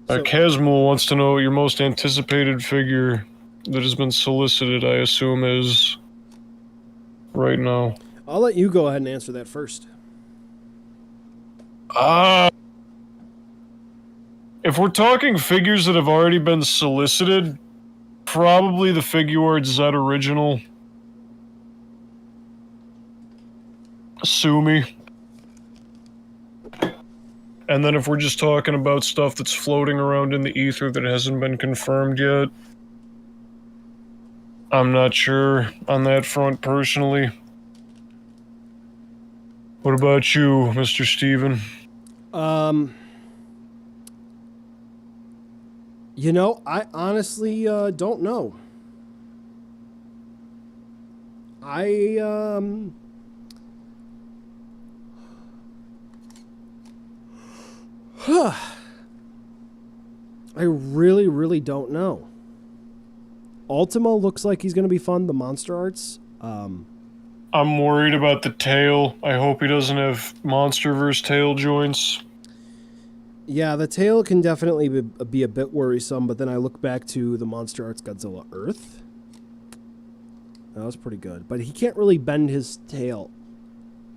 Speaker 2: Casmo wants to know what your most anticipated figure that has been solicited, I assume, is right now.
Speaker 1: I'll let you go ahead and answer that first.
Speaker 2: If we're talking figures that have already been solicited, probably the Figuarts Z original. Sue me. And then if we're just talking about stuff that's floating around in the ether that hasn't been confirmed yet, I'm not sure on that front personally. What about you, Mr. Steven?
Speaker 1: You know, I honestly don't know. I really, really don't know. Ultima looks like he's going to be fun. The monster arts.
Speaker 2: I'm worried about the tail. I hope he doesn't have Monsterverse tail joints.
Speaker 1: Yeah, the tail can definitely be a bit worrisome, but then I look back to the Monster Arts Godzilla Earth. That was pretty good. But he can't really bend his tail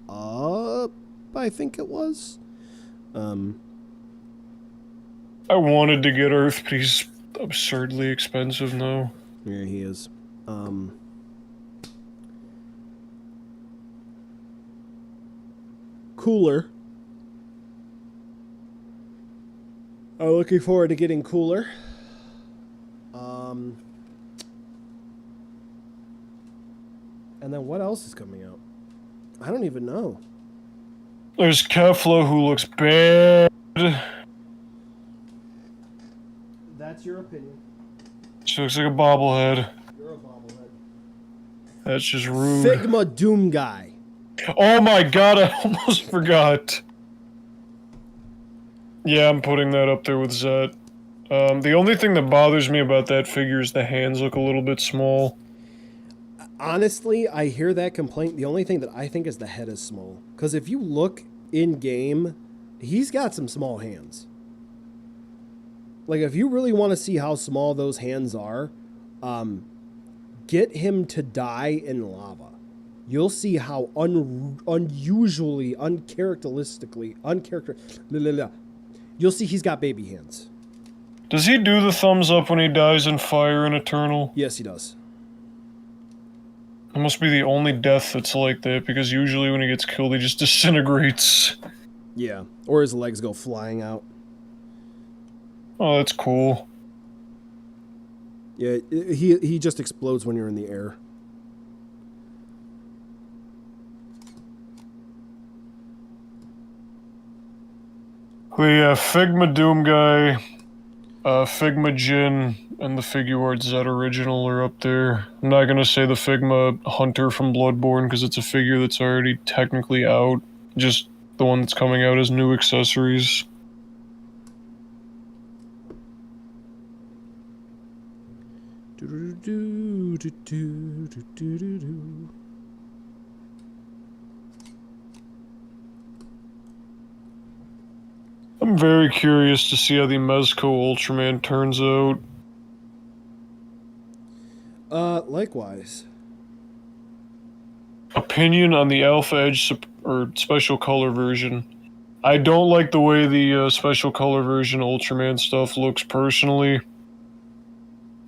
Speaker 1: up, I think it was.
Speaker 2: I wanted to get Earth, but he's absurdly expensive now.
Speaker 1: Yeah, he is. Cooler. I'm looking forward to getting Cooler. And then what else is coming out? I don't even know.
Speaker 2: There's Kefla, who looks bad.
Speaker 1: That's your opinion.
Speaker 2: She looks like a bobblehead.
Speaker 1: You're a bobblehead.
Speaker 2: That's just rude.
Speaker 1: Figma Doom Guy.
Speaker 2: Oh my god, I almost forgot. Yeah, I'm putting that up there with Zet. The only thing that bothers me about that figure is the hands look a little bit small.
Speaker 1: Honestly, I hear that complaint. The only thing that I think is the head is small. Because if you look in-game, he's got some small hands. Like, if you really want to see how small those hands are, get him to die in lava. You'll see how unusually, you'll see he's got baby hands.
Speaker 2: Does he do the thumbs up when he dies in fire in Eternal?
Speaker 1: Yes, he does.
Speaker 2: It must be the only death that's like that, because usually when he gets killed, he just disintegrates.
Speaker 1: Yeah, or his legs go flying out.
Speaker 2: Oh, that's cool.
Speaker 1: Yeah, he just explodes when you're in the air.
Speaker 2: The Figma Doom Guy, Figma Jin, and the Figuarts Z original are up there. I'm not gonna say the Figma Hunter from Bloodborne because it's a figure that's already technically out. Just the one that's coming out as new accessories. I'm very curious to see how the Mezco Ultraman turns out.
Speaker 1: Likewise.
Speaker 2: Opinion on the Alpha Edge or Special Color version. I don't like the way the Special Color version Ultraman stuff looks personally.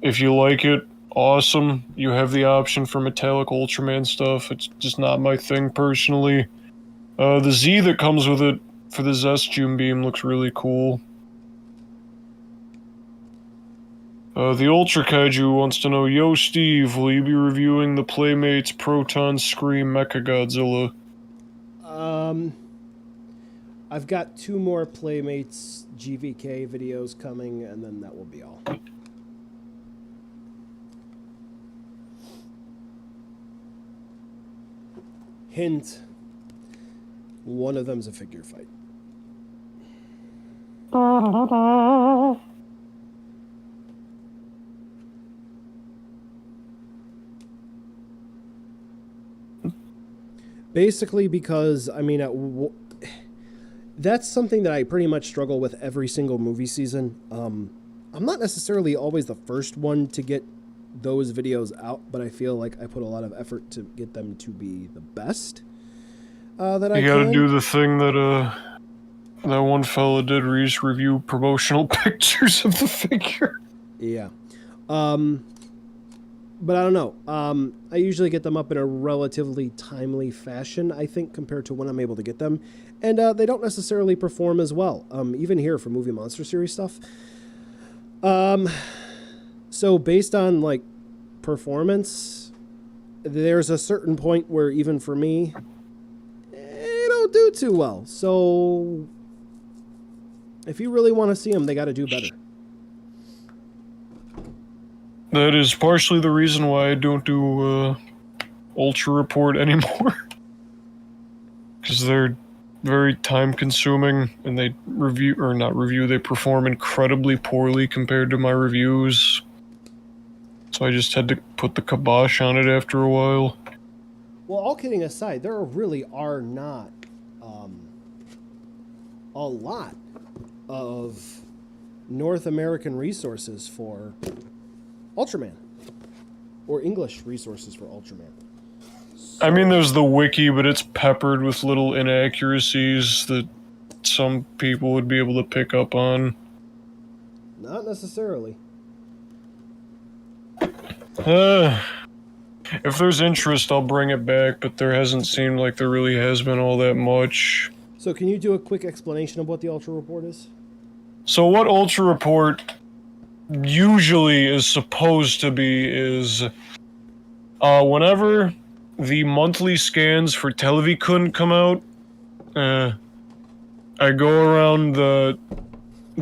Speaker 2: If you like it, awesome. You have the option for metallic Ultraman stuff. It's just not my thing personally. The Z that comes with it for the Zest June Beam looks really cool. The Ultra Kaiju wants to know, Yo Steve, will you be reviewing the Playmates Proton Scream Mecha Godzilla?
Speaker 1: I've got 2 more Playmates GVK videos coming, and then that will be all. Hint, one of them's a figure fight. Basically because, I mean, that's something that I pretty much struggle with every single movie season. I'm not necessarily always the first one to get those videos out, but I feel like I put a lot of effort to get them to be the best that I can.
Speaker 2: You gotta do the thing that that one fella did, review promotional pictures of the figure.
Speaker 1: Yeah. But I don't know. I usually get them up in a relatively timely fashion, I think, compared to when I'm able to get them. And they don't necessarily perform as well, even here for Movie Monster Series stuff. So based on, like, performance, there's a certain point where even for me, they don't do too well. So if you really want to see them, they got to do better.
Speaker 2: That is partially the reason why I don't do Ultra Report anymore. Because they're very time consuming, and they they perform incredibly poorly compared to my reviews. So I just had to put the kibosh on it after a while.
Speaker 1: Well, all kidding aside, there really are not a lot of North American resources for Ultraman, or English resources for Ultraman. So,
Speaker 2: I mean, there's the wiki, but it's peppered with little inaccuracies that some people would be able to pick up on.
Speaker 1: not necessarily.
Speaker 2: If there's interest, I'll bring it back, but there hasn't seemed like there really has been all that much.
Speaker 1: So can you do a quick explanation of what the Ultra Report is?
Speaker 2: So what Ultra Report usually is supposed to be is whenever the monthly scans for Televikund come out, I go around the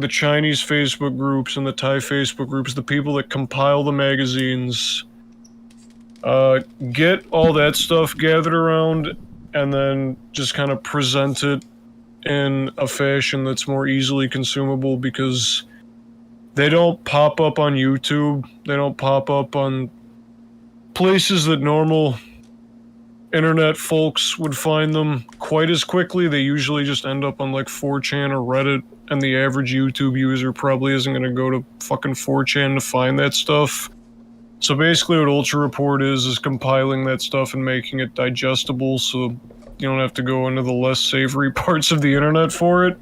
Speaker 2: Chinese Facebook groups and the Thai Facebook groups, the people that compile the magazines, get all that stuff gathered around, and then just kind of present it in a fashion that's more easily consumable, because they don't pop up on YouTube, they don't pop up on places that normal internet folks would find them quite as quickly. They usually just end up on like 4chan or Reddit, and the average YouTube user probably isn't going to go to fucking 4chan to find that stuff. So basically what Ultra Report is compiling that stuff and making it digestible so you don't have to go into the less savory parts of the internet for it.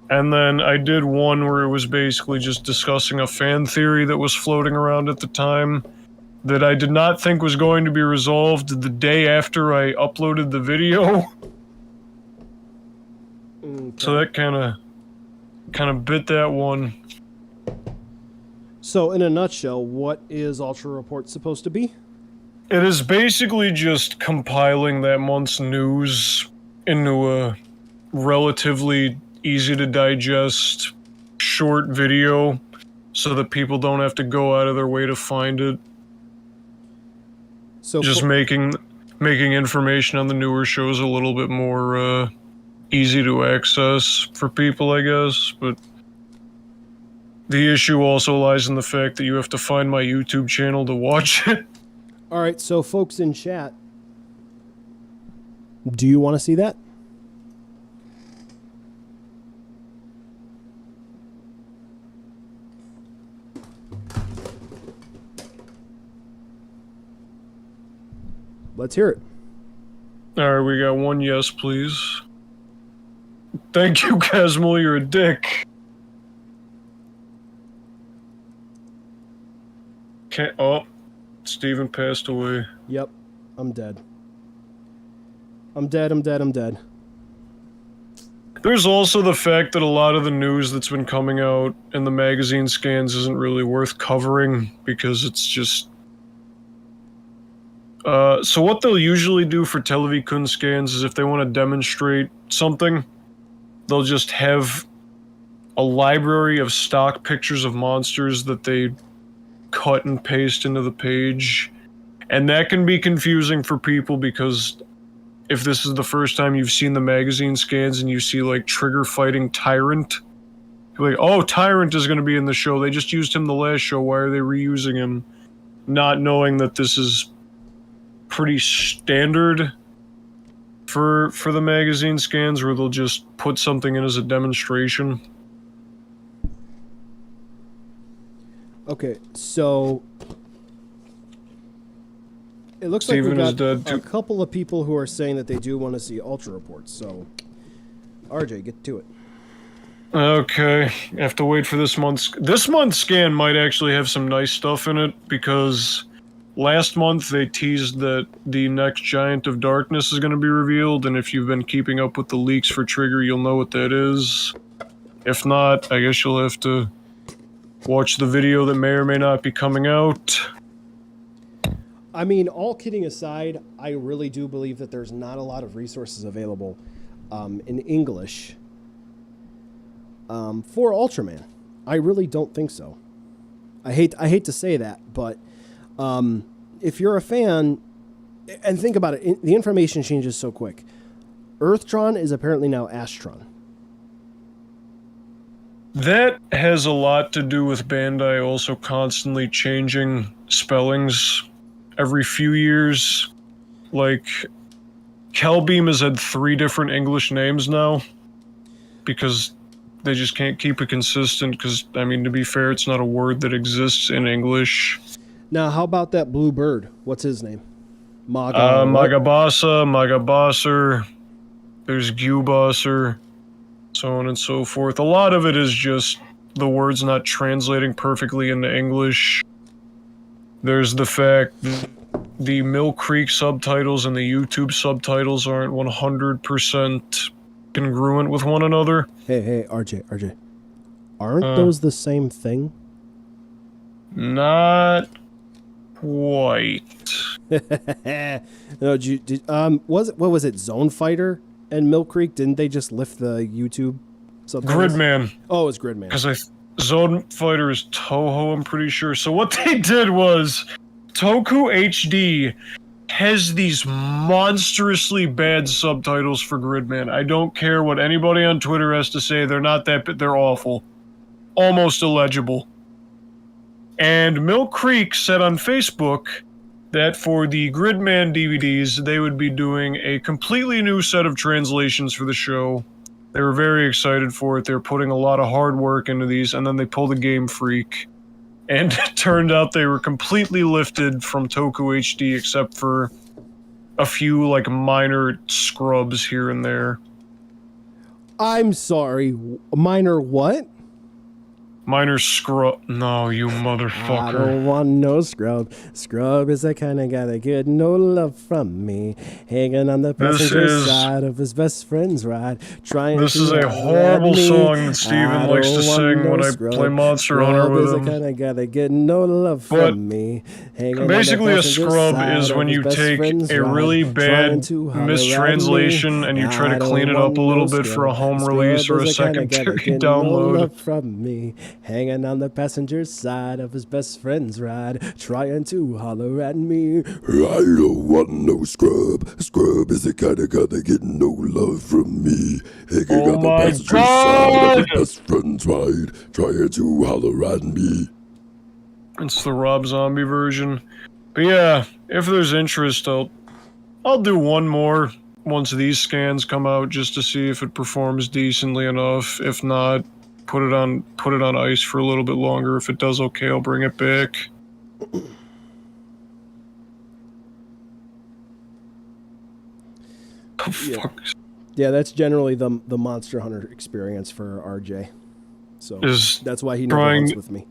Speaker 2: And then I did one where it was basically just discussing a fan theory that was floating around at the time that I did not think was going to be resolved the day after I uploaded the video.
Speaker 1: Okay.
Speaker 2: So that kind of bit that one.
Speaker 1: So in a nutshell, what is Ultra Report supposed to be?
Speaker 2: It is basically just compiling that month's news into a relatively easy to digest short video so that people don't have to go out of their way to find it.
Speaker 1: So
Speaker 2: just making information on the newer shows a little bit more easy to access for people, I guess. But the issue also lies in the fact that you have to find my YouTube channel to watch it.
Speaker 1: All right, so folks in chat, do you want to see that? Let's hear it.
Speaker 2: Alright, we got one yes, please. Thank you, Casmel, you're a dick. Oh, Steven passed away.
Speaker 1: Yep, I'm dead. I'm dead.
Speaker 2: There's also the fact that a lot of the news that's been coming out in the magazine scans isn't really worth covering because it's just... so what they'll usually do for Televikun scans is if they want to demonstrate something, they'll just have a library of stock pictures of monsters that they cut and paste into the page. And that can be confusing for people because if this is the first time you've seen the magazine scans and you see like Trigger fighting Tyrant, you're like, oh, Tyrant is going to be in the show. They just used him the last show. Why are they reusing him? Not knowing that this is pretty standard for the magazine scans where they'll just put something in as a demonstration.
Speaker 1: Okay, so it looks
Speaker 2: Steven
Speaker 1: like
Speaker 2: is dead
Speaker 1: we've got
Speaker 2: too.
Speaker 1: a couple of people who are saying that they do want to see Ultra reports. So, RJ, get to it.
Speaker 2: Okay, I have to wait for this month's... This month's scan might actually have some nice stuff in it because last month they teased that the next Giant of Darkness is going to be revealed, and if you've been keeping up with the leaks for Trigger, you'll know what that is. If not, I guess you'll have to watch the video that may or may not be coming out.
Speaker 1: I mean, all kidding aside, I really do believe that there's not a lot of resources available in English for Ultraman. I really don't think so. I hate to say that, but if you're a fan, and think about it, the information changes so quick. Earthtron is apparently now Astron.
Speaker 2: That has a lot to do with Bandai also constantly changing spellings every few years. Like, Kelbeam has had 3 different English names now because they just can't keep it consistent because, I mean, to be fair, it's not a word that exists in English.
Speaker 1: Now, how about that blue bird? What's his name?
Speaker 2: Magabasa, Magabasser, there's Gubasser, so on and so forth. A lot of it is just the words not translating perfectly into English. There's the fact that the Mill Creek subtitles and the YouTube subtitles aren't 100% congruent with one another.
Speaker 1: Hey, RJ. Aren't those the same thing?
Speaker 2: Not quite.
Speaker 1: No, what was it? Zone Fighter and Mill Creek? Didn't they just lift the YouTube subtitles?
Speaker 2: Gridman.
Speaker 1: Oh, it's Gridman.
Speaker 2: Because Zone Fighter is Toho, I'm pretty sure. So what they did was, Toku HD has these monstrously bad subtitles for Gridman. I don't care what anybody on Twitter has to say, they're not that, they're awful. Almost illegible. And Mill Creek said on Facebook that for the Gridman DVDs, they would be doing a completely new set of translations for the show. They were very excited for it. They were putting a lot of hard work into these, and then they pulled a Game Freak. And it turned out they were completely lifted from Toku HD, except for a few, like, minor scrubs here and there.
Speaker 1: I'm sorry. Minor what?
Speaker 2: Minor scrub. No, you
Speaker 1: I
Speaker 2: motherfucker.
Speaker 1: don't want no scrub. Scrub is the kind of guy that get no love from me. Hanging on the passenger side of his best friend's ride.
Speaker 2: This is a horrible song that Steven likes to sing when I play Monster Hunter with him.
Speaker 1: Scrub is the kind of guy that get no love from me.
Speaker 2: Basically, a scrub is when you take a really bad mistranslation and you try to clean it up a little bit for a home release or a secondary download.
Speaker 1: From me, hanging on the passenger side of his best friend's ride, trying to holler at me.
Speaker 3: I don't want no scrub. Scrub is the kind of guy that get no love from me. Hanging on the passenger side of his best friend's ride, trying to holler at me.
Speaker 2: It's the Rob Zombie version. But yeah, if there's interest, I'll do one more once these scans come out just to see if it performs decently enough. If not, put it on ice for a little bit longer. If it does okay, I'll bring it back.
Speaker 1: Yeah, that's generally the Monster Hunter experience for RJ. So that's why he never runs with me.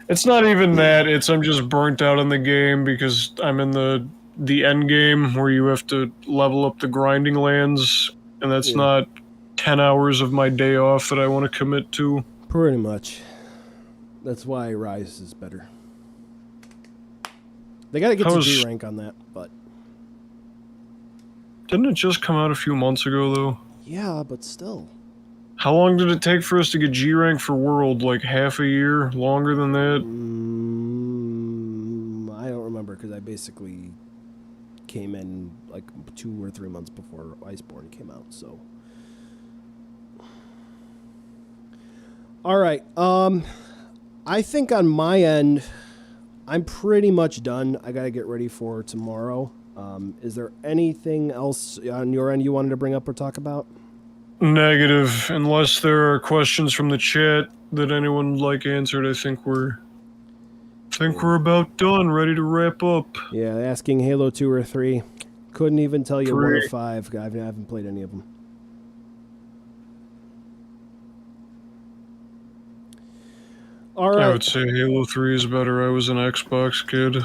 Speaker 2: It's not even that. It's I'm just burnt out on the game because I'm in the end game where you have to level up the grinding lands, and that's not 10 hours of my day off that I want to commit to.
Speaker 1: Pretty much. That's why Rise is better. They got to get to G rank on that, but
Speaker 2: didn't it just come out a few months ago though?
Speaker 1: Yeah, but still.
Speaker 2: How long did it take for us to get G rank for World? Like half a year? Longer than that?
Speaker 1: I don't remember because I basically came in like 2 or 3 months before Iceborne came out. So, all right. I think on my end, I'm pretty much done. I got to get ready for tomorrow. Is there anything else on your end you wanted to bring up or talk about?
Speaker 2: Negative. Unless there are questions from the chat that anyone would like answered, I think we're about done, ready to wrap up.
Speaker 1: Yeah, asking Halo 2 or 3. Couldn't even tell you 1 or
Speaker 2: 3.
Speaker 1: 5. I haven't played any of them. All right.
Speaker 2: I would say Halo 3 is better. I was an Xbox kid.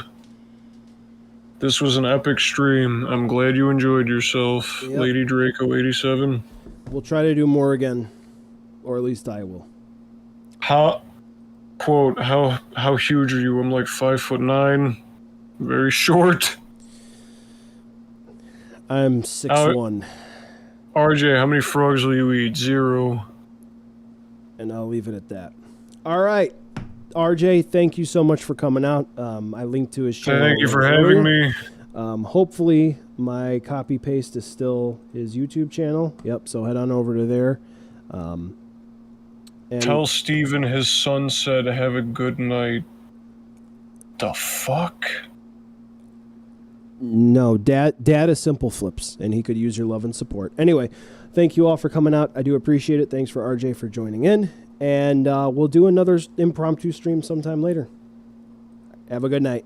Speaker 2: This was an epic stream. I'm glad you enjoyed yourself,
Speaker 1: Yep.
Speaker 2: Lady Draco 87.
Speaker 1: We'll try to do more again, or at least I will.
Speaker 2: How huge are you? I'm like 5'9", very short.
Speaker 1: I'm 6'1",
Speaker 2: RJ, how many frogs will you eat? 0.
Speaker 1: and I'll leave it at that. All right, RJ, thank you so much for coming out. I linked to his channel.
Speaker 2: Thank you for having me.
Speaker 1: Hopefully, my copy paste is still his YouTube channel. Yep. So head on over to there. And
Speaker 2: Tell Steven his son said have a good night. The fuck?
Speaker 1: No, Dad is Simple Flips, and he could use your love and support. Anyway, thank you all for coming out. I do appreciate it. Thanks for RJ for joining in. And we'll do another impromptu stream sometime later. Have a good night.